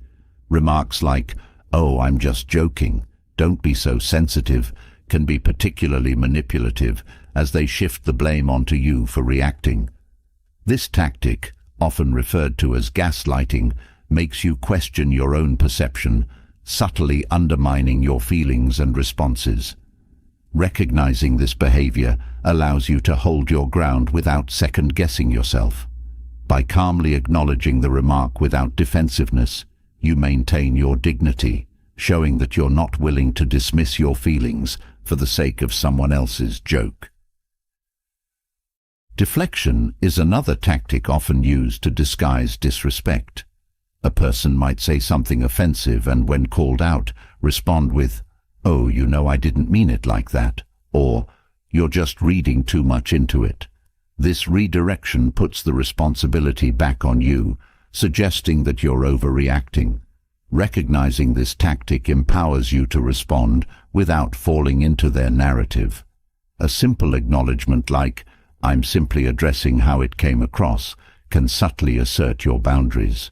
Speaker 1: Remarks like, "Oh, I'm just joking, don't be so sensitive," can be particularly manipulative as they shift the blame onto you for reacting. This tactic, often referred to as gaslighting, makes you question your own perception, subtly undermining your feelings and responses. Recognizing this behavior allows you to hold your ground without second-guessing yourself. By calmly acknowledging the remark without defensiveness, you maintain your dignity, showing that you're not willing to dismiss your feelings for the sake of someone else's joke. Deflection is another tactic often used to disguise disrespect. A person might say something offensive and, when called out, respond with, "Oh, you know I didn't mean it like that," or "You're just reading too much into it." This redirection puts the responsibility back on you, suggesting that you're overreacting. Recognizing this tactic empowers you to respond without falling into their narrative. A simple acknowledgement like, "I'm simply addressing how it came across," can subtly assert your boundaries.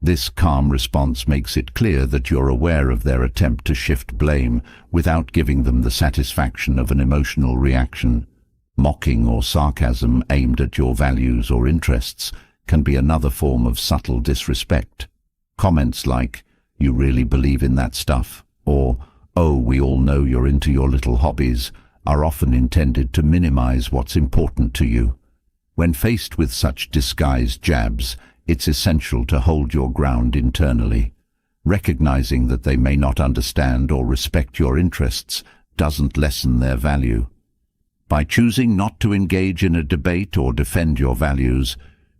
Speaker 1: This calm response makes it clear that you're aware of their attempt to shift blame without giving them the satisfaction of an emotional reaction. Mocking or sarcasm aimed at your values or interests can be another form of subtle disrespect. Comments like, "You really believe in that stuff," or "Oh, we all know you're into your little hobbies," are often intended to minimize what's important to you. When faced with such disguised jabs, it's essential to hold your ground internally. Recognizing that they may not understand or respect your interests doesn't lessen their value. By choosing not to engage in a debate or defend your values,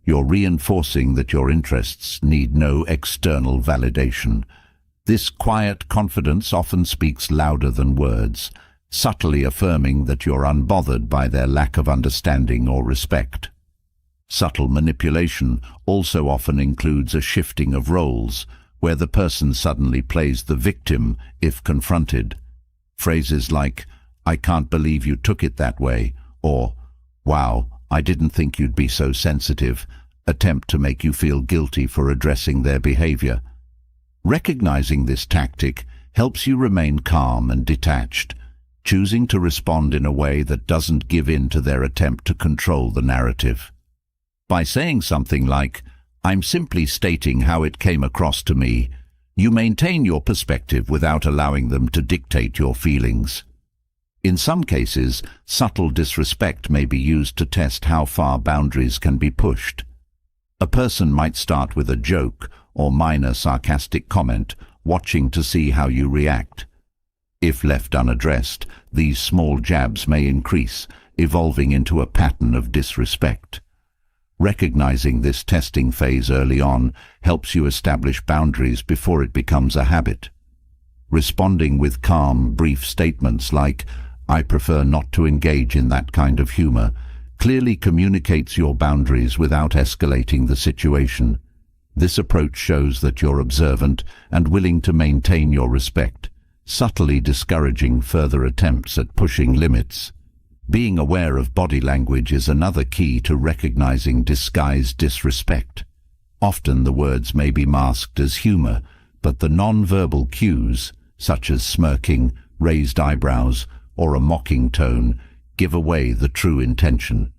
Speaker 1: you're reinforcing that your interests need no external validation. This quiet confidence often speaks louder than words, subtly affirming that you're unbothered by their lack of understanding or respect. Subtle manipulation also often includes a shifting of roles, where the person suddenly plays the victim if confronted. Phrases like, "I can't believe you took it that way," or "Wow, I didn't think you'd be so sensitive," attempt to make you feel guilty for addressing their behavior. Recognizing this tactic helps you remain calm and detached. choosing to respond in a way that doesn't give in to their attempt to control the narrative. By saying something like, "I'm simply stating how it came across to me," you maintain your perspective without allowing them to dictate your feelings. In some cases, subtle disrespect may be used to test how far boundaries can be pushed. A person might start with a joke or minor sarcastic comment, watching to see how you react. If left unaddressed, these small jabs may increase, evolving into a pattern of disrespect. Recognizing this testing phase early on helps you establish boundaries before it becomes a habit. Responding with calm, brief statements like, "I prefer not to engage in that kind of humor," clearly communicates your boundaries without escalating the situation. This approach shows that you're observant and willing to maintain your respect, subtly discouraging further attempts at pushing limits. Being aware of body language is another key to recognizing disguised disrespect. Often the words may be masked as humor, but the non-verbal cues, such as smirking, raised eyebrows, or a mocking tone, give away the true intention.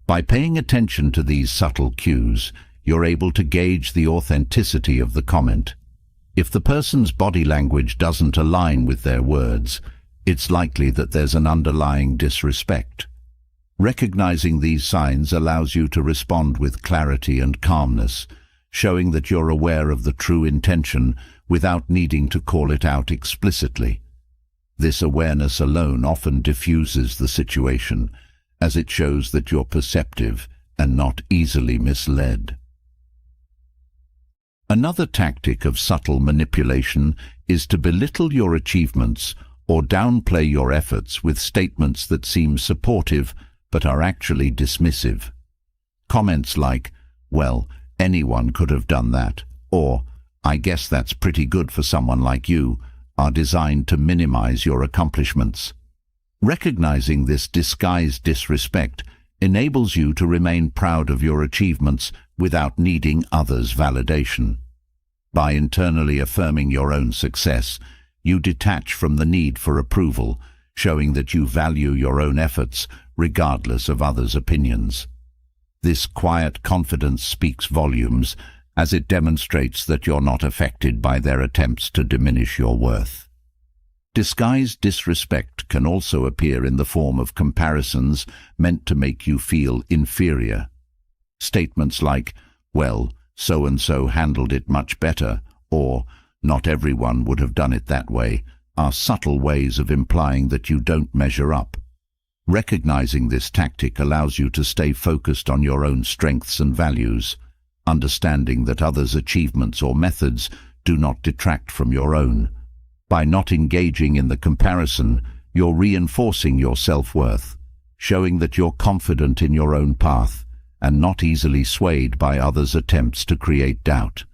Speaker 1: By paying attention to these subtle cues, you're able to gauge the authenticity of the comment. If the person's body language doesn't align with their words, it's likely that there's an underlying disrespect. Recognizing these signs allows you to respond with clarity and calmness, showing that you're aware of the true intention without needing to call it out explicitly. This awareness alone often diffuses the situation, as it shows that you're perceptive and not easily misled. Another tactic of subtle manipulation is to belittle your achievements or downplay your efforts with statements that seem supportive but are actually dismissive. Comments like, "Well, anyone could have done that," or "I guess that's pretty good for someone like you," are designed to minimize your accomplishments. Recognizing this disguised disrespect enables you to remain proud of your achievements without needing others' validation. By internally affirming your own success, you detach from the need for approval, showing that you value your own efforts regardless of others' opinions. This quiet confidence speaks volumes, as it demonstrates that you're not affected by their attempts to diminish your worth. Disguised disrespect can also appear in the form of comparisons meant to make you feel inferior. Statements like, "Well, so-and-so handled it much better," or "Not everyone would have done it that way," are subtle ways of implying that you don't measure up. Recognizing this tactic allows you to stay focused on your own strengths and values, understanding that others' achievements or methods do not detract from your own. By not engaging in the comparison, you're reinforcing your self-worth, showing that you're confident in your own path and not easily swayed by others' attempts to create doubt.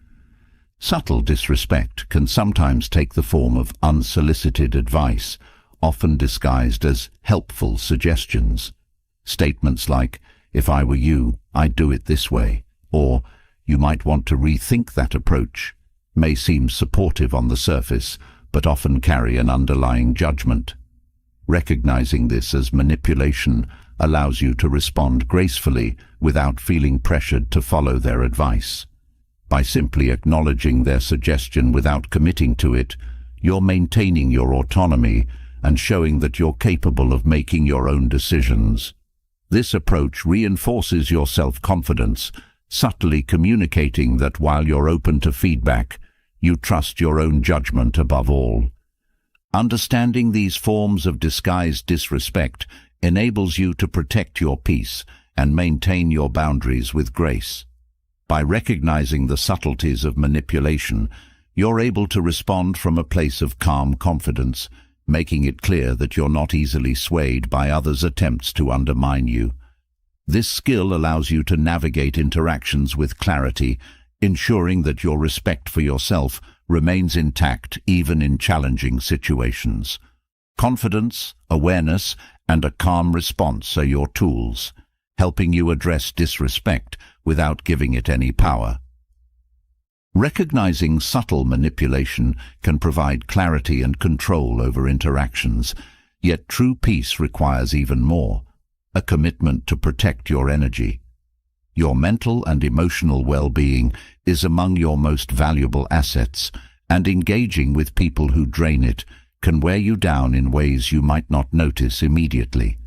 Speaker 1: Subtle disrespect can sometimes take the form of unsolicited advice, often disguised as helpful suggestions. Statements like, "If I were you, I'd do it this way," or "You might want to rethink that approach," may seem supportive on the surface, but often carry an underlying judgment. Recognizing this as manipulation allows you to respond gracefully without feeling pressured to follow their advice. By simply acknowledging their suggestion without committing to it, you're maintaining your autonomy and showing that you're capable of making your own decisions. This approach reinforces your self-confidence, subtly communicating that while you're open to feedback, you trust your own judgment above all. Understanding these forms of disguised disrespect enables you to protect your peace and maintain your boundaries with grace. By recognizing the subtleties of manipulation, you're able to respond from a place of calm confidence, making it clear that you're not easily swayed by others' attempts to undermine you. This skill allows you to navigate interactions with clarity, ensuring that your respect for yourself remains intact even in challenging situations. Confidence, awareness, and a calm response are your tools, helping you address disrespect without giving it any power. Recognizing subtle manipulation can provide clarity and control over interactions, Yet true peace requires even more, a commitment to protect your energy. Your mental and emotional well-being is among your most valuable assets, and engaging with people who drain it can wear you down in ways you might not notice immediately.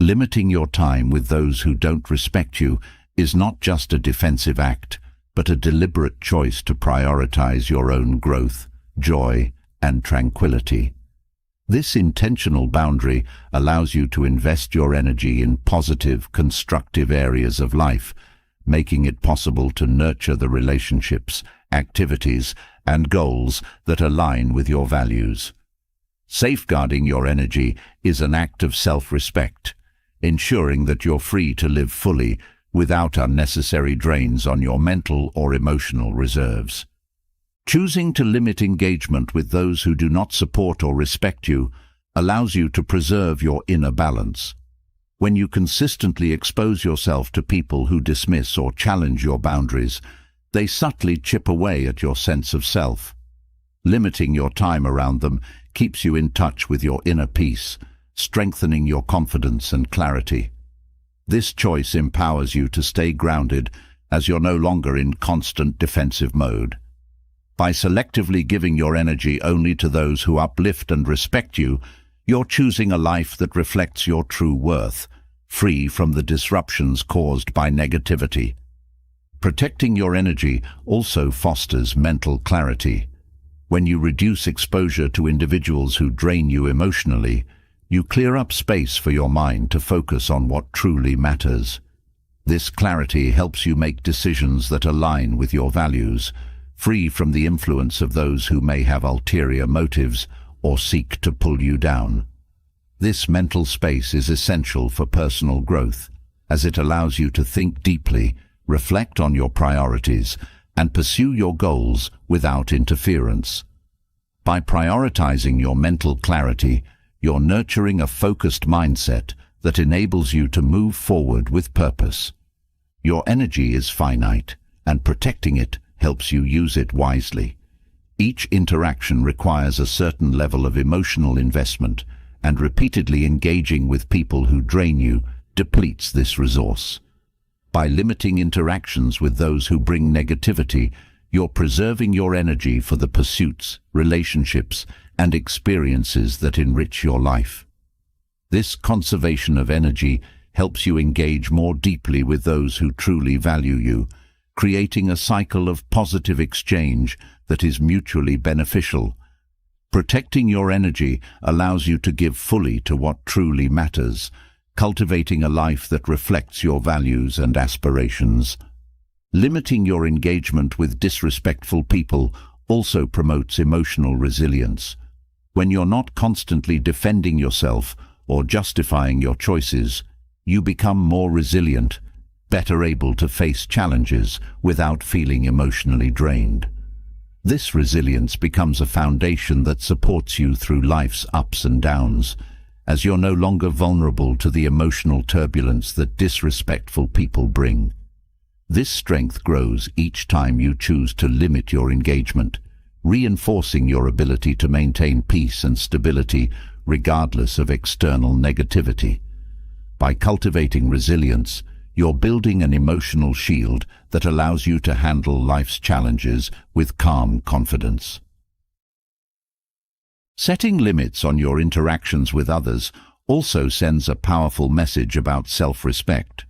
Speaker 1: Limiting your time with those who don't respect you is not just a defensive act, but a deliberate choice to prioritize your own growth, joy, and tranquility. This intentional boundary allows you to invest your energy in positive, constructive areas of life, making it possible to nurture the relationships, activities, and goals that align with your values. Safeguarding your energy is an act of self-respect, ensuring that you're free to live fully without unnecessary drains on your mental or emotional reserves. Choosing to limit engagement with those who do not support or respect you allows you to preserve your inner balance. When you consistently expose yourself to people who dismiss or challenge your boundaries, they subtly chip away at your sense of self. Limiting your time around them keeps you in touch with your inner peace, strengthening your confidence and clarity. This choice empowers you to stay grounded as you're no longer in constant defensive mode. By selectively giving your energy only to those who uplift and respect you, you're choosing a life that reflects your true worth, free from the disruptions caused by negativity. Protecting your energy also fosters mental clarity. When you reduce exposure to individuals who drain you emotionally, you clear up space for your mind to focus on what truly matters. This clarity helps you make decisions that align with your values, free from the influence of those who may have ulterior motives or seek to pull you down. This mental space is essential for personal growth, as it allows you to think deeply, reflect on your priorities, and pursue your goals without interference. By prioritizing your mental clarity, you're nurturing a focused mindset that enables you to move forward with purpose. Your energy is finite, and protecting it helps you use it wisely. Each interaction requires a certain level of emotional investment, and repeatedly engaging with people who drain you depletes this resource. By limiting interactions with those who bring negativity, you're preserving your energy for the pursuits, relationships, and experiences that enrich your life. This conservation of energy helps you engage more deeply with those who truly value you, creating a cycle of positive exchange that is mutually beneficial. Protecting your energy allows you to give fully to what truly matters, cultivating a life that reflects your values and aspirations. Limiting your engagement with disrespectful people also promotes emotional resilience. When you're not constantly defending yourself or justifying your choices, you become more resilient, better able to face challenges without feeling emotionally drained. This resilience becomes a foundation that supports you through life's ups and downs, as you're no longer vulnerable to the emotional turbulence that disrespectful people bring. This strength grows each time you choose to limit your engagement, reinforcing your ability to maintain peace and stability regardless of external negativity. By cultivating resilience, you're building an emotional shield that allows you to handle life's challenges with calm confidence. Setting limits on your interactions with others also sends a powerful message about self-respect.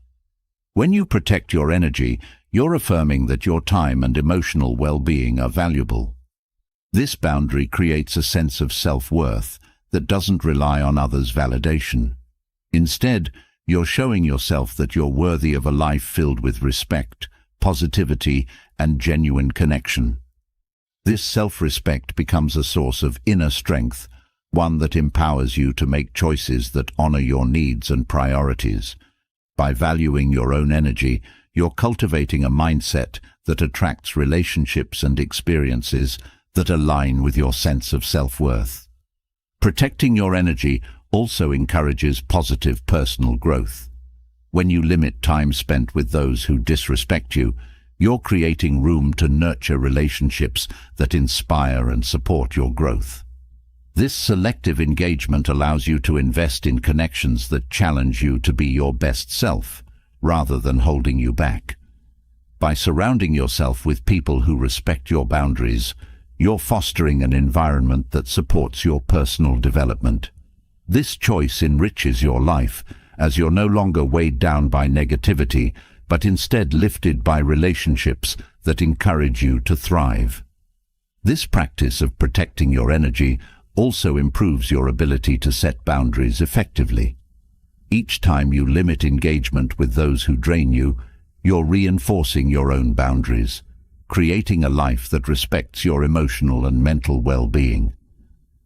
Speaker 1: When you protect your energy, you're affirming that your time and emotional well-being are valuable. This boundary creates a sense of self-worth that doesn't rely on others' validation. Instead, you're showing yourself that you're worthy of a life filled with respect, positivity, and genuine connection. This self-respect becomes a source of inner strength, one that empowers you to make choices that honor your needs and priorities. By valuing your own energy, you're cultivating a mindset that attracts relationships and experiences that align with your sense of self-worth. Protecting your energy also encourages positive personal growth. When you limit time spent with those who disrespect you, you're creating room to nurture relationships that inspire and support your growth. This selective engagement allows you to invest in connections that challenge you to be your best self, rather than holding you back. By surrounding yourself with people who respect your boundaries, you're fostering an environment that supports your personal development. This choice enriches your life, as you're no longer weighed down by negativity, but instead lifted by relationships that encourage you to thrive. This practice of protecting your energy also improves your ability to set boundaries effectively. Each time you limit engagement with those who drain you, you're reinforcing your own boundaries, creating a life that respects your emotional and mental well-being.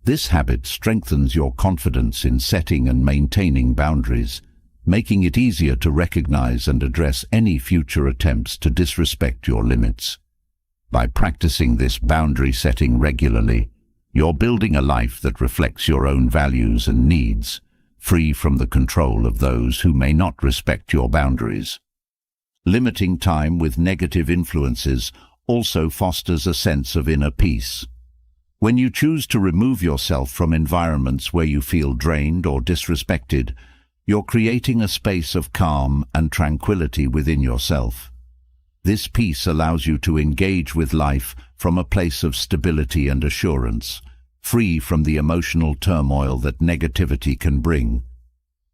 Speaker 1: This habit strengthens your confidence in setting and maintaining boundaries, making it easier to recognize and address any future attempts to disrespect your limits. By practicing this boundary setting regularly, you're building a life that reflects your own values and needs, free from the control of those who may not respect your boundaries. Limiting time with negative influences also fosters a sense of inner peace. When you choose to remove yourself from environments where you feel drained or disrespected, you're creating a space of calm and tranquility within yourself. This peace allows you to engage with life from a place of stability and assurance, free from the emotional turmoil that negativity can bring.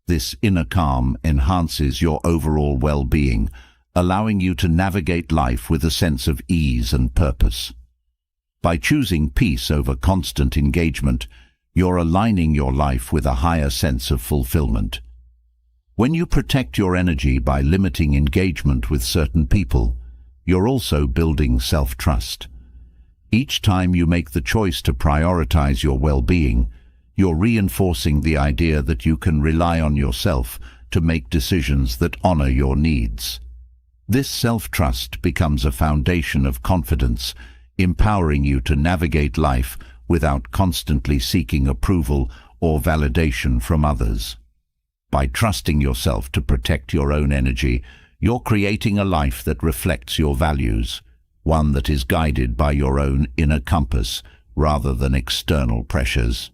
Speaker 1: This inner calm enhances your overall well-being, allowing you to navigate life with a sense of ease and purpose. By choosing peace over constant engagement, you're aligning your life with a higher sense of fulfillment. When you protect your energy by limiting engagement with certain people, you're also building self-trust. Each time you make the choice to prioritize your well-being, you're reinforcing the idea that you can rely on yourself to make decisions that honor your needs. This self-trust becomes a foundation of confidence, empowering you to navigate life without constantly seeking approval or validation from others. By trusting yourself to protect your own energy, you're creating a life that reflects your values, one that is guided by your own inner compass rather than external pressures.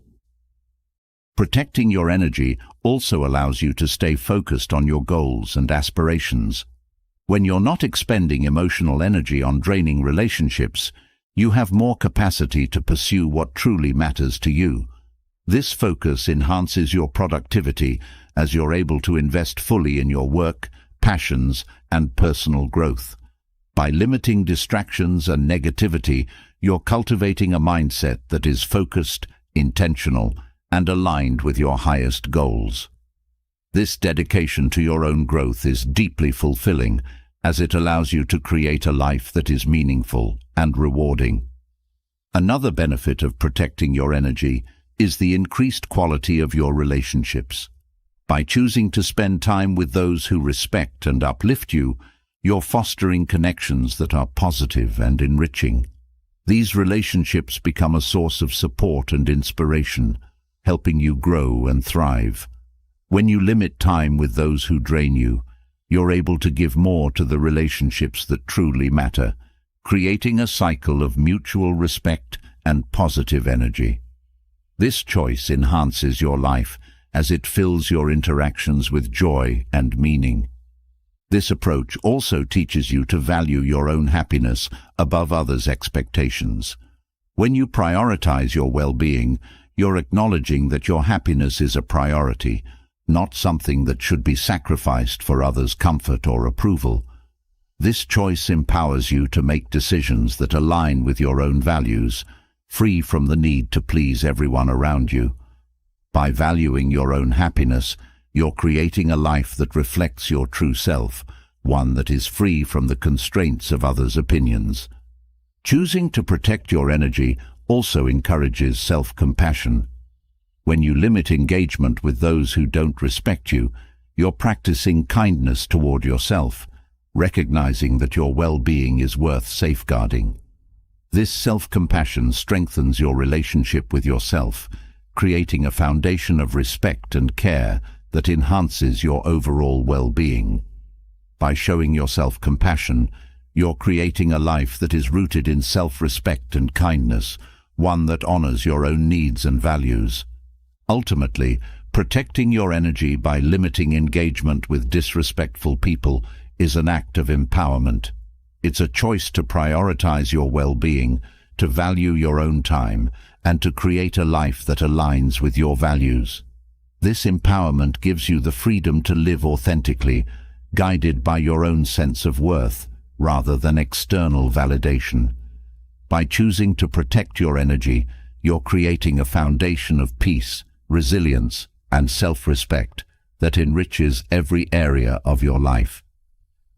Speaker 1: Protecting your energy also allows you to stay focused on your goals and aspirations. When you're not expending emotional energy on draining relationships, you have more capacity to pursue what truly matters to you. This focus enhances your productivity as you're able to invest fully in your work, passions, and personal growth. By limiting distractions and negativity, you're cultivating a mindset that is focused, intentional, and aligned with your highest goals. This dedication to your own growth is deeply fulfilling, as it allows you to create a life that is meaningful and rewarding. Another benefit of protecting your energy is the increased quality of your relationships. By choosing to spend time with those who respect and uplift you, you're fostering connections that are positive and enriching. These relationships become a source of support and inspiration, helping you grow and thrive. When you limit time with those who drain you, you're able to give more to the relationships that truly matter, creating a cycle of mutual respect and positive energy. This choice enhances your life as it fills your interactions with joy and meaning. This approach also teaches you to value your own happiness above others' expectations. When you prioritize your well-being, you're acknowledging that your happiness is a priority, not something that should be sacrificed for others' comfort or approval. This choice empowers you to make decisions that align with your own values, free from the need to please everyone around you. By valuing your own happiness, you're creating a life that reflects your true self, one that is free from the constraints of others' opinions. Choosing to protect your energy also encourages self-compassion. When you limit engagement with those who don't respect you, you're practicing kindness toward yourself, recognizing that your well-being is worth safeguarding. This self-compassion strengthens your relationship with yourself, creating a foundation of respect and care that enhances your overall well-being. By showing yourself compassion, you're creating a life that is rooted in self-respect and kindness, one that honors your own needs and values. Ultimately, protecting your energy by limiting engagement with disrespectful people is an act of empowerment. It's a choice to prioritize your well-being, to value your own time, and to create a life that aligns with your values. This empowerment gives you the freedom to live authentically, guided by your own sense of worth, rather than external validation. By choosing to protect your energy, you're creating a foundation of peace, resilience, and self-respect that enriches every area of your life.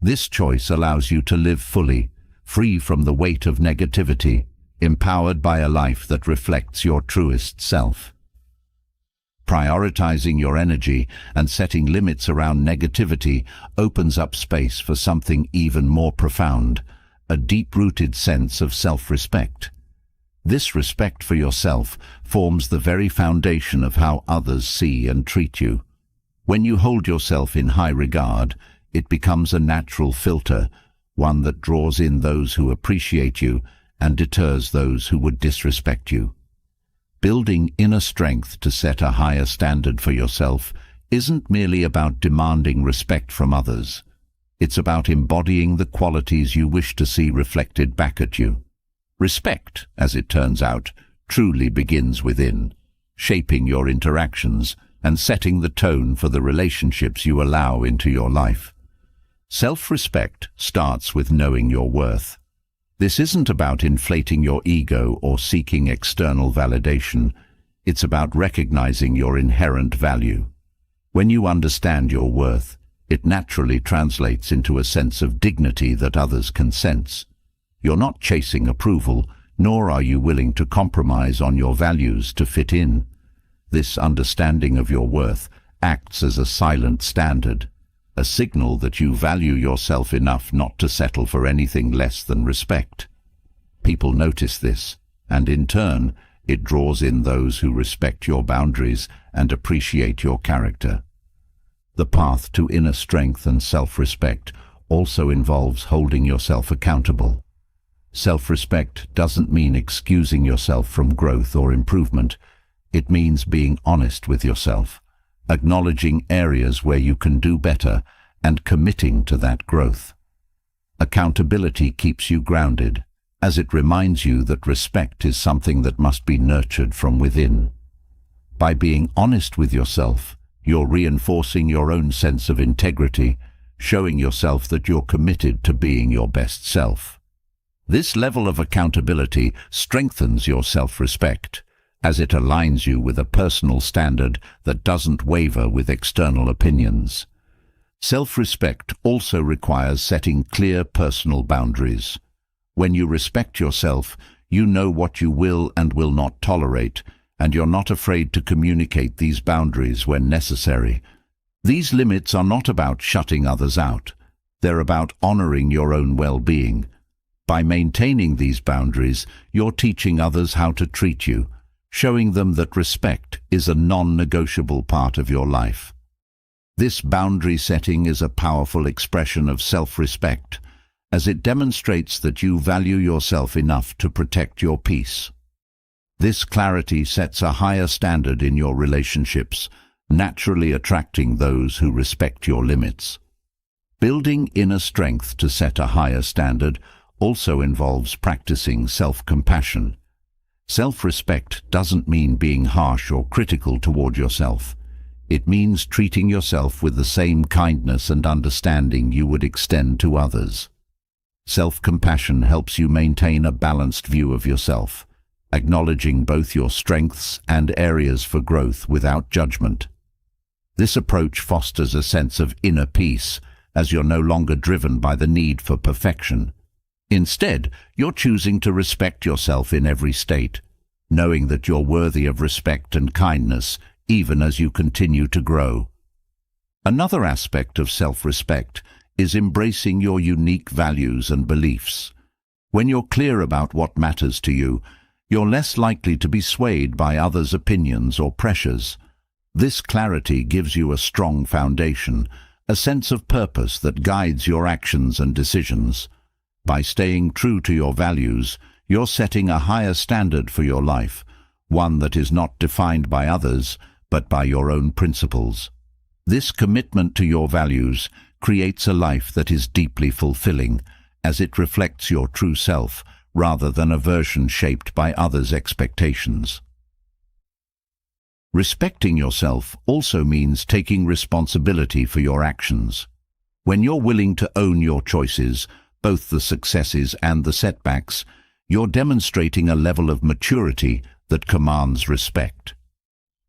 Speaker 1: This choice allows you to live fully, free from the weight of negativity, empowered by a life that reflects your truest self. Prioritizing your energy and setting limits around negativity opens up space for something even more profound, a deep-rooted sense of self-respect. This respect for yourself forms the very foundation of how others see and treat you. When you hold yourself in high regard, it becomes a natural filter, one that draws in those who appreciate you and deters those who would disrespect you. Building inner strength to set a higher standard for yourself isn't merely about demanding respect from others. It's about embodying the qualities you wish to see reflected back at you. Respect, as it turns out, truly begins within, shaping your interactions and setting the tone for the relationships you allow into your life. Self-respect starts with knowing your worth. This isn't about inflating your ego or seeking external validation. It's about recognizing your inherent value. When you understand your worth, it naturally translates into a sense of dignity that others can sense. You're not chasing approval, nor are you willing to compromise on your values to fit in. This understanding of your worth acts as a silent standard, a signal that you value yourself enough not to settle for anything less than respect. People notice this, and in turn, it draws in those who respect your boundaries and appreciate your character. The path to inner strength and self-respect also involves holding yourself accountable. Self-respect doesn't mean excusing yourself from growth or improvement. It means being honest with yourself, acknowledging areas where you can do better, and committing to that growth. Accountability keeps you grounded, as it reminds you that respect is something that must be nurtured from within. By being honest with yourself, you're reinforcing your own sense of integrity, showing yourself that you're committed to being your best self. This level of accountability strengthens your self-respect, as it aligns you with a personal standard that doesn't waver with external opinions. Self-respect also requires setting clear personal boundaries. When you respect yourself, you know what you will and will not tolerate, and you're not afraid to communicate these boundaries when necessary. These limits are not about shutting others out. They're about honoring your own well-being. By maintaining these boundaries, you're teaching others how to treat you, showing them that respect is a non-negotiable part of your life. This boundary setting is a powerful expression of self-respect, as it demonstrates that you value yourself enough to protect your peace. This clarity sets a higher standard in your relationships, naturally attracting those who respect your limits. Building inner strength to set a higher standard also involves practicing self-compassion. Self-respect doesn't mean being harsh or critical toward yourself. It means treating yourself with the same kindness and understanding you would extend to others. Self-compassion helps you maintain a balanced view of yourself, acknowledging both your strengths and areas for growth without judgment. This approach fosters a sense of inner peace, as you're no longer driven by the need for perfection. Instead, you're choosing to respect yourself in every state, knowing that you're worthy of respect and kindness even as you continue to grow. Another aspect of self-respect is embracing your unique values and beliefs. When you're clear about what matters to you, you're less likely to be swayed by others' opinions or pressures. This clarity gives you a strong foundation, a sense of purpose that guides your actions and decisions. By staying true to your values, You're setting a higher standard for your life, one that is not defined by others, but by your own principles. This commitment to your values creates a life that is deeply fulfilling, as it reflects your true self, rather than a version shaped by others' expectations. Respecting yourself also means taking responsibility for your actions. When you're willing to own your choices, both the successes and the setbacks, you're demonstrating a level of maturity that commands respect.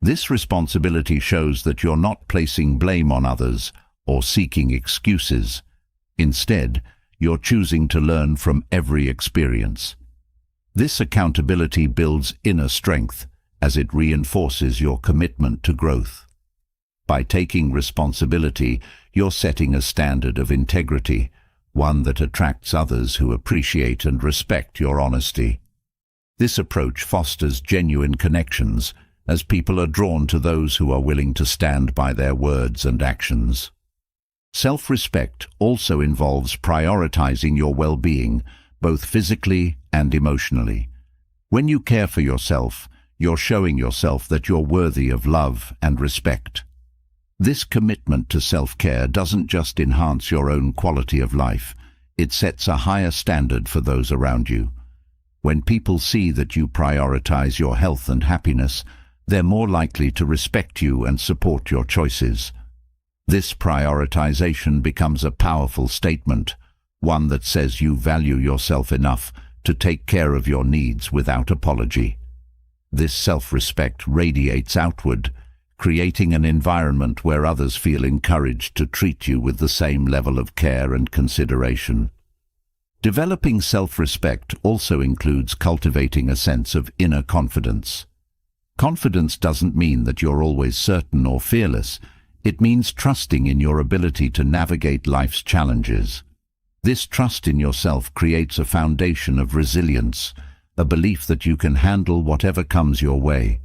Speaker 1: This responsibility shows that you're not placing blame on others or seeking excuses. Instead, you're choosing to learn from every experience. This accountability builds inner strength, as it reinforces your commitment to growth. By taking responsibility, you're setting a standard of integrity, one that attracts others who appreciate and respect your honesty. This approach fosters genuine connections, as people are drawn to those who are willing to stand by their words and actions. Self-respect also involves prioritizing your well-being, both physically and emotionally. When you care for yourself, you're showing yourself that you're worthy of love and respect. This commitment to self-care doesn't just enhance your own quality of life, it sets a higher standard for those around you. When people see that you prioritize your health and happiness, they're more likely to respect you and support your choices. This prioritization becomes a powerful statement, one that says you value yourself enough to take care of your needs without apology. This self-respect radiates outward, creating an environment where others feel encouraged to treat you with the same level of care and consideration. Developing self-respect also includes cultivating a sense of inner confidence. Confidence doesn't mean that you're always certain or fearless. It means trusting in your ability to navigate life's challenges. This trust in yourself creates a foundation of resilience, a belief that you can handle whatever comes your way.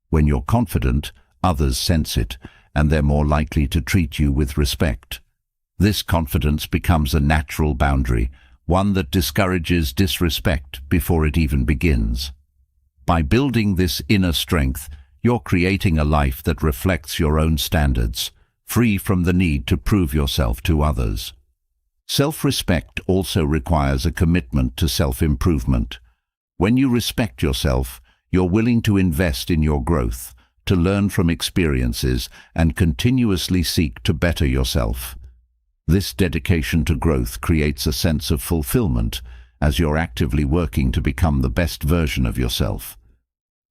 Speaker 1: When you're confident, others sense it, and they're more likely to treat you with respect. This confidence becomes a natural boundary, one that discourages disrespect before it even begins. By building this inner strength, you're creating a life that reflects your own standards, free from the need to prove yourself to others. Self-respect also requires a commitment to self-improvement. When you respect yourself, you're willing to invest in your growth, to learn from experiences, and continuously seek to better yourself. This dedication to growth creates a sense of fulfillment, as you're actively working to become the best version of yourself.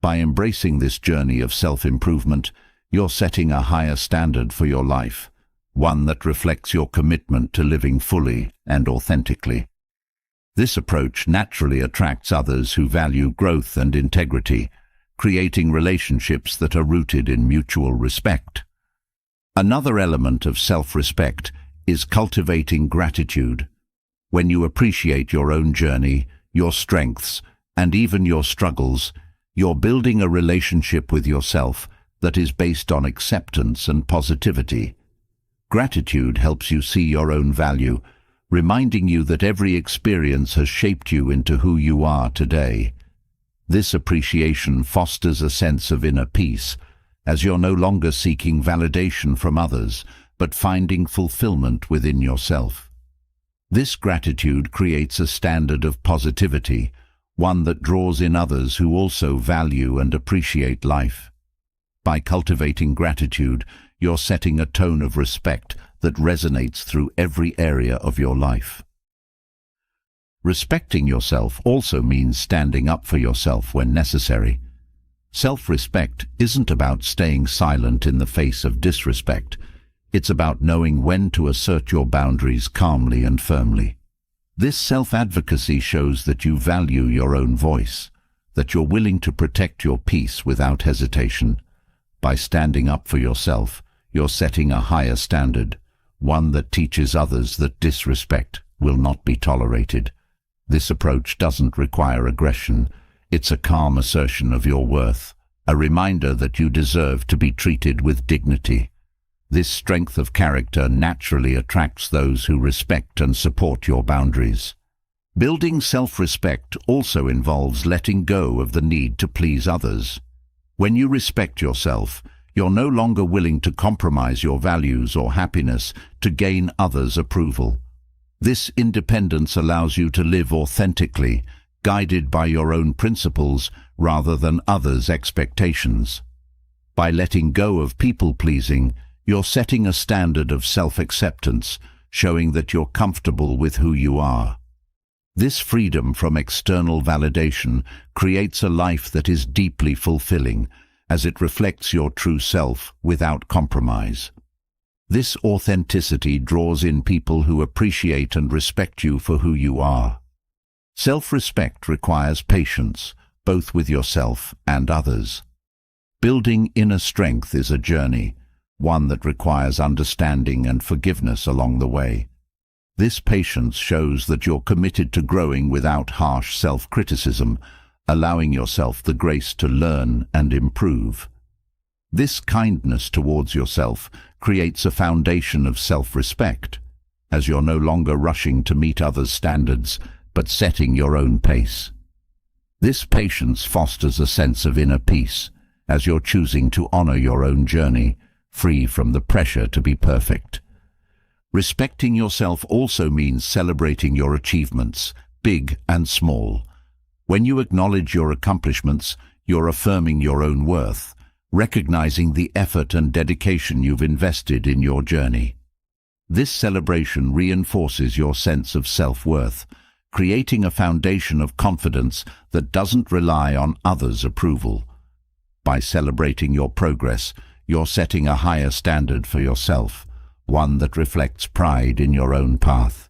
Speaker 1: By embracing this journey of self-improvement, you're setting a higher standard for your life, one that reflects your commitment to living fully and authentically. This approach naturally attracts others who value growth and integrity, creating relationships that are rooted in mutual respect. Another element of self-respect is cultivating gratitude. When you appreciate your own journey, your strengths, and even your struggles, you're building a relationship with yourself that is based on acceptance and positivity. Gratitude helps you see your own value, reminding you that every experience has shaped you into who you are today. This appreciation fosters a sense of inner peace, as you're no longer seeking validation from others, but finding fulfillment within yourself. This gratitude creates a standard of positivity, one that draws in others who also value and appreciate life. By cultivating gratitude, you're setting a tone of respect that resonates through every area of your life. Respecting yourself also means standing up for yourself when necessary. Self-respect isn't about staying silent in the face of disrespect. It's about knowing when to assert your boundaries calmly and firmly. This self-advocacy shows that you value your own voice, that you're willing to protect your peace without hesitation. By standing up for yourself, you're setting a higher standard, one that teaches others that disrespect will not be tolerated. This approach doesn't require aggression. It's a calm assertion of your worth, a reminder that you deserve to be treated with dignity. This strength of character naturally attracts those who respect and support your boundaries. Building self-respect also involves letting go of the need to please others. When you respect yourself, you're no longer willing to compromise your values or happiness to gain others' approval. This independence allows you to live authentically, guided by your own principles rather than others' expectations. By letting go of people-pleasing, you're setting a standard of self-acceptance, showing that you're comfortable with who you are. This freedom from external validation creates a life that is deeply fulfilling, as it reflects your true self without compromise. This authenticity draws in people who appreciate and respect you for who you are. Self-respect requires patience, both with yourself and others. Building inner strength is a journey, one that requires understanding and forgiveness along the way. This patience shows that you're committed to growing without harsh self-criticism, allowing yourself the grace to learn and improve. This kindness towards yourself creates a foundation of self-respect, as you're no longer rushing to meet others' standards, but setting your own pace. This patience fosters a sense of inner peace, as you're choosing to honor your own journey, free from the pressure to be perfect. Respecting yourself also means celebrating your achievements, big and small. When you acknowledge your accomplishments, you're affirming your own worth, recognizing the effort and dedication you've invested in your journey. This celebration reinforces your sense of self-worth, creating a foundation of confidence that doesn't rely on others' approval. By celebrating your progress, you're setting a higher standard for yourself, one that reflects pride in your own path.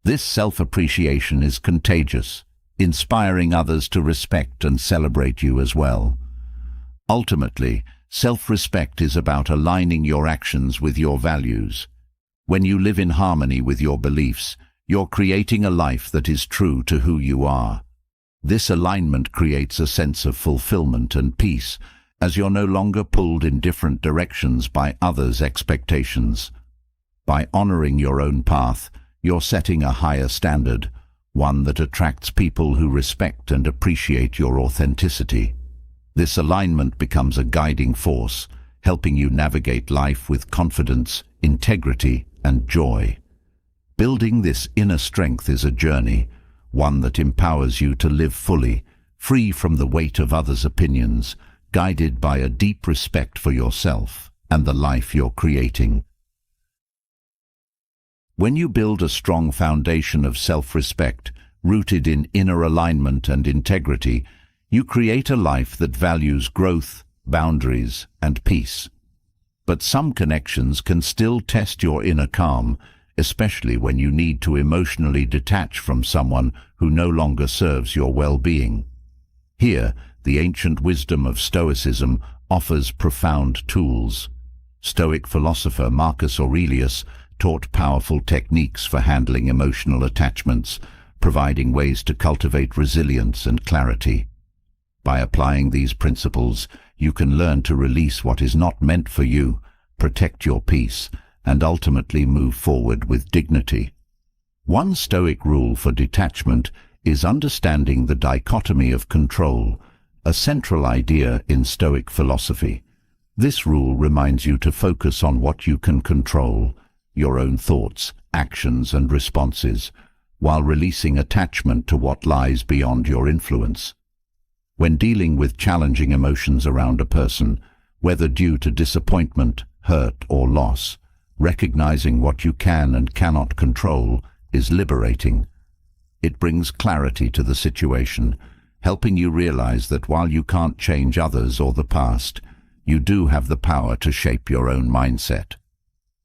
Speaker 1: This self-appreciation is contagious, inspiring others to respect and celebrate you as well. Ultimately, self-respect is about aligning your actions with your values. When you live in harmony with your beliefs, you're creating a life that is true to who you are. This alignment creates a sense of fulfillment and peace, as you're no longer pulled in different directions by others' expectations. By honoring your own path, you're setting a higher standard, one that attracts people who respect and appreciate your authenticity. This alignment becomes a guiding force, helping you navigate life with confidence, integrity, and joy. Building this inner strength is a journey, one that empowers you to live fully, free from the weight of others' opinions, guided by a deep respect for yourself and the life you're creating. When you build a strong foundation of self-respect, rooted in inner alignment and integrity, you create a life that values growth, boundaries, and peace. But some connections can still test your inner calm, especially when you need to emotionally detach from someone who no longer serves your well-being. Here, the ancient wisdom of Stoicism offers profound tools. Stoic philosopher Marcus Aurelius taught powerful techniques for handling emotional attachments, providing ways to cultivate resilience and clarity. By applying these principles, you can learn to release what is not meant for you, protect your peace, and ultimately move forward with dignity. One Stoic rule for detachment is understanding the dichotomy of control, a central idea in Stoic philosophy. This rule reminds you to focus on what you can control, your own thoughts, actions, and responses, while releasing attachment to what lies beyond your influence. When dealing with challenging emotions around a person, whether due to disappointment, hurt, or loss, recognizing what you can and cannot control is liberating. It brings clarity to the situation, helping you realize that while you can't change others or the past, you do have the power to shape your own mindset.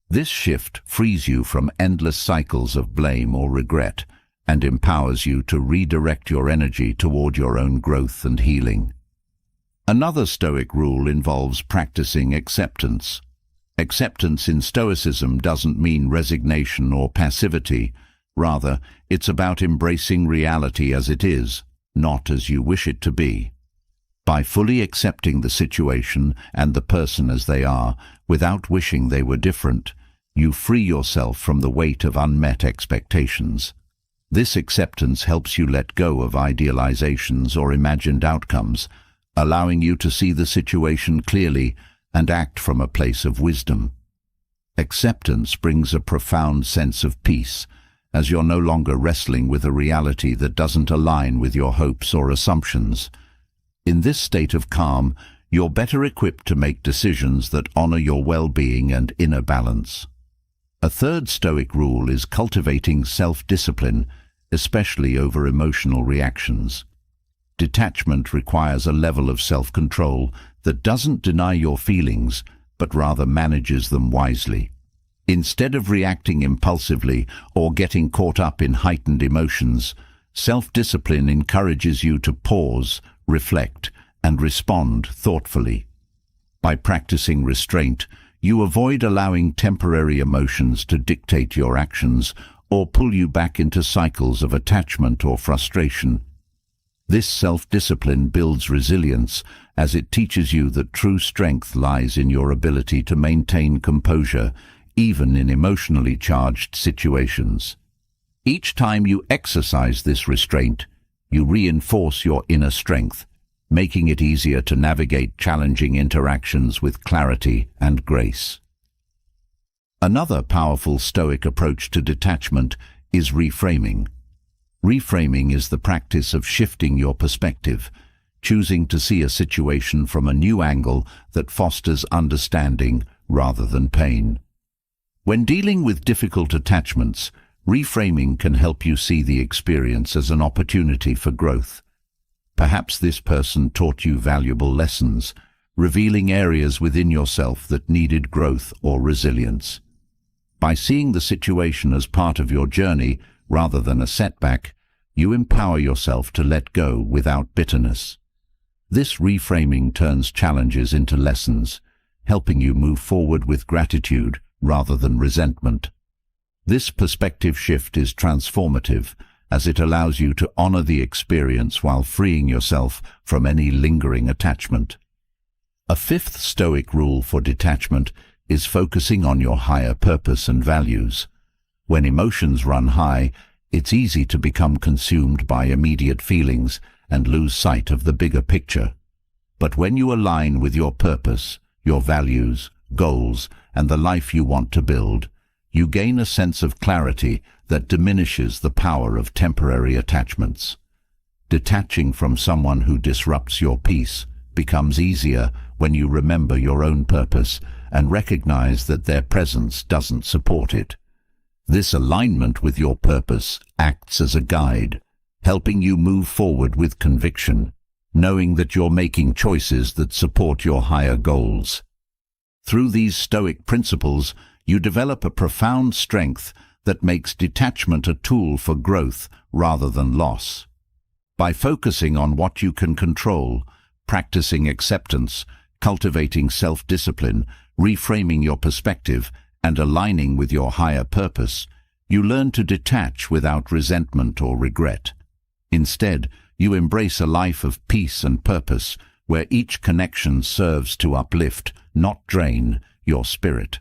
Speaker 1: This shift frees you from endless cycles of blame or regret and empowers you to redirect your energy toward your own growth and healing. Another Stoic rule involves practicing acceptance. Acceptance in Stoicism doesn't mean resignation or passivity. Rather, it's about embracing reality as it is, not as you wish it to be. By fully accepting the situation and the person as they are, without wishing they were different, you free yourself from the weight of unmet expectations. This acceptance helps you let go of idealizations or imagined outcomes, allowing you to see the situation clearly and act from a place of wisdom. Acceptance brings a profound sense of peace, as you're no longer wrestling with a reality that doesn't align with your hopes or assumptions. In this state of calm, you're better equipped to make decisions that honor your well-being and inner balance. A third Stoic rule is cultivating self-discipline, especially over emotional reactions. Detachment requires a level of self-control that doesn't deny your feelings, but rather manages them wisely. Instead of reacting impulsively or getting caught up in heightened emotions, self-discipline encourages you to pause, reflect, and respond thoughtfully. By practicing restraint, you avoid allowing temporary emotions to dictate your actions or pull you back into cycles of attachment or frustration. This self-discipline builds resilience, as it teaches you that true strength lies in your ability to maintain composure, even in emotionally charged situations. Each time you exercise this restraint, you reinforce your inner strength, making it easier to navigate challenging interactions with clarity and grace. Another powerful Stoic approach to detachment is reframing. Reframing is the practice of shifting your perspective, choosing to see a situation from a new angle that fosters understanding rather than pain. When dealing with difficult attachments, reframing can help you see the experience as an opportunity for growth. Perhaps this person taught you valuable lessons, revealing areas within yourself that needed growth or resilience. By seeing the situation as part of your journey rather than a setback, you empower yourself to let go without bitterness. This reframing turns challenges into lessons, helping you move forward with gratitude rather than resentment. This perspective shift is transformative, as it allows you to honor the experience while freeing yourself from any lingering attachment. A fifth Stoic rule for detachment is focusing on your higher purpose and values. When emotions run high, it's easy to become consumed by immediate feelings and lose sight of the bigger picture. But when you align with your purpose, your values, goals, and the life you want to build, you gain a sense of clarity that diminishes the power of temporary attachments. Detaching from someone who disrupts your peace becomes easier when you remember your own purpose and recognize that their presence doesn't support it. This alignment with your purpose acts as a guide, helping you move forward with conviction, knowing that you're making choices that support your higher goals. Through these Stoic principles, you develop a profound strength that makes detachment a tool for growth rather than loss. By focusing on what you can control, practicing acceptance, cultivating self-discipline, reframing your perspective, and aligning with your higher purpose, you learn to detach without resentment or regret. Instead, you embrace a life of peace and purpose, where each connection serves to uplift, not drain, your spirit.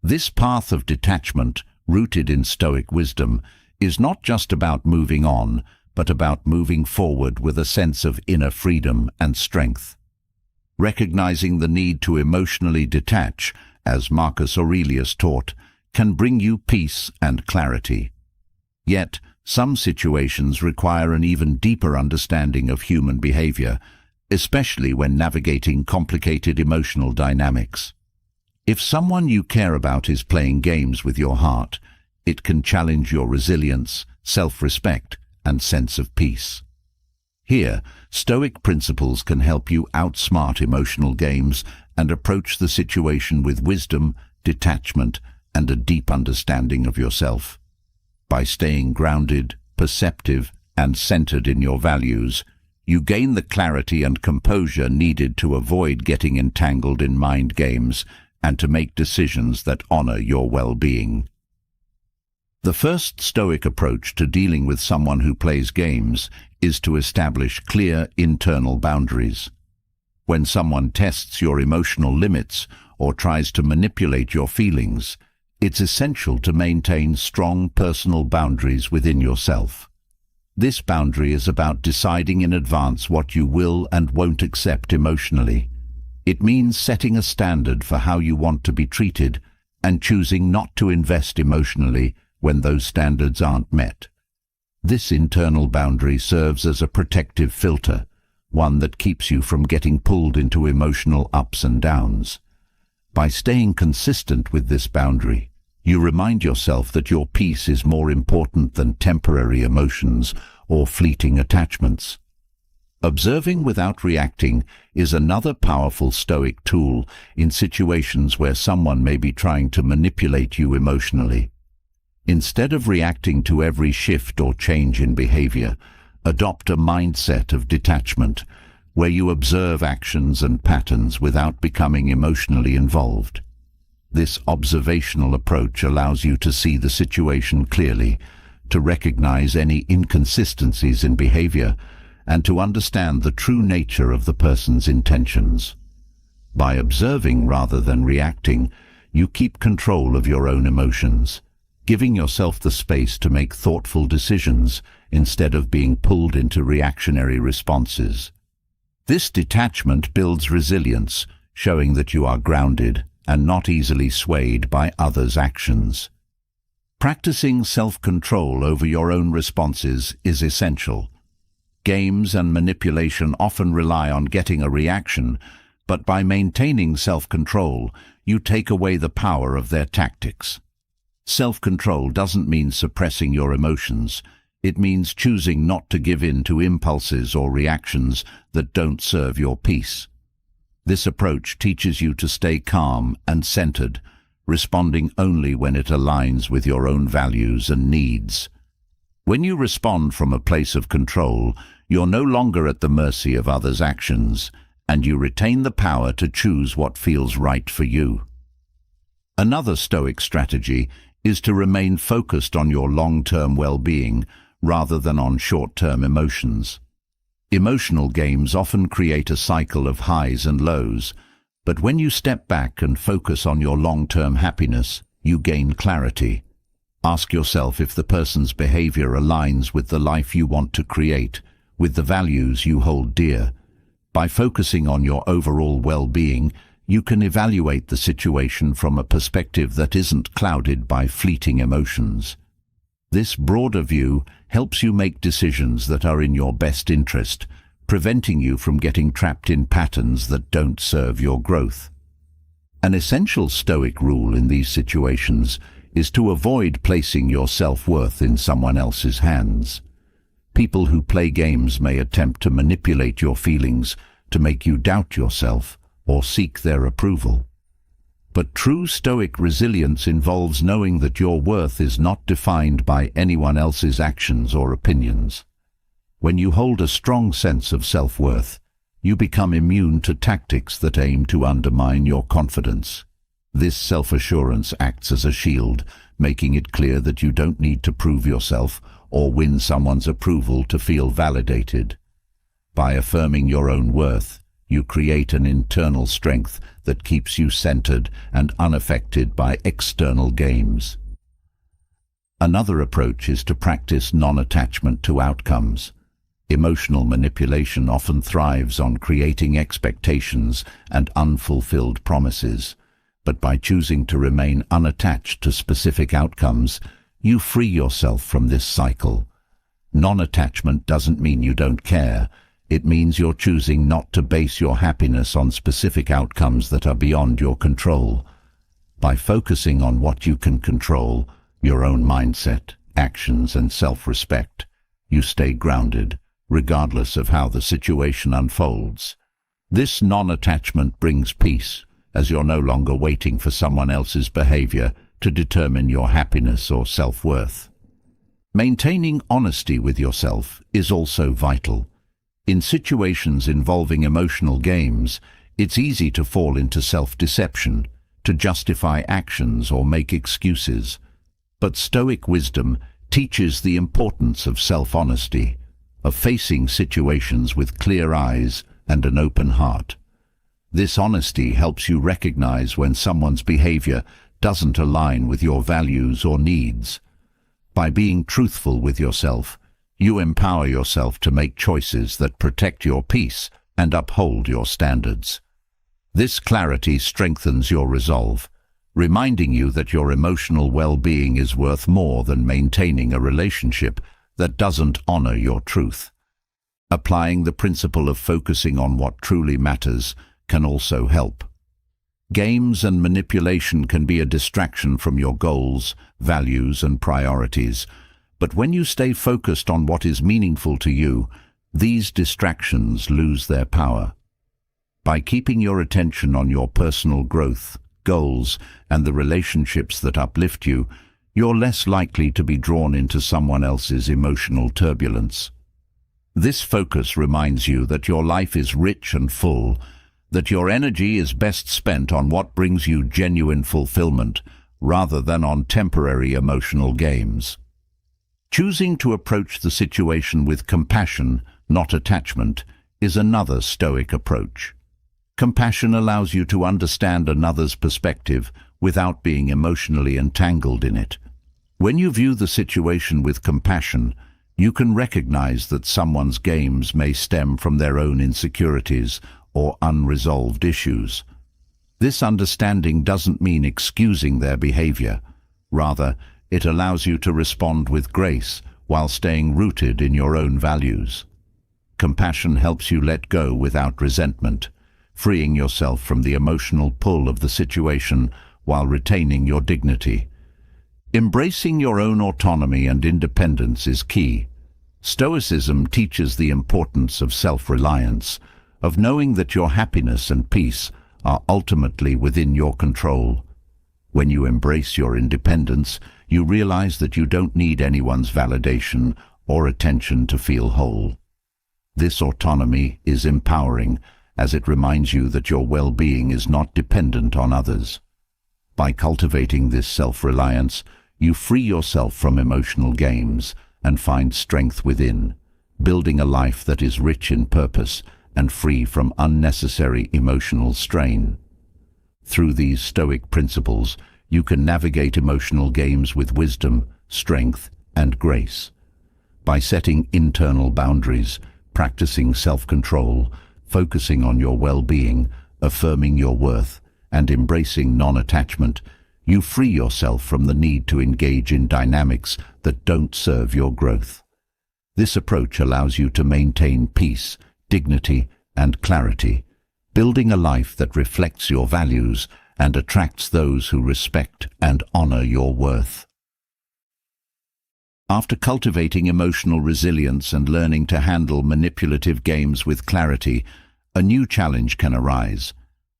Speaker 1: This path of detachment, rooted in Stoic wisdom, is not just about moving on, but about moving forward with a sense of inner freedom and strength. Recognizing the need to emotionally detach, as Marcus Aurelius taught, can bring you peace and clarity. Yet, some situations require an even deeper understanding of human behavior, especially when navigating complicated emotional dynamics. If someone you care about is playing games with your heart, it can challenge your resilience, self-respect, and sense of peace. Here, Stoic principles can help you outsmart emotional games and approach the situation with wisdom, detachment, and a deep understanding of yourself. By staying grounded, perceptive, and centered in your values, you gain the clarity and composure needed to avoid getting entangled in mind games and to make decisions that honor your well-being. The first Stoic approach to dealing with someone who plays games is to establish clear internal boundaries. When someone tests your emotional limits or tries to manipulate your feelings, it's essential to maintain strong personal boundaries within yourself. This boundary is about deciding in advance what you will and won't accept emotionally. It means setting a standard for how you want to be treated and choosing not to invest emotionally when those standards aren't met. This internal boundary serves as a protective filter, one that keeps you from getting pulled into emotional ups and downs. By staying consistent with this boundary, you remind yourself that your peace is more important than temporary emotions or fleeting attachments. Observing without reacting is another powerful Stoic tool in situations where someone may be trying to manipulate you emotionally. Instead of reacting to every shift or change in behavior, adopt a mindset of detachment, where you observe actions and patterns without becoming emotionally involved. This observational approach allows you to see the situation clearly, to recognize any inconsistencies in behavior, and to understand the true nature of the person's intentions. By observing rather than reacting, you keep control of your own emotions, giving yourself the space to make thoughtful decisions instead of being pulled into reactionary responses. This detachment builds resilience, showing that you are grounded and not easily swayed by others' actions. Practicing self-control over your own responses is essential. Games and manipulation often rely on getting a reaction, but by maintaining self-control, you take away the power of their tactics. Self-control doesn't mean suppressing your emotions. It means choosing not to give in to impulses or reactions that don't serve your peace. This approach teaches you to stay calm and centered, responding only when it aligns with your own values and needs. When you respond from a place of control, you're no longer at the mercy of others' actions, and you retain the power to choose what feels right for you. Another Stoic strategy is to remain focused on your long-term well-being rather than on short-term emotions. Emotional games often create a cycle of highs and lows, but when you step back and focus on your long-term happiness, you gain clarity. Ask yourself if the person's behavior aligns with the life you want to create, with the values you hold dear. By focusing on your overall well-being, you can evaluate the situation from a perspective that isn't clouded by fleeting emotions. This broader view helps you make decisions that are in your best interest, preventing you from getting trapped in patterns that don't serve your growth. An essential Stoic rule in these situations is to avoid placing your self-worth in someone else's hands. People who play games may attempt to manipulate your feelings to make you doubt yourself or seek their approval. But true Stoic resilience involves knowing that your worth is not defined by anyone else's actions or opinions. When you hold a strong sense of self-worth, you become immune to tactics that aim to undermine your confidence. This self-assurance acts as a shield, making it clear that you don't need to prove yourself or win someone's approval to feel validated. By affirming your own worth, you create an internal strength that keeps you centered and unaffected by external games. Another approach is to practice non-attachment to outcomes. Emotional manipulation often thrives on creating expectations and unfulfilled promises, but by choosing to remain unattached to specific outcomes, you free yourself from this cycle. Non-attachment doesn't mean you don't care. It means you're choosing not to base your happiness on specific outcomes that are beyond your control. By focusing on what you can control, your own mindset, actions, and self-respect, you stay grounded, regardless of how the situation unfolds. This non-attachment brings peace, as you're no longer waiting for someone else's behavior to determine your happiness or self-worth. Maintaining honesty with yourself is also vital. In situations involving emotional games, it's easy to fall into self-deception, to justify actions or make excuses. But Stoic wisdom teaches the importance of self-honesty, of facing situations with clear eyes and an open heart. This honesty helps you recognize when someone's behavior doesn't align with your values or needs. By being truthful with yourself, you empower yourself to make choices that protect your peace and uphold your standards. This clarity strengthens your resolve, reminding you that your emotional well-being is worth more than maintaining a relationship that doesn't honor your truth. Applying the principle of focusing on what truly matters can also help. Games and manipulation can be a distraction from your goals, values, and priorities, but when you stay focused on what is meaningful to you, these distractions lose their power. By keeping your attention on your personal growth, goals, and the relationships that uplift you, you're less likely to be drawn into someone else's emotional turbulence. This focus reminds you that your life is rich and full, that your energy is best spent on what brings you genuine fulfillment, rather than on temporary emotional games. Choosing to approach the situation with compassion, not attachment, is another Stoic approach. Compassion allows you to understand another's perspective without being emotionally entangled in it. When you view the situation with compassion, you can recognize that someone's games may stem from their own insecurities or unresolved issues. This understanding doesn't mean excusing their behavior. Rather, it allows you to respond with grace while staying rooted in your own values. Compassion helps you let go without resentment, freeing yourself from the emotional pull of the situation while retaining your dignity. Embracing your own autonomy and independence is key. Stoicism teaches the importance of self-reliance, of knowing that your happiness and peace are ultimately within your control. When you embrace your independence, you realize that you don't need anyone's validation or attention to feel whole. This autonomy is empowering, as it reminds you that your well-being is not dependent on others. By cultivating this self-reliance, you free yourself from emotional games and find strength within, building a life that is rich in purpose and free from unnecessary emotional strain. Through these Stoic principles, you can navigate emotional games with wisdom, strength, and grace. By setting internal boundaries, practicing self-control, focusing on your well-being, affirming your worth, and embracing non-attachment, you free yourself from the need to engage in dynamics that don't serve your growth. This approach allows you to maintain peace, dignity, and clarity, building a life that reflects your values and attracts those who respect and honor your worth. After cultivating emotional resilience and learning to handle manipulative games with clarity, a new challenge can arise,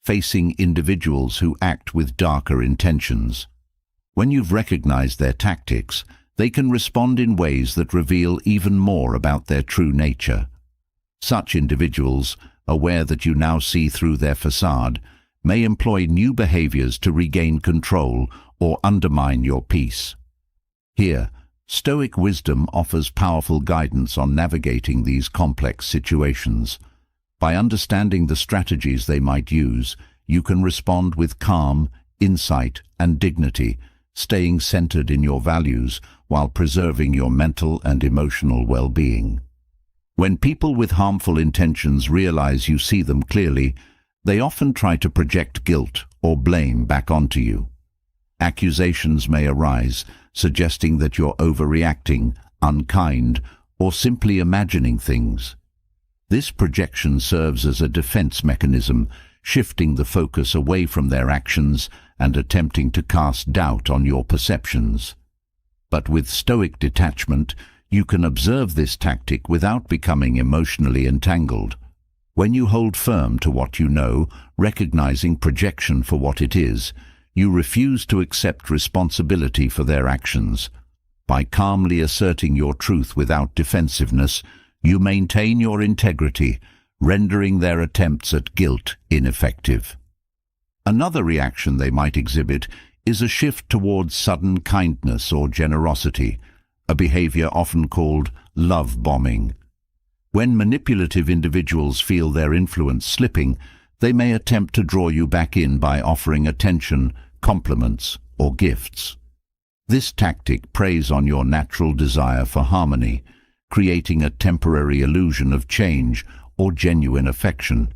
Speaker 1: facing individuals who act with darker intentions. When you've recognized their tactics, they can respond in ways that reveal even more about their true nature. Such individuals, aware that you now see through their facade, may employ new behaviors to regain control or undermine your peace. Here, Stoic wisdom offers powerful guidance on navigating these complex situations. By understanding the strategies they might use, you can respond with calm, insight, and dignity, staying centered in your values while preserving your mental and emotional well-being. When people with harmful intentions realize you see them clearly, they often try to project guilt or blame back onto you. Accusations may arise, suggesting that you're overreacting, unkind, or simply imagining things. This projection serves as a defense mechanism, shifting the focus away from their actions and attempting to cast doubt on your perceptions. But with Stoic detachment, you can observe this tactic without becoming emotionally entangled. When you hold firm to what you know, recognizing projection for what it is, you refuse to accept responsibility for their actions. By calmly asserting your truth without defensiveness, you maintain your integrity, rendering their attempts at guilt ineffective. Another reaction they might exhibit is a shift towards sudden kindness or generosity, a behavior often called love bombing. When manipulative individuals feel their influence slipping, they may attempt to draw you back in by offering attention, compliments, or gifts. This tactic preys on your natural desire for harmony, creating a temporary illusion of change or genuine affection.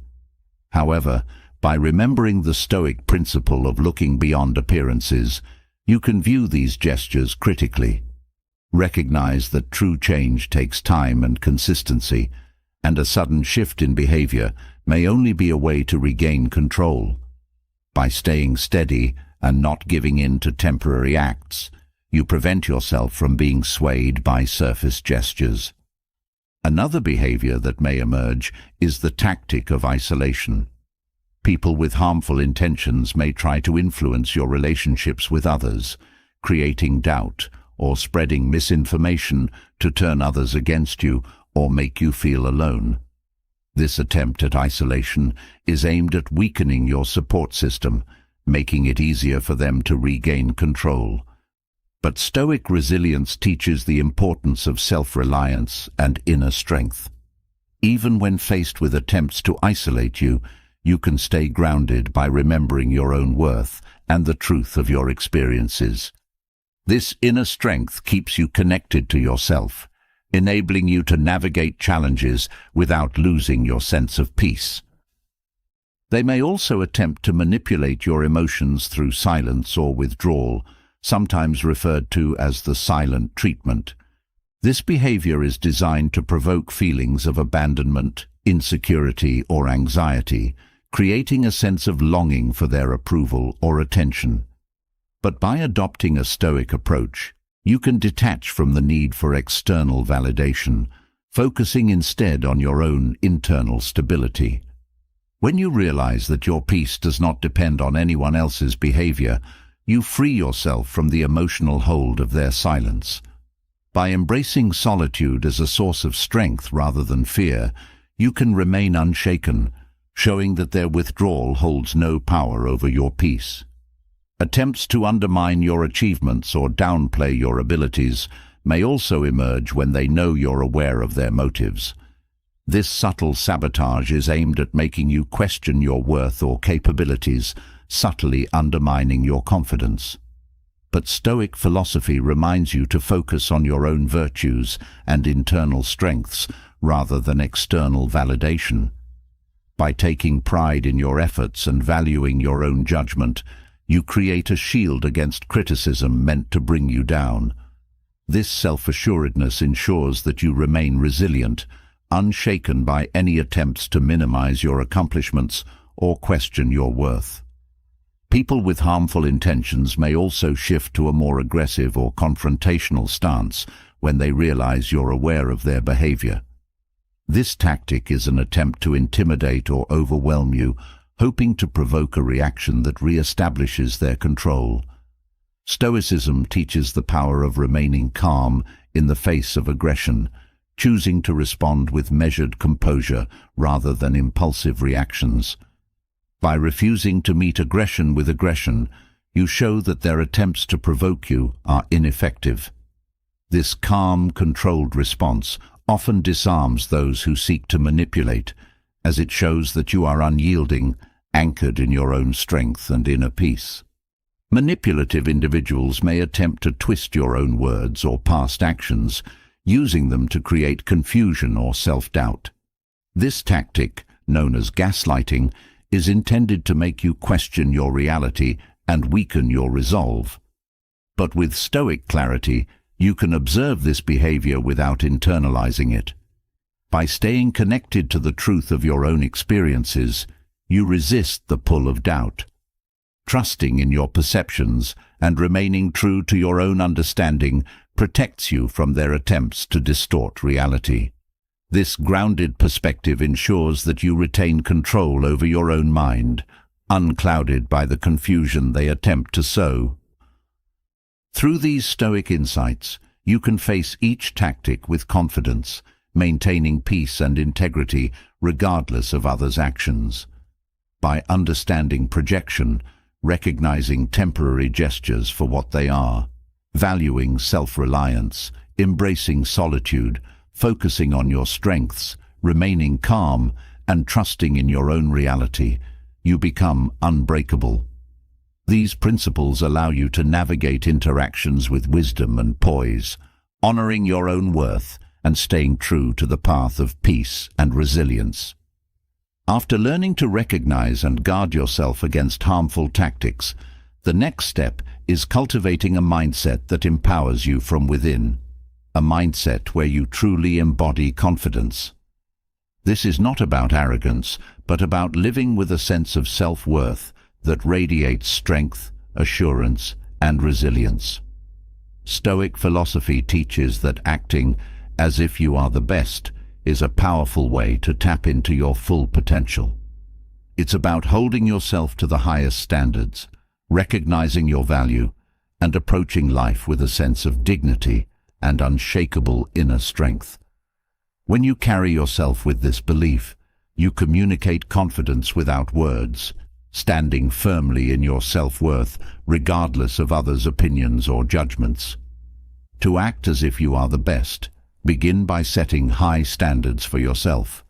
Speaker 1: However, by remembering the Stoic principle of looking beyond appearances, you can view these gestures critically. Recognize that true change takes time and consistency, and a sudden shift in behavior may only be a way to regain control. By staying steady and not giving in to temporary acts, you prevent yourself from being swayed by surface gestures. Another behavior that may emerge is the tactic of isolation. People with harmful intentions may try to influence your relationships with others, creating doubt or spreading misinformation to turn others against you or make you feel alone. This attempt at isolation is aimed at weakening your support system, making it easier for them to regain control. But Stoic resilience teaches the importance of self-reliance and inner strength. Even when faced with attempts to isolate you, you can stay grounded by remembering your own worth and the truth of your experiences. This inner strength keeps you connected to yourself, enabling you to navigate challenges without losing your sense of peace. They may also attempt to manipulate your emotions through silence or withdrawal, sometimes referred to as the silent treatment. This behavior is designed to provoke feelings of abandonment, insecurity, or anxiety, creating a sense of longing for their approval or attention. But by adopting a Stoic approach, you can detach from the need for external validation, focusing instead on your own internal stability. When you realize that your peace does not depend on anyone else's behavior, you free yourself from the emotional hold of their silence. By embracing solitude as a source of strength rather than fear, you can remain unshaken, showing that their withdrawal holds no power over your peace. Attempts to undermine your achievements or downplay your abilities may also emerge when they know you're aware of their motives. This subtle sabotage is aimed at making you question your worth or capabilities, subtly undermining your confidence. But Stoic philosophy reminds you to focus on your own virtues and internal strengths rather than external validation. By taking pride in your efforts and valuing your own judgment, you create a shield against criticism meant to bring you down. This self-assuredness ensures that you remain resilient, unshaken by any attempts to minimize your accomplishments or question your worth. People with harmful intentions may also shift to a more aggressive or confrontational stance when they realize you're aware of their behavior. This tactic is an attempt to intimidate or overwhelm you, hoping to provoke a reaction that re-establishes their control. Stoicism teaches the power of remaining calm in the face of aggression, choosing to respond with measured composure rather than impulsive reactions. By refusing to meet aggression with aggression, you show that their attempts to provoke you are ineffective. This calm, controlled response often disarms those who seek to manipulate, as it shows that you are unyielding, anchored in your own strength and inner peace. Manipulative individuals may attempt to twist your own words or past actions, using them to create confusion or self-doubt. This tactic, known as gaslighting, is intended to make you question your reality and weaken your resolve. But with Stoic clarity, you can observe this behavior without internalizing it. By staying connected to the truth of your own experiences, you resist the pull of doubt. Trusting in your perceptions and remaining true to your own understanding protects you from their attempts to distort reality. This grounded perspective ensures that you retain control over your own mind, unclouded by the confusion they attempt to sow. Through these Stoic insights, you can face each tactic with confidence, maintaining peace and integrity regardless of others' actions. By understanding projection, recognizing temporary gestures for what they are, valuing self-reliance, embracing solitude, focusing on your strengths, remaining calm, and trusting in your own reality, you become unbreakable. These principles allow you to navigate interactions with wisdom and poise, honoring your own worth and staying true to the path of peace and resilience. After learning to recognize and guard yourself against harmful tactics, the next step is cultivating a mindset that empowers you from within, a mindset where you truly embody confidence. This is not about arrogance, but about living with a sense of self-worth that radiates strength, assurance, and resilience. Stoic philosophy teaches that acting as if you are the best is a powerful way to tap into your full potential. It's about holding yourself to the highest standards, recognizing your value, and approaching life with a sense of dignity and unshakable inner strength. When you carry yourself with this belief, you communicate confidence without words, standing firmly in your self-worth regardless of others' opinions or judgments. To act as if you are the best, begin by setting high standards for yourself.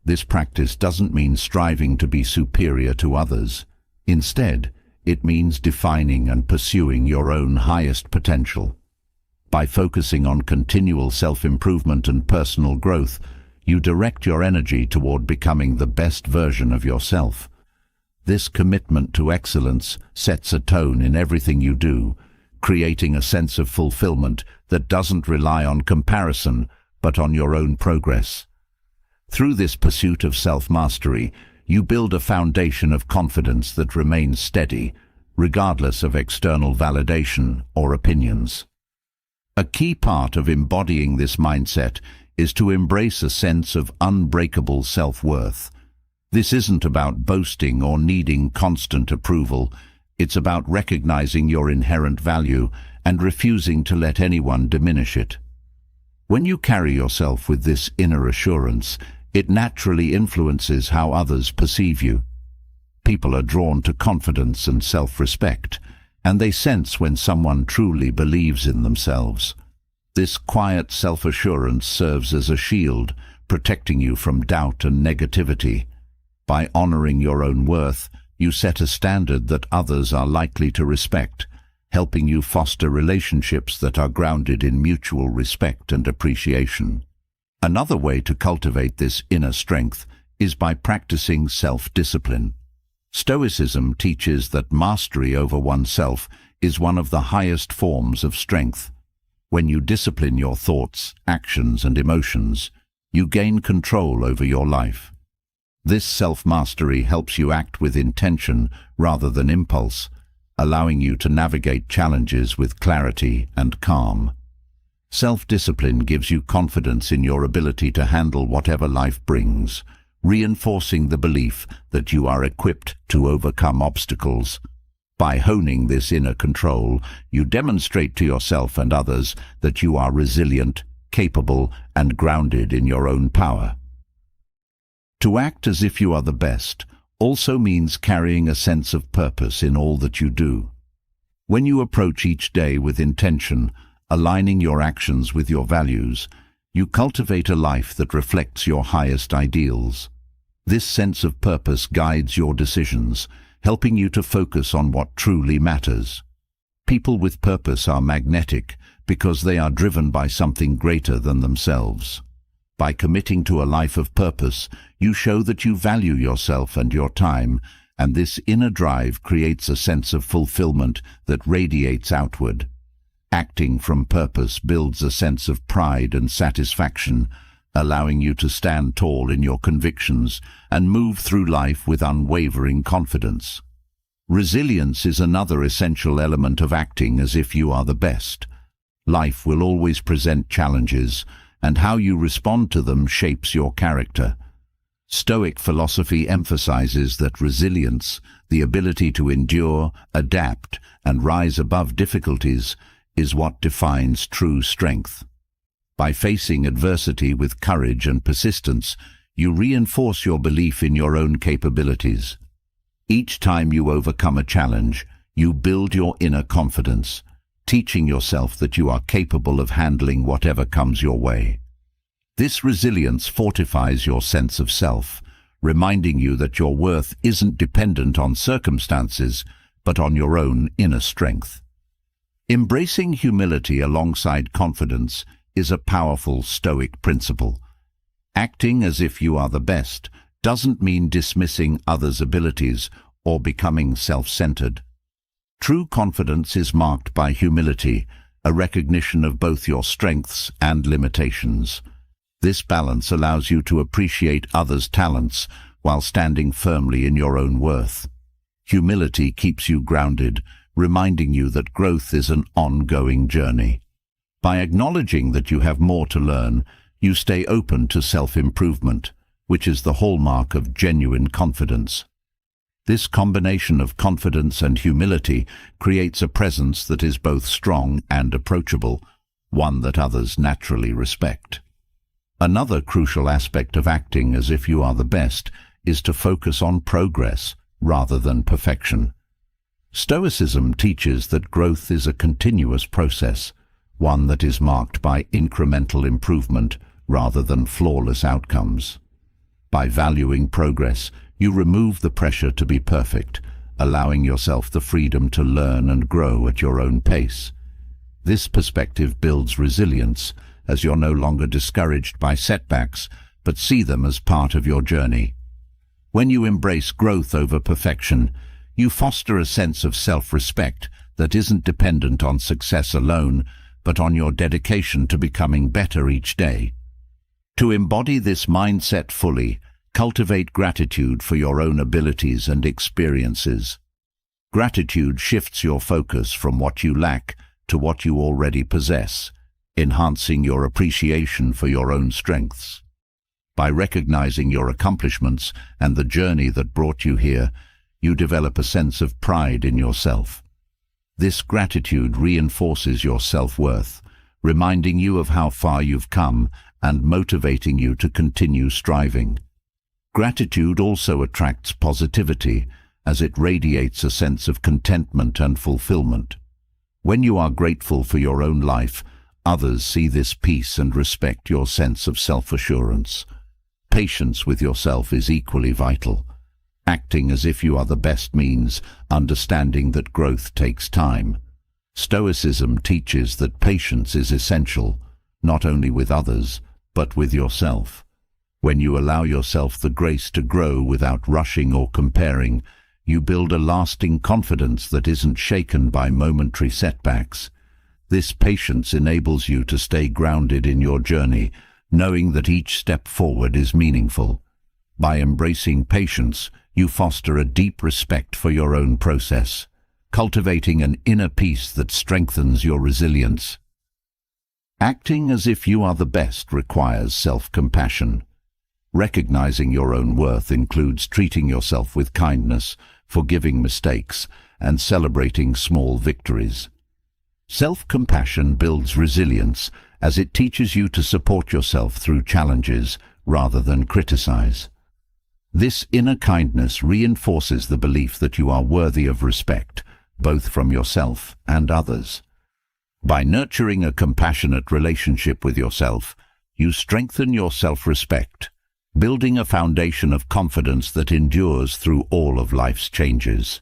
Speaker 1: This practice doesn't mean striving to be superior to others. Instead, it means defining and pursuing your own highest potential. By focusing on continual self-improvement and personal growth, you direct your energy toward becoming the best version of yourself. This commitment to excellence sets a tone in everything you do, creating a sense of fulfillment that doesn't rely on comparison, but on your own progress. Through this pursuit of self-mastery, you build a foundation of confidence that remains steady, regardless of external validation or opinions. A key part of embodying this mindset is to embrace a sense of unbreakable self-worth. This isn't about boasting or needing constant approval. It's about recognizing your inherent value and refusing to let anyone diminish it. When you carry yourself with this inner assurance, it naturally influences how others perceive you. People are drawn to confidence and self-respect, and they sense when someone truly believes in themselves. This quiet self-assurance serves as a shield, protecting you from doubt and negativity. By honoring your own worth, you set a standard that others are likely to respect, helping you foster relationships that are grounded in mutual respect and appreciation. Another way to cultivate this inner strength is by practicing self-discipline. Stoicism teaches that mastery over oneself is one of the highest forms of strength. When you discipline your thoughts, actions, and emotions, you gain control over your life. This self-mastery helps you act with intention rather than impulse, allowing you to navigate challenges with clarity and calm. Self-discipline gives you confidence in your ability to handle whatever life brings, reinforcing the belief that you are equipped to overcome obstacles. By honing this inner control, you demonstrate to yourself and others that you are resilient, capable, and grounded in your own power. To act as if you are the best also means carrying a sense of purpose in all that you do. When you approach each day with intention, aligning your actions with your values, you cultivate a life that reflects your highest ideals. This sense of purpose guides your decisions, helping you to focus on what truly matters. People with purpose are magnetic because they are driven by something greater than themselves. By committing to a life of purpose, you show that you value yourself and your time, and this inner drive creates a sense of fulfillment that radiates outward. Acting from purpose builds a sense of pride and satisfaction, allowing you to stand tall in your convictions and move through life with unwavering confidence. Resilience is another essential element of acting as if you are the best. Life will always present challenges, and how you respond to them shapes your character. Stoic philosophy emphasizes that resilience, the ability to endure, adapt, and rise above difficulties, is what defines true strength. By facing adversity with courage and persistence, you reinforce your belief in your own capabilities. Each time you overcome a challenge, you build your inner confidence, teaching yourself that you are capable of handling whatever comes your way. This resilience fortifies your sense of self, reminding you that your worth isn't dependent on circumstances, but on your own inner strength. Embracing humility alongside confidence is a powerful Stoic principle. Acting as if you are the best doesn't mean dismissing others' abilities or becoming self-centered. True confidence is marked by humility, a recognition of both your strengths and limitations. This balance allows you to appreciate others' talents while standing firmly in your own worth. Humility keeps you grounded, reminding you that growth is an ongoing journey. By acknowledging that you have more to learn, you stay open to self-improvement, which is the hallmark of genuine confidence. This combination of confidence and humility creates a presence that is both strong and approachable, one that others naturally respect. Another crucial aspect of acting as if you are the best is to focus on progress rather than perfection. Stoicism teaches that growth is a continuous process, one that is marked by incremental improvement rather than flawless outcomes. By valuing progress, you remove the pressure to be perfect, allowing yourself the freedom to learn and grow at your own pace. This perspective builds resilience, as you're no longer discouraged by setbacks, but see them as part of your journey. When you embrace growth over perfection, you foster a sense of self-respect that isn't dependent on success alone, but on your dedication to becoming better each day. To embody this mindset fully, cultivate gratitude for your own abilities and experiences. Gratitude shifts your focus from what you lack to what you already possess, enhancing your appreciation for your own strengths. By recognizing your accomplishments and the journey that brought you here, you develop a sense of pride in yourself. This gratitude reinforces your self-worth, reminding you of how far you've come and motivating you to continue striving. Gratitude also attracts positivity, as it radiates a sense of contentment and fulfillment. When you are grateful for your own life, others see this peace and respect your sense of self-assurance. Patience with yourself is equally vital. Acting as if you are the best means understanding that growth takes time. Stoicism teaches that patience is essential, not only with others, but with yourself. When you allow yourself the grace to grow without rushing or comparing, you build a lasting confidence that isn't shaken by momentary setbacks. This patience enables you to stay grounded in your journey, knowing that each step forward is meaningful. By embracing patience, you foster a deep respect for your own process, cultivating an inner peace that strengthens your resilience. Acting as if you are the best requires self-compassion. Recognizing your own worth includes treating yourself with kindness, forgiving mistakes, and celebrating small victories. Self-compassion builds resilience, as it teaches you to support yourself through challenges rather than criticize. This inner kindness reinforces the belief that you are worthy of respect, both from yourself and others. By nurturing a compassionate relationship with yourself, you strengthen your self-respect, building a foundation of confidence that endures through all of life's changes.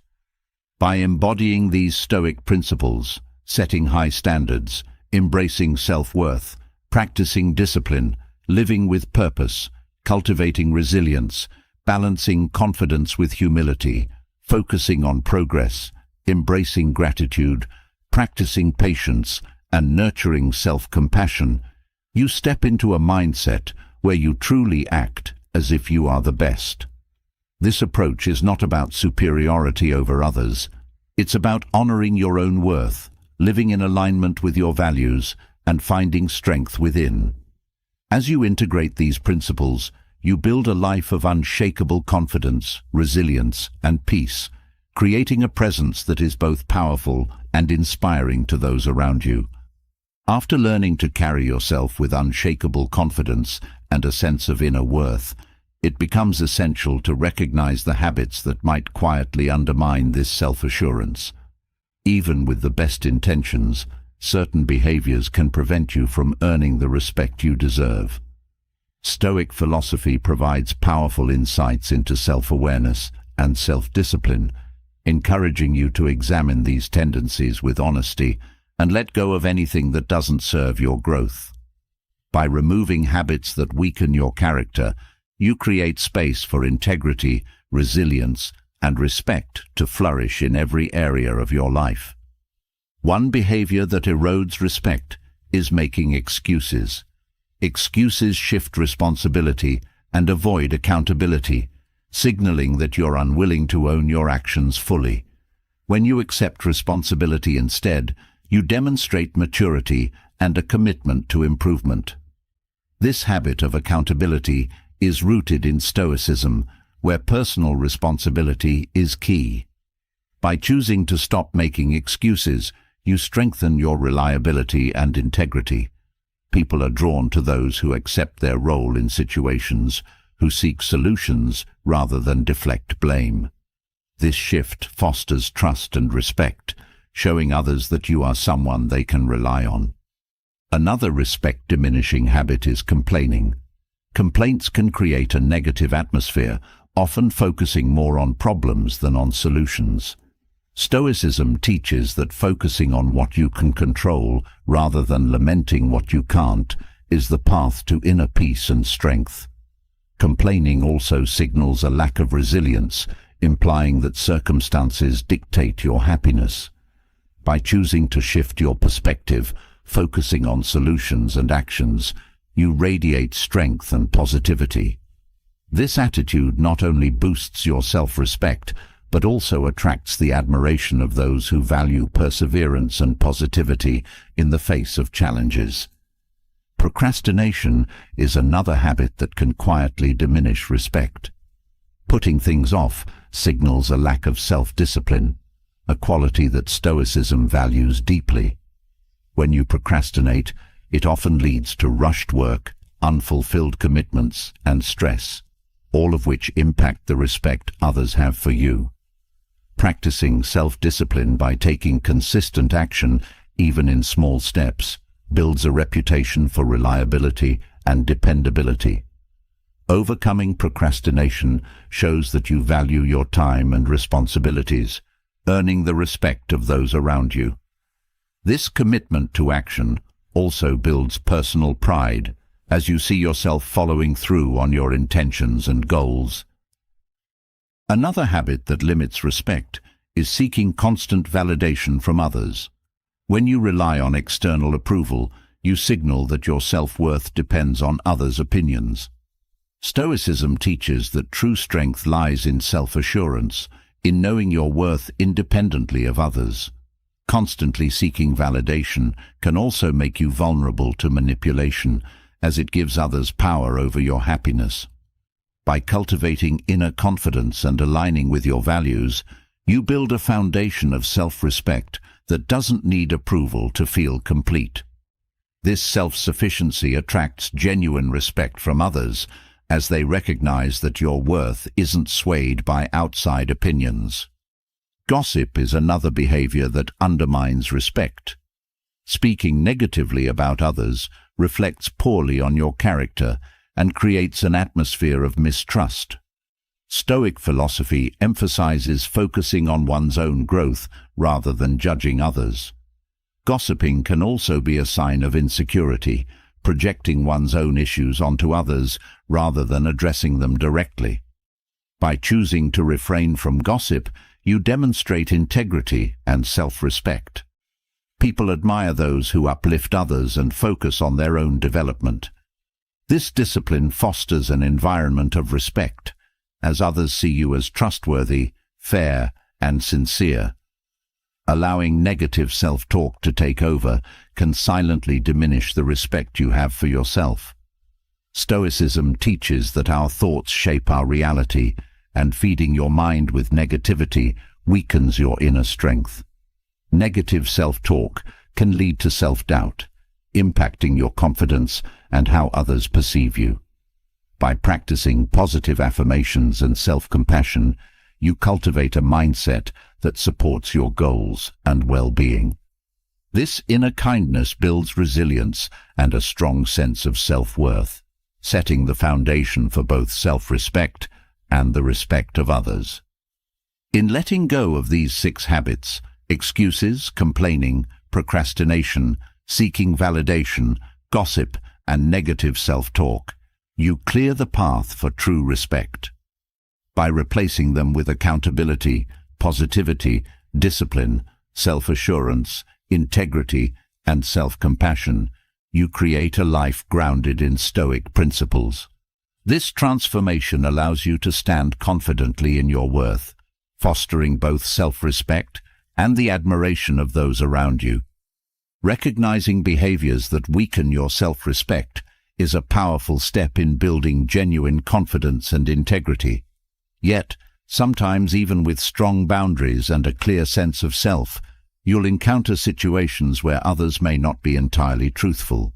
Speaker 1: By embodying these Stoic principles, setting high standards, embracing self-worth, practicing discipline, living with purpose, cultivating resilience, balancing confidence with humility, focusing on progress, embracing gratitude, practicing patience, and nurturing self-compassion, you step into a mindset where you truly act as if you are the best. This approach is not about superiority over others. It's about honoring your own worth, living in alignment with your values, and finding strength within. As you integrate these principles, you build a life of unshakable confidence, resilience, and peace, creating a presence that is both powerful and inspiring to those around you. After learning to carry yourself with unshakable confidence and a sense of inner worth, it becomes essential to recognize the habits that might quietly undermine this self-assurance. Even with the best intentions, certain behaviors can prevent you from earning the respect you deserve. Stoic philosophy provides powerful insights into self-awareness and self-discipline, encouraging you to examine these tendencies with honesty and let go of anything that doesn't serve your growth. By removing habits that weaken your character, you create space for integrity, resilience, and respect to flourish in every area of your life. One behavior that erodes respect is making excuses. Excuses shift responsibility and avoid accountability, signaling that you're unwilling to own your actions fully. When you accept responsibility instead, you demonstrate maturity and a commitment to improvement. This habit of accountability is rooted in Stoicism, where personal responsibility is key. By choosing to stop making excuses, you strengthen your reliability and integrity. People are drawn to those who accept their role in situations, who seek solutions rather than deflect blame. This shift fosters trust and respect, showing others that you are someone they can rely on. Another respect-diminishing habit is complaining. Complaints can create a negative atmosphere, often focusing more on problems than on solutions. Stoicism teaches that focusing on what you can control rather than lamenting what you can't is the path to inner peace and strength. Complaining also signals a lack of resilience, implying that circumstances dictate your happiness. By choosing to shift your perspective, focusing on solutions and actions, you radiate strength and positivity. This attitude not only boosts your self-respect, but also attracts the admiration of those who value perseverance and positivity in the face of challenges. Procrastination is another habit that can quietly diminish respect. Putting things off signals a lack of self-discipline, a quality that Stoicism values deeply. When you procrastinate, it often leads to rushed work, unfulfilled commitments, and stress, all of which impact the respect others have for you. Practicing self-discipline by taking consistent action, even in small steps, builds a reputation for reliability and dependability. Overcoming procrastination shows that you value your time and responsibilities, earning the respect of those around you. This commitment to action also builds personal pride, as you see yourself following through on your intentions and goals. Another habit that limits respect is seeking constant validation from others. When you rely on external approval, you signal that your self-worth depends on others' opinions. Stoicism teaches that true strength lies in self-assurance, in knowing your worth independently of others. Constantly seeking validation can also make you vulnerable to manipulation, as it gives others power over your happiness. By cultivating inner confidence and aligning with your values, you build a foundation of self-respect that doesn't need approval to feel complete. This self-sufficiency attracts genuine respect from others, as they recognize that your worth isn't swayed by outside opinions. Gossip is another behavior that undermines respect. Speaking negatively about others reflects poorly on your character and creates an atmosphere of mistrust. Stoic philosophy emphasizes focusing on one's own growth rather than judging others. Gossiping can also be a sign of insecurity, projecting one's own issues onto others rather than addressing them directly. By choosing to refrain from gossip, you demonstrate integrity and self-respect. People admire those who uplift others and focus on their own development. This discipline fosters an environment of respect, as others see you as trustworthy, fair, and sincere. Allowing negative self-talk to take over can silently diminish the respect you have for yourself. Stoicism teaches that our thoughts shape our reality, and feeding your mind with negativity weakens your inner strength. Negative self-talk can lead to self-doubt, impacting your confidence and how others perceive you. By practicing positive affirmations and self-compassion, you cultivate a mindset that supports your goals and well-being. This inner kindness builds resilience and a strong sense of self-worth, setting the foundation for both self-respect and the respect of others. In letting go of these 6 habits, excuses, complaining, procrastination, seeking validation, gossip, and negative self-talk, you clear the path for true respect. By replacing them with accountability, positivity, discipline, self-assurance, integrity, and self-compassion, you create a life grounded in Stoic principles. This transformation allows you to stand confidently in your worth, fostering both self-respect and the admiration of those around you. Recognizing behaviors that weaken your self-respect is a powerful step in building genuine confidence and integrity. Yet, sometimes even with strong boundaries and a clear sense of self, you'll encounter situations where others may not be entirely truthful.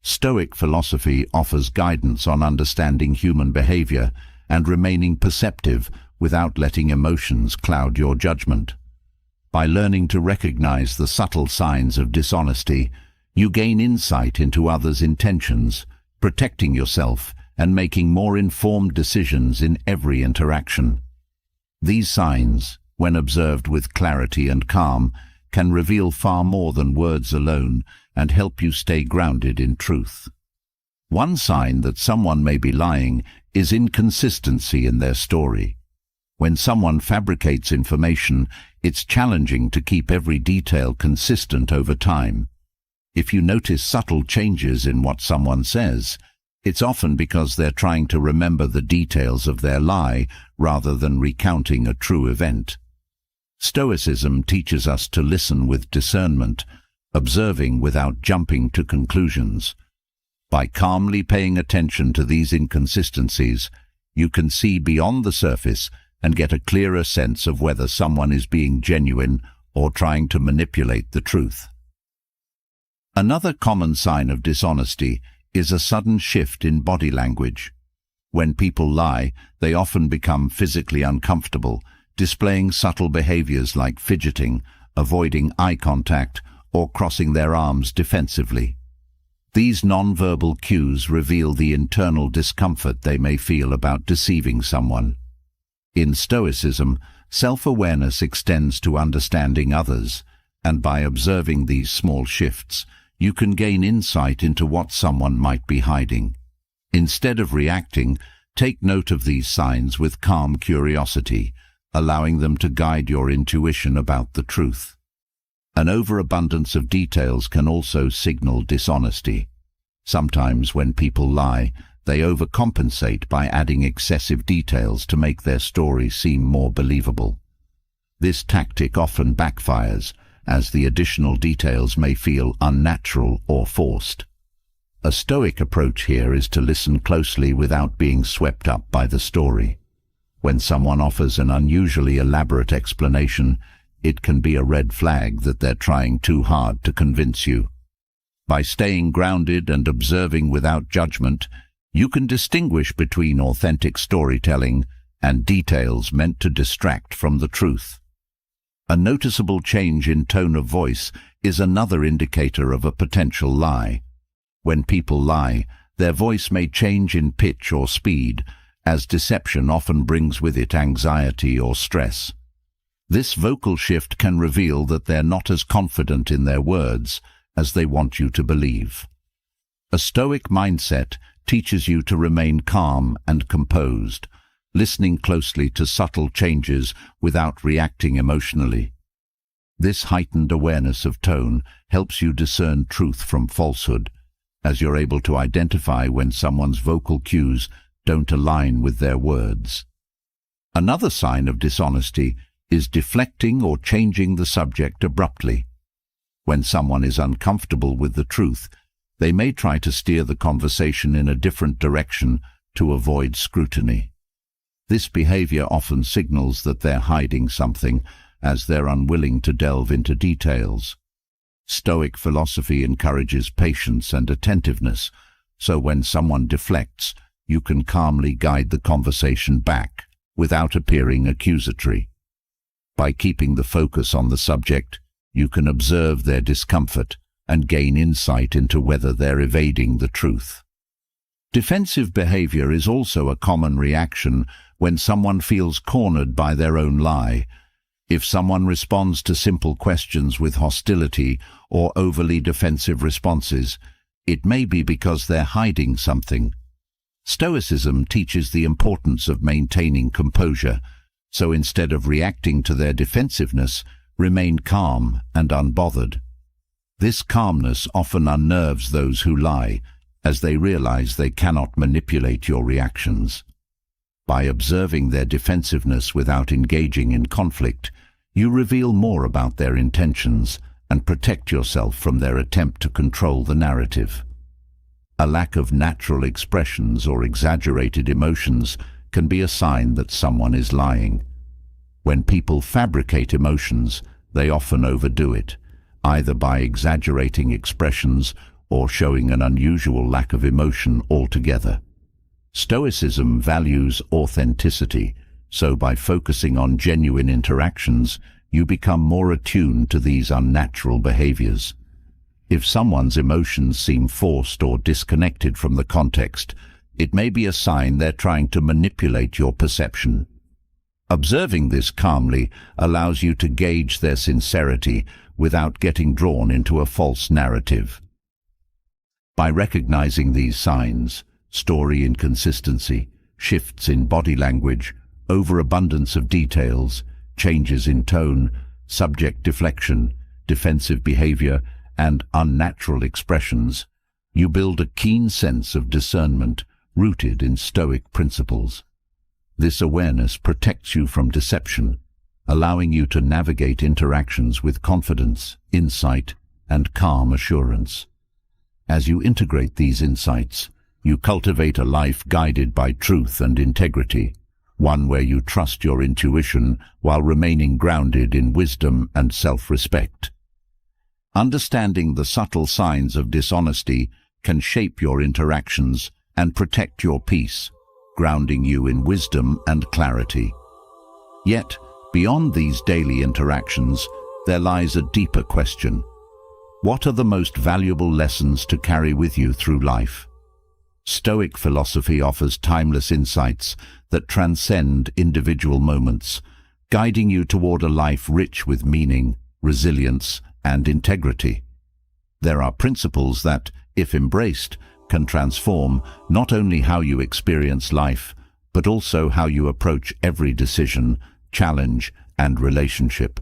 Speaker 1: Stoic philosophy offers guidance on understanding human behavior and remaining perceptive without letting emotions cloud your judgment. By learning to recognize the subtle signs of dishonesty, you gain insight into others' intentions, protecting yourself and making more informed decisions in every interaction. These signs, when observed with clarity and calm, can reveal far more than words alone and help you stay grounded in truth. One sign that someone may be lying is inconsistency in their story. When someone fabricates information, it's challenging to keep every detail consistent over time. If you notice subtle changes in what someone says, it's often because they're trying to remember the details of their lie rather than recounting a true event. Stoicism teaches us to listen with discernment, observing without jumping to conclusions. By calmly paying attention to these inconsistencies, you can see beyond the surface and get a clearer sense of whether someone is being genuine or trying to manipulate the truth. Another common sign of dishonesty is a sudden shift in body language. When people lie, they often become physically uncomfortable, displaying subtle behaviors like fidgeting, avoiding eye contact, or crossing their arms defensively. These nonverbal cues reveal the internal discomfort they may feel about deceiving someone. In Stoicism, self-awareness extends to understanding others, and by observing these small shifts, you can gain insight into what someone might be hiding. Instead of reacting, take note of these signs with calm curiosity, allowing them to guide your intuition about the truth. An overabundance of details can also signal dishonesty. Sometimes when people lie, they overcompensate by adding excessive details to make their story seem more believable. This tactic often backfires, as the additional details may feel unnatural or forced. A Stoic approach here is to listen closely without being swept up by the story. When someone offers an unusually elaborate explanation, it can be a red flag that they're trying too hard to convince you. By staying grounded and observing without judgment, you can distinguish between authentic storytelling and details meant to distract from the truth. A noticeable change in tone of voice is another indicator of a potential lie. When people lie, their voice may change in pitch or speed, as deception often brings with it anxiety or stress. This vocal shift can reveal that they're not as confident in their words as they want you to believe. A Stoic mindset teaches you to remain calm and composed, listening closely to subtle changes without reacting emotionally. This heightened awareness of tone helps you discern truth from falsehood, as you're able to identify when someone's vocal cues don't align with their words. Another sign of dishonesty is deflecting or changing the subject abruptly. When someone is uncomfortable with the truth, they may try to steer the conversation in a different direction to avoid scrutiny. This behavior often signals that they're hiding something, as they're unwilling to delve into details. Stoic philosophy encourages patience and attentiveness, so when someone deflects, you can calmly guide the conversation back without appearing accusatory. By keeping the focus on the subject, you can observe their discomfort and gain insight into whether they're evading the truth. Defensive behavior is also a common reaction when someone feels cornered by their own lie. If someone responds to simple questions with hostility or overly defensive responses, it may be because they're hiding something. Stoicism teaches the importance of maintaining composure, so instead of reacting to their defensiveness, remain calm and unbothered. This calmness often unnerves those who lie, as they realize they cannot manipulate your reactions. By observing their defensiveness without engaging in conflict, you reveal more about their intentions and protect yourself from their attempt to control the narrative. A lack of natural expressions or exaggerated emotions can be a sign that someone is lying. When people fabricate emotions, they often overdo it, either by exaggerating expressions or showing an unusual lack of emotion altogether. Stoicism values authenticity, so by focusing on genuine interactions, you become more attuned to these unnatural behaviors. If someone's emotions seem forced or disconnected from the context, it may be a sign they're trying to manipulate your perception. Observing this calmly allows you to gauge their sincerity without getting drawn into a false narrative. By recognizing these signs, story inconsistency, shifts in body language, overabundance of details, changes in tone, subject deflection, defensive behavior, and unnatural expressions, you build a keen sense of discernment rooted in Stoic principles. This awareness protects you from deception, allowing you to navigate interactions with confidence, insight, and calm assurance. As you integrate these insights, you cultivate a life guided by truth and integrity, one where you trust your intuition while remaining grounded in wisdom and self-respect. Understanding the subtle signs of dishonesty can shape your interactions and protect your peace, grounding you in wisdom and clarity. Yet, beyond these daily interactions, there lies a deeper question. What are the most valuable lessons to carry with you through life? Stoic philosophy offers timeless insights that transcend individual moments, guiding you toward a life rich with meaning, resilience, and integrity. There are principles that, if embraced, can transform not only how you experience life, but also how you approach every decision, challenge, and relationship.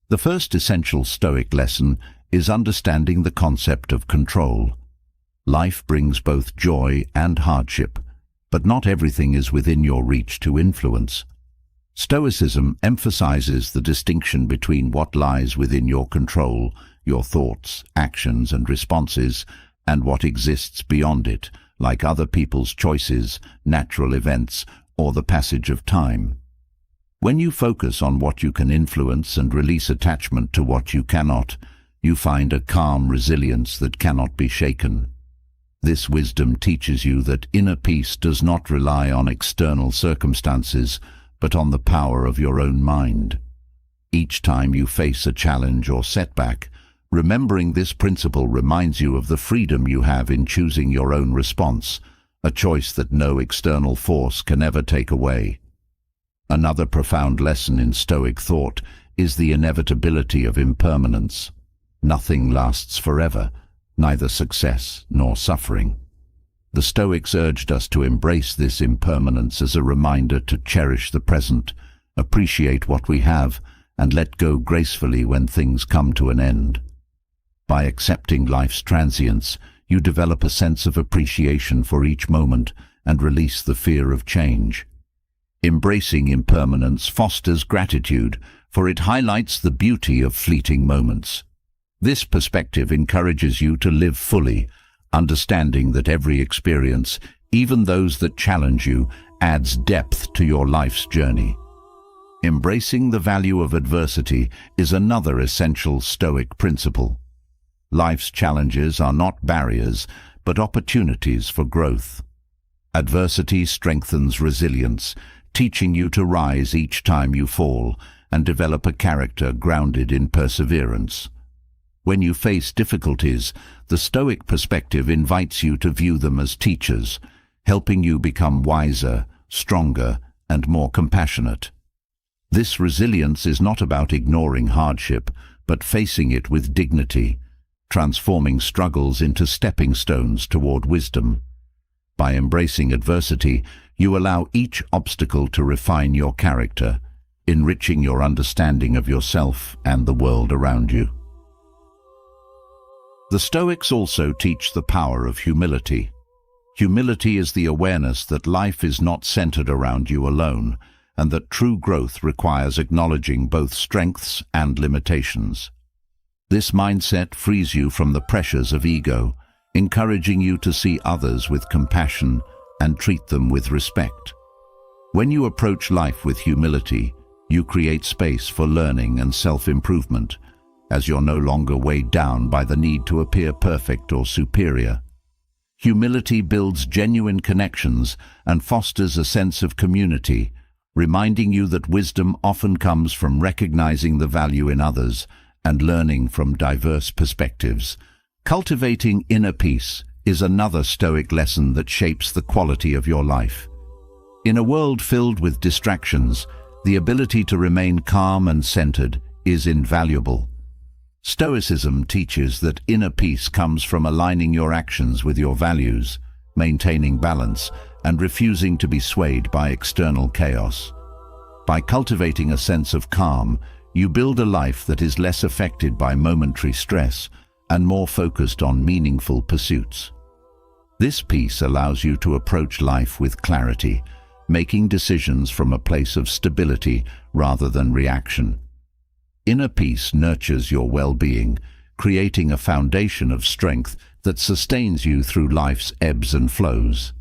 Speaker 1: The first essential Stoic lesson is understanding the concept of control. Life brings both joy and hardship, but not everything is within your reach to influence. Stoicism emphasizes the distinction between what lies within your control, your thoughts, actions, and responses, and what exists beyond it, like other people's choices, natural events, or the passage of time. When you focus on what you can influence and release attachment to what you cannot, you find a calm resilience that cannot be shaken. This wisdom teaches you that inner peace does not rely on external circumstances, but on the power of your own mind. Each time you face a challenge or setback, remembering this principle reminds you of the freedom you have in choosing your own response, a choice that no external force can ever take away. Another profound lesson in Stoic thought is the inevitability of impermanence. Nothing lasts forever, neither success nor suffering. The Stoics urged us to embrace this impermanence as a reminder to cherish the present, appreciate what we have, and let go gracefully when things come to an end. By accepting life's transience, you develop a sense of appreciation for each moment and release the fear of change. Embracing impermanence fosters gratitude, for it highlights the beauty of fleeting moments. This perspective encourages you to live fully, understanding that every experience, even those that challenge you, adds depth to your life's journey. Embracing the value of adversity is another essential Stoic principle. Life's challenges are not barriers, but opportunities for growth. Adversity strengthens resilience, teaching you to rise each time you fall and develop a character grounded in perseverance. When you face difficulties, the Stoic perspective invites you to view them as teachers, helping you become wiser, stronger, and more compassionate. This resilience is not about ignoring hardship, but facing it with dignity, transforming struggles into stepping stones toward wisdom. By embracing adversity, you allow each obstacle to refine your character, enriching your understanding of yourself and the world around you. The Stoics also teach the power of humility. Humility is the awareness that life is not centered around you alone, and that true growth requires acknowledging both strengths and limitations. This mindset frees you from the pressures of ego, encouraging you to see others with compassion and treat them with respect. When you approach life with humility, you create space for learning and self-improvement, as you're no longer weighed down by the need to appear perfect or superior. Humility builds genuine connections and fosters a sense of community, reminding you that wisdom often comes from recognizing the value in others and learning from diverse perspectives. Cultivating inner peace is another Stoic lesson that shapes the quality of your life. In a world filled with distractions, the ability to remain calm and centered is invaluable. Stoicism teaches that inner peace comes from aligning your actions with your values, maintaining balance, and refusing to be swayed by external chaos. By cultivating a sense of calm, you build a life that is less affected by momentary stress and more focused on meaningful pursuits. This peace allows you to approach life with clarity, making decisions from a place of stability rather than reaction. Inner peace nurtures your well-being, creating a foundation of strength that sustains you through life's ebbs and flows.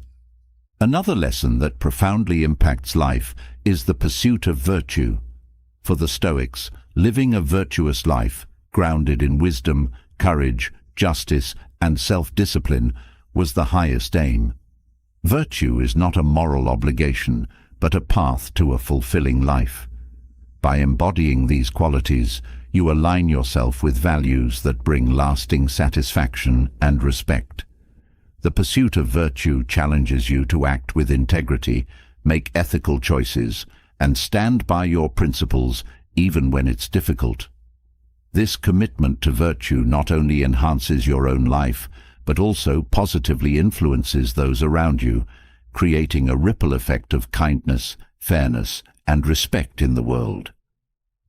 Speaker 1: Another lesson that profoundly impacts life is the pursuit of virtue. For the Stoics, living a virtuous life, grounded in wisdom, courage, justice, and self-discipline, was the highest aim. Virtue is not a moral obligation, but a path to a fulfilling life. By embodying these qualities, you align yourself with values that bring lasting satisfaction and respect. The pursuit of virtue challenges you to act with integrity, make ethical choices, and stand by your principles even when it's difficult. This commitment to virtue not only enhances your own life, but also positively influences those around you, creating a ripple effect of kindness, fairness, and respect in the world.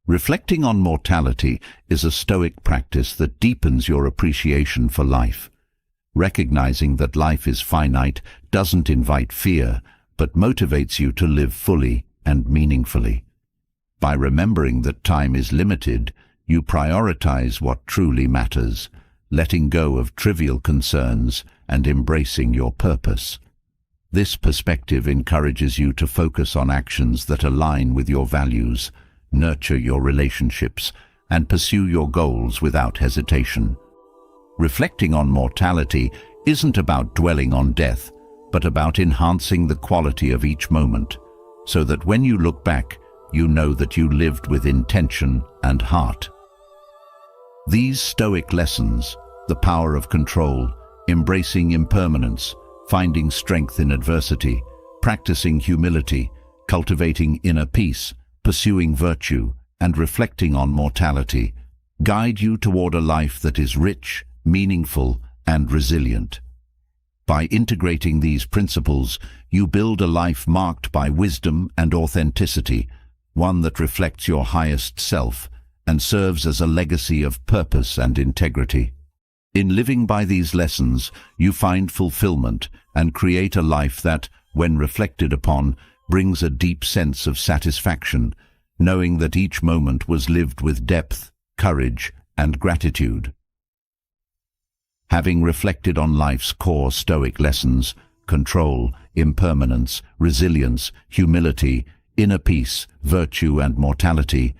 Speaker 1: Reflecting on mortality is a Stoic practice that deepens your appreciation for life. Recognizing that life is finite doesn't invite fear, but motivates you to live fully and meaningfully. By remembering that time is limited, you prioritize what truly matters, letting go of trivial concerns and embracing your purpose. This perspective encourages you to focus on actions that align with your values, nurture your relationships, and pursue your goals without hesitation. Reflecting on mortality isn't about dwelling on death, but about enhancing the quality of each moment, so that when you look back, you know that you lived with intention and heart. These Stoic lessons, the power of control, embracing impermanence, finding strength in adversity, practicing humility, cultivating inner peace, pursuing virtue, and reflecting on mortality, guide you toward a life that is rich, meaningful, and resilient. By integrating these principles, you build a life marked by wisdom and authenticity, one that reflects your highest self and serves as a legacy of purpose and integrity. In living by these lessons, you find fulfillment and create a life that, when reflected upon, brings a deep sense of satisfaction, knowing that each moment was lived with depth, courage, and gratitude. Having reflected on life's core Stoic lessons, control, impermanence, resilience, humility, inner peace, virtue, and mortality,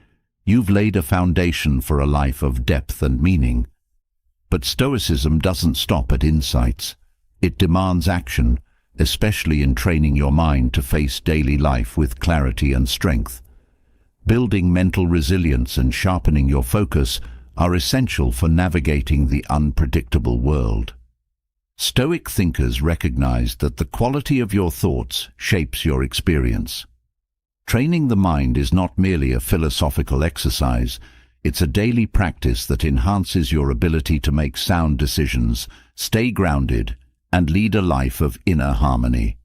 Speaker 1: you've laid a foundation for a life of depth and meaning. But Stoicism doesn't stop at insights. It demands action, especially in training your mind to face daily life with clarity and strength. Building mental resilience and sharpening your focus are essential for navigating the unpredictable world. Stoic thinkers recognized that the quality of your thoughts shapes your experience. Training the mind is not merely a philosophical exercise, it's a daily practice that enhances your ability to make sound decisions, stay grounded, and lead a life of inner harmony.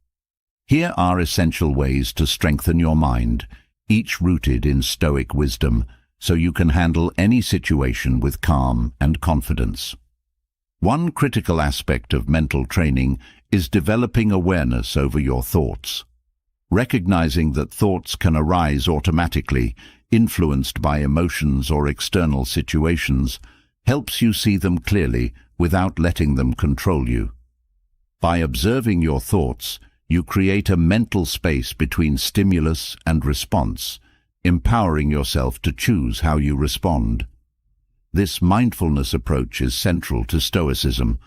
Speaker 1: Here are essential ways to strengthen your mind, each rooted in Stoic wisdom, so you can handle any situation with calm and confidence. One critical aspect of mental training is developing awareness over your thoughts. Recognizing that thoughts can arise automatically, influenced by emotions or external situations, helps you see them clearly without letting them control you. By observing your thoughts, you create a mental space between stimulus and response, empowering yourself to choose how you respond. This mindfulness approach is central to Stoicism.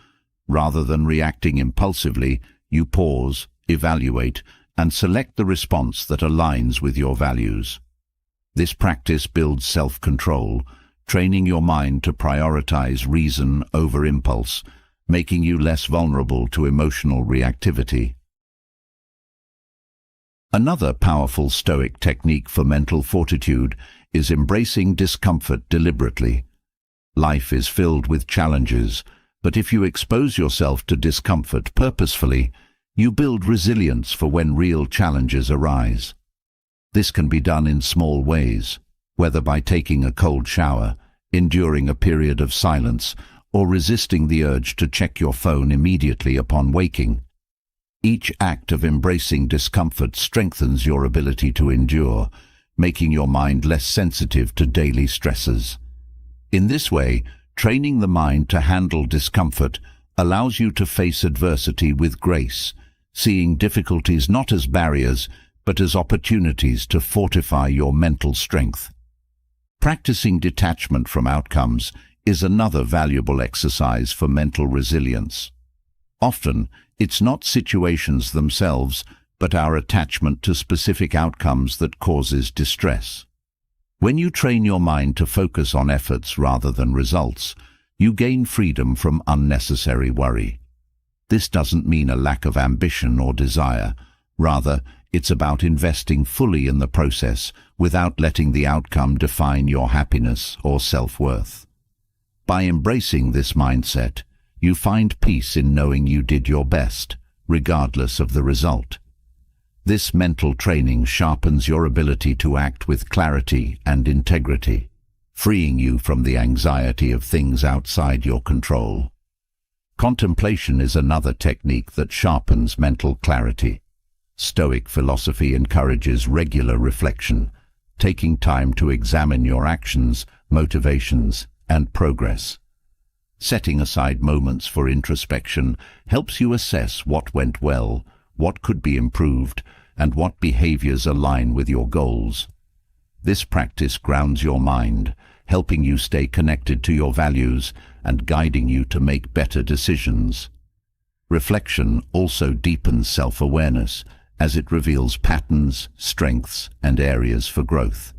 Speaker 1: Rather than reacting impulsively, you pause, evaluate, and select the response that aligns with your values. This practice builds self-control, training your mind to prioritize reason over impulse, making you less vulnerable to emotional reactivity. Another powerful Stoic technique for mental fortitude is embracing discomfort deliberately. Life is filled with challenges, but if you expose yourself to discomfort purposefully, you build resilience for when real challenges arise. This can be done in small ways, whether by taking a cold shower, enduring a period of silence, or resisting the urge to check your phone immediately upon waking. Each act of embracing discomfort strengthens your ability to endure, making your mind less sensitive to daily stresses. In this way, training the mind to handle discomfort allows you to face adversity with grace, seeing difficulties not as barriers, but as opportunities to fortify your mental strength. Practicing detachment from outcomes is another valuable exercise for mental resilience. Often, it's not situations themselves, but our attachment to specific outcomes that causes distress. When you train your mind to focus on efforts rather than results, you gain freedom from unnecessary worry. This doesn't mean a lack of ambition or desire. Rather, it's about investing fully in the process without letting the outcome define your happiness or self-worth. By embracing this mindset, you find peace in knowing you did your best, regardless of the result. This mental training sharpens your ability to act with clarity and integrity, freeing you from the anxiety of things outside your control. Contemplation is another technique that sharpens mental clarity. Stoic philosophy encourages regular reflection, taking time to examine your actions, motivations, and progress. Setting aside moments for introspection helps you assess what went well, what could be improved, and what behaviors align with your goals. This practice grounds your mind, helping you stay connected to your values and guiding you to make better decisions. Reflection also deepens self-awareness, as it reveals patterns, strengths, and areas for growth.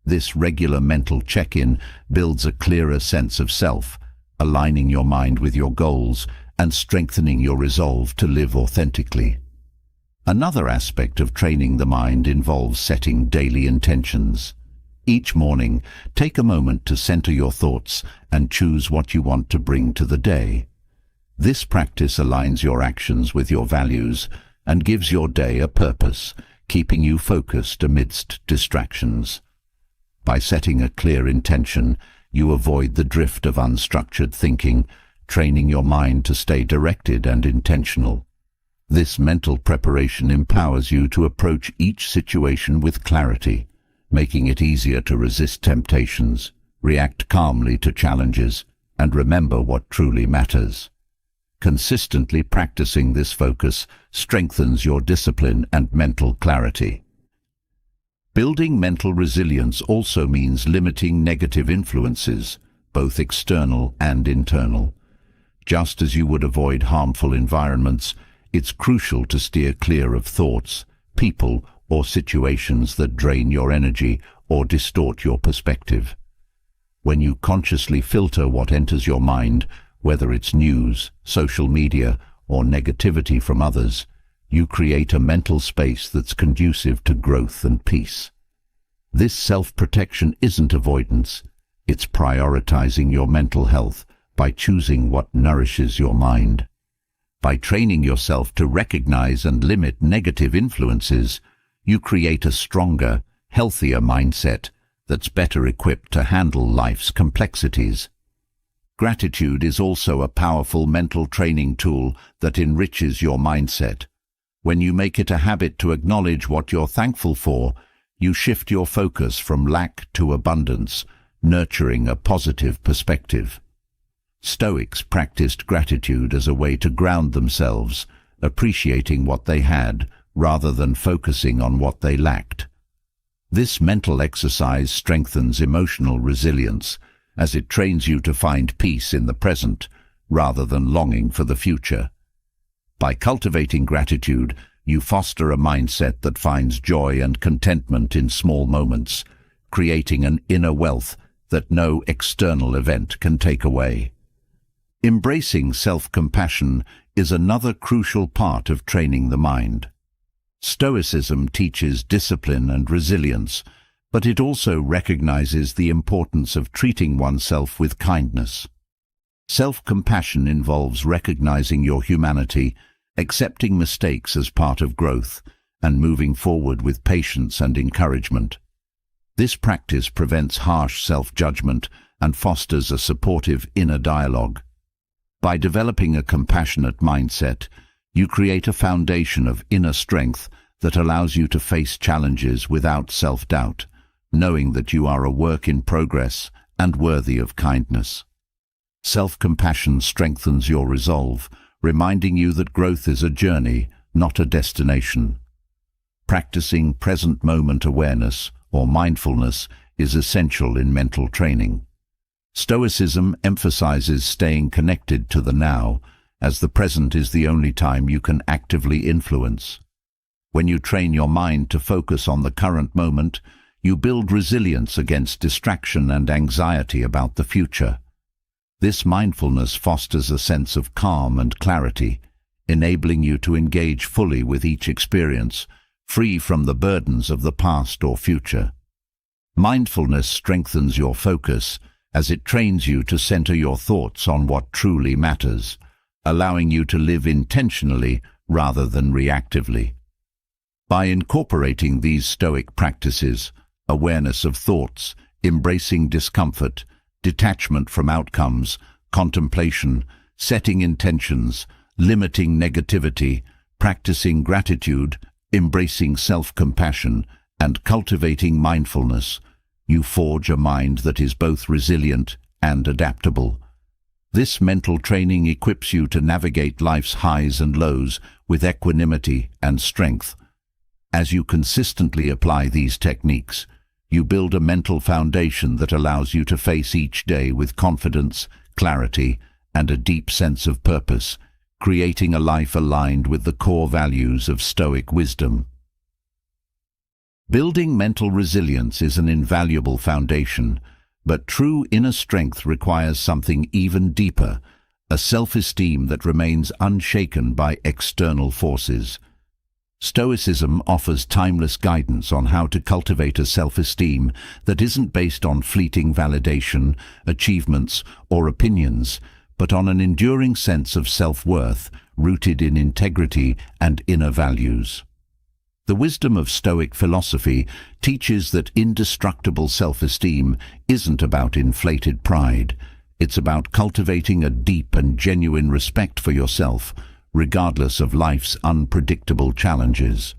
Speaker 1: This regular mental check-in builds a clearer sense of self, aligning your mind with your goals and strengthening your resolve to live authentically. Another aspect of training the mind involves setting daily intentions. Each morning, take a moment to center your thoughts and choose what you want to bring to the day. This practice aligns your actions with your values and gives your day a purpose, keeping you focused amidst distractions. By setting a clear intention, you avoid the drift of unstructured thinking, training your mind to stay directed and intentional. This mental preparation empowers you to approach each situation with clarity, making it easier to resist temptations, react calmly to challenges, and remember what truly matters. Consistently practicing this focus strengthens your discipline and mental clarity. Building mental resilience also means limiting negative influences, both external and internal. Just as you would avoid harmful environments, it's crucial to steer clear of thoughts, people, or situations that drain your energy or distort your perspective. When you consciously filter what enters your mind, whether it's news, social media, or negativity from others, you create a mental space that's conducive to growth and peace. This self-protection isn't avoidance, it's prioritizing your mental health by choosing what nourishes your mind. By training yourself to recognize and limit negative influences, you create a stronger, healthier mindset that's better equipped to handle life's complexities. Gratitude is also a powerful mental training tool that enriches your mindset. When you make it a habit to acknowledge what you're thankful for, you shift your focus from lack to abundance, nurturing a positive perspective. Stoics practiced gratitude as a way to ground themselves, appreciating what they had rather than focusing on what they lacked. This mental exercise strengthens emotional resilience, as it trains you to find peace in the present rather than longing for the future. By cultivating gratitude, you foster a mindset that finds joy and contentment in small moments, creating an inner wealth that no external event can take away. Embracing self-compassion is another crucial part of training the mind. Stoicism teaches discipline and resilience, but it also recognizes the importance of treating oneself with kindness. Self-compassion involves recognizing your humanity, accepting mistakes as part of growth, and moving forward with patience and encouragement. This practice prevents harsh self-judgment and fosters a supportive inner dialogue. By developing a compassionate mindset, you create a foundation of inner strength that allows you to face challenges without self-doubt, knowing that you are a work in progress and worthy of kindness. Self-compassion strengthens your resolve, reminding you that growth is a journey, not a destination. Practicing present moment awareness, or mindfulness, is essential in mental training. Stoicism emphasizes staying connected to the now, as the present is the only time you can actively influence. When you train your mind to focus on the current moment, you build resilience against distraction and anxiety about the future. This mindfulness fosters a sense of calm and clarity, enabling you to engage fully with each experience, free from the burdens of the past or future. Mindfulness strengthens your focus as it trains you to center your thoughts on what truly matters, allowing you to live intentionally rather than reactively. By incorporating these Stoic practices, awareness of thoughts, embracing discomfort, detachment from outcomes, contemplation, setting intentions, limiting negativity, practicing gratitude, embracing self-compassion, and cultivating mindfulness, you forge a mind that is both resilient and adaptable. This mental training equips you to navigate life's highs and lows with equanimity and strength. As you consistently apply these techniques, you build a mental foundation that allows you to face each day with confidence, clarity, and a deep sense of purpose, creating a life aligned with the core values of Stoic wisdom. Building mental resilience is an invaluable foundation, but true inner strength requires something even deeper, a self-esteem that remains unshaken by external forces. Stoicism offers timeless guidance on how to cultivate a self-esteem that isn't based on fleeting validation, achievements, or opinions, but on an enduring sense of self-worth rooted in integrity and inner values. The wisdom of Stoic philosophy teaches that indestructible self-esteem isn't about inflated pride. It's about cultivating a deep and genuine respect for yourself, regardless of life's unpredictable challenges.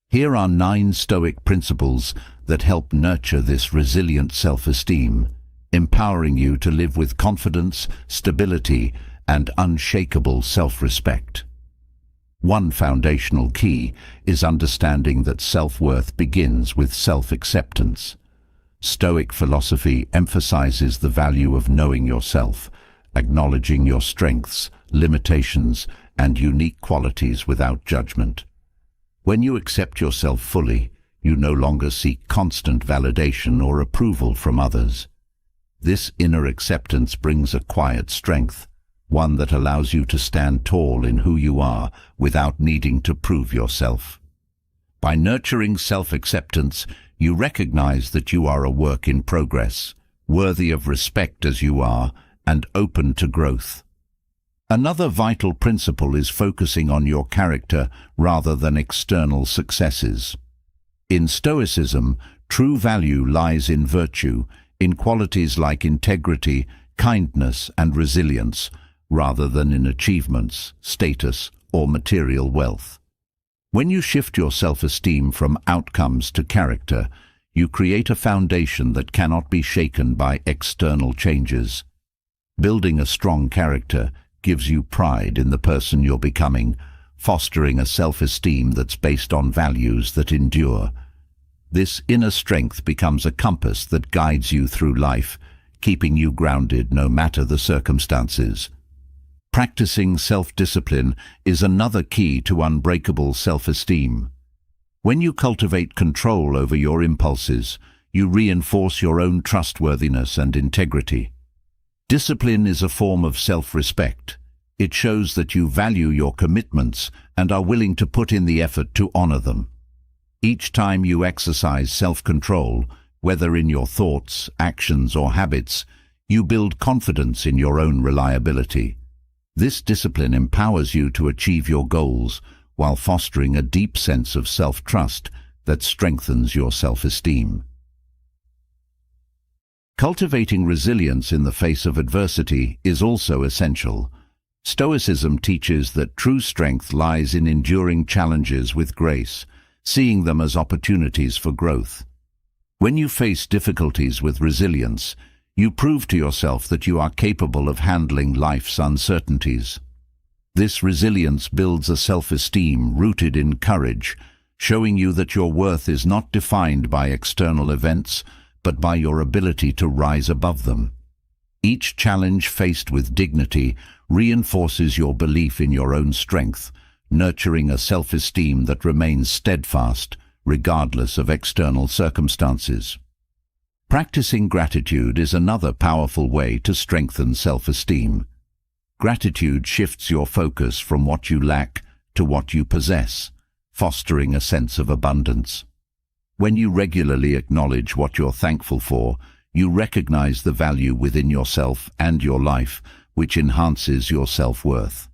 Speaker 1: Here are 9 Stoic principles that help nurture this resilient self-esteem, empowering you to live with confidence, stability, and unshakable self-respect. One foundational key is understanding that self-worth begins with self-acceptance. Stoic philosophy emphasizes the value of knowing yourself, acknowledging your strengths, limitations, and unique qualities without judgment. When you accept yourself fully, you no longer seek constant validation or approval from others. This inner acceptance brings a quiet strength, one that allows you to stand tall in who you are without needing to prove yourself. By nurturing self-acceptance, you recognize that you are a work in progress, worthy of respect as you are, and open to growth. Another vital principle is focusing on your character rather than external successes. In Stoicism, true value lies in virtue, in qualities like integrity, kindness, and resilience, rather than in achievements, status, or material wealth. When you shift your self-esteem from outcomes to character, you create a foundation that cannot be shaken by external changes. Building a strong character gives you pride in the person you're becoming, fostering a self-esteem that's based on values that endure. This inner strength becomes a compass that guides you through life, keeping you grounded no matter the circumstances. Practicing self-discipline is another key to unbreakable self-esteem. When you cultivate control over your impulses, you reinforce your own trustworthiness and integrity. Discipline is a form of self-respect. It shows that you value your commitments and are willing to put in the effort to honor them. Each time you exercise self-control, whether in your thoughts, actions, or habits, you build confidence in your own reliability. This discipline empowers you to achieve your goals while fostering a deep sense of self-trust that strengthens your self-esteem. Cultivating resilience in the face of adversity is also essential. Stoicism teaches that true strength lies in enduring challenges with grace, seeing them as opportunities for growth. When you face difficulties with resilience, you prove to yourself that you are capable of handling life's uncertainties. This resilience builds a self-esteem rooted in courage, showing you that your worth is not defined by external events, but by your ability to rise above them. Each challenge faced with dignity reinforces your belief in your own strength, nurturing a self-esteem that remains steadfast, regardless of external circumstances. Practicing gratitude is another powerful way to strengthen self-esteem. Gratitude shifts your focus from what you lack to what you possess, fostering a sense of abundance. When you regularly acknowledge what you're thankful for, you recognize the value within yourself and your life, which enhances your self-worth.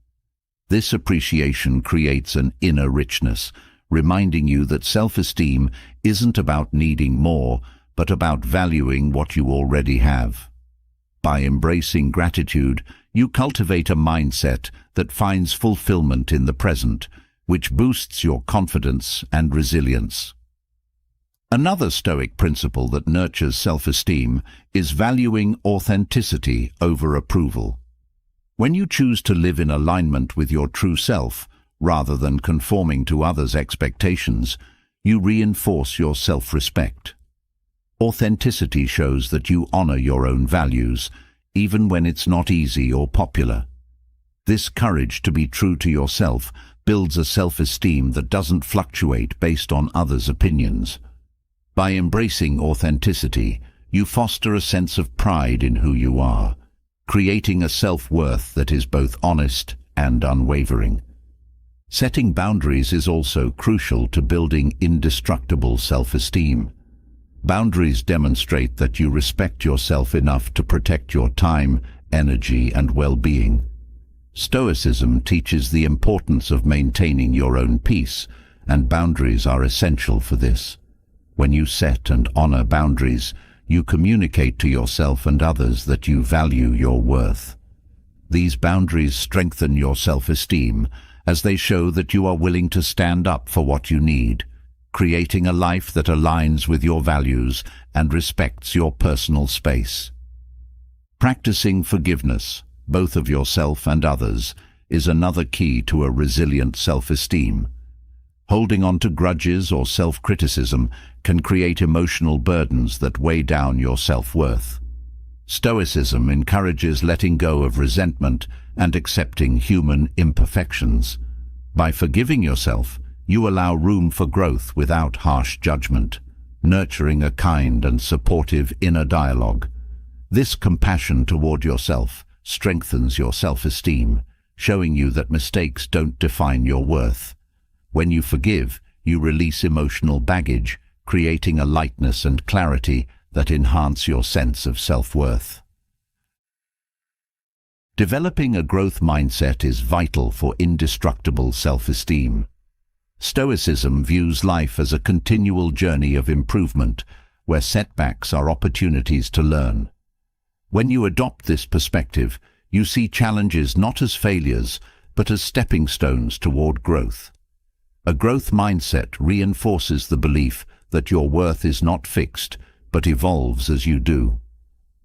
Speaker 1: This appreciation creates an inner richness, reminding you that self-esteem isn't about needing more, but about valuing what you already have. By embracing gratitude, you cultivate a mindset that finds fulfillment in the present, which boosts your confidence and resilience. Another Stoic principle that nurtures self-esteem is valuing authenticity over approval. When you choose to live in alignment with your true self, rather than conforming to others' expectations, you reinforce your self-respect. Authenticity shows that you honor your own values, even when it's not easy or popular. This courage to be true to yourself builds a self-esteem that doesn't fluctuate based on others' opinions. By embracing authenticity, you foster a sense of pride in who you are, creating a self-worth that is both honest and unwavering. Setting boundaries is also crucial to building indestructible self-esteem. Boundaries demonstrate that you respect yourself enough to protect your time, energy, and well-being. Stoicism teaches the importance of maintaining your own peace, and boundaries are essential for this. When you set and honor boundaries, you communicate to yourself and others that you value your worth. These boundaries strengthen your self-esteem as they show that you are willing to stand up for what you need, creating a life that aligns with your values and respects your personal space. Practicing forgiveness, both of yourself and others, is another key to a resilient self-esteem. Holding on to grudges or self-criticism can create emotional burdens that weigh down your self-worth. Stoicism encourages letting go of resentment and accepting human imperfections. By forgiving yourself, you allow room for growth without harsh judgment, nurturing a kind and supportive inner dialogue. This compassion toward yourself strengthens your self-esteem, showing you that mistakes don't define your worth. When you forgive, you release emotional baggage, creating a lightness and clarity that enhance your sense of self-worth. Developing a growth mindset is vital for indestructible self-esteem. Stoicism views life as a continual journey of improvement, where setbacks are opportunities to learn. When you adopt this perspective, you see challenges not as failures, but as stepping stones toward growth. A growth mindset reinforces the belief that your worth is not fixed, but evolves as you do.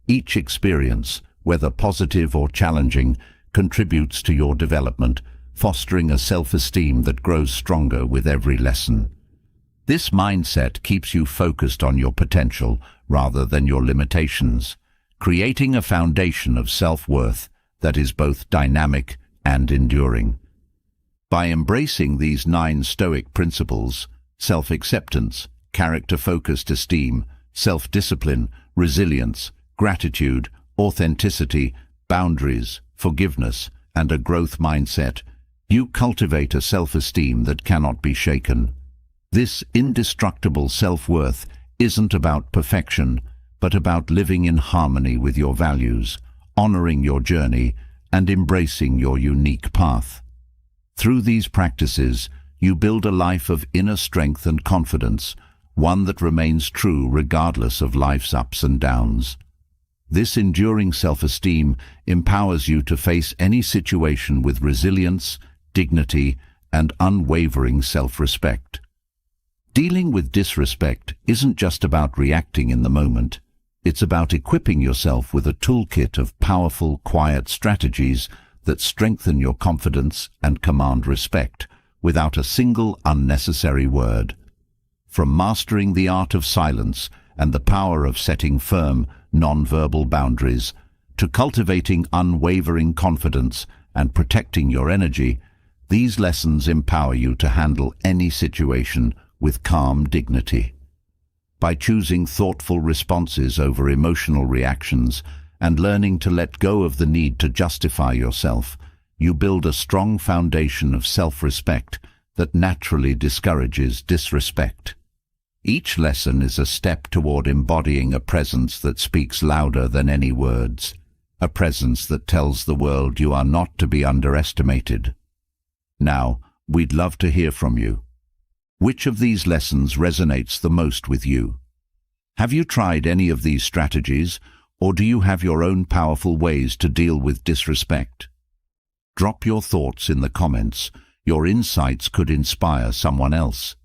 Speaker 1: Each experience, whether positive or challenging, contributes to your development, fostering a self-esteem that grows stronger with every lesson. This mindset keeps you focused on your potential rather than your limitations, creating a foundation of self-worth that is both dynamic and enduring. By embracing these 9 Stoic principles, self-acceptance, character-focused esteem, self-discipline, resilience, gratitude, authenticity, boundaries, forgiveness, and a growth mindset, you cultivate a self-esteem that cannot be shaken. This indestructible self-worth isn't about perfection, but about living in harmony with your values, honoring your journey, and embracing your unique path. Through these practices, you build a life of inner strength and confidence, one that remains true regardless of life's ups and downs. This enduring self-esteem empowers you to face any situation with resilience, dignity, and unwavering self-respect. Dealing with disrespect isn't just about reacting in the moment. It's about equipping yourself with a toolkit of powerful, quiet strategies that strengthen your confidence and command respect without a single unnecessary word. From mastering the art of silence and the power of setting firm, non-verbal boundaries, to cultivating unwavering confidence and protecting your energy, these lessons empower you to handle any situation with calm dignity. By choosing thoughtful responses over emotional reactions and learning to let go of the need to justify yourself, you build a strong foundation of self-respect that naturally discourages disrespect. Each lesson is a step toward embodying a presence that speaks louder than any words, a presence that tells the world you are not to be underestimated. Now, we'd love to hear from you. Which of these lessons resonates the most with you? Have you tried any of these strategies, or do you have your own powerful ways to deal with disrespect? Drop your thoughts in the comments. Your insights could inspire someone else.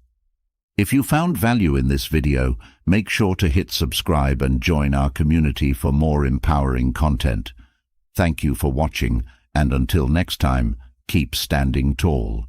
Speaker 1: If you found value in this video, make sure to hit subscribe and join our community for more empowering content. Thank you for watching, and until next time, keep standing tall.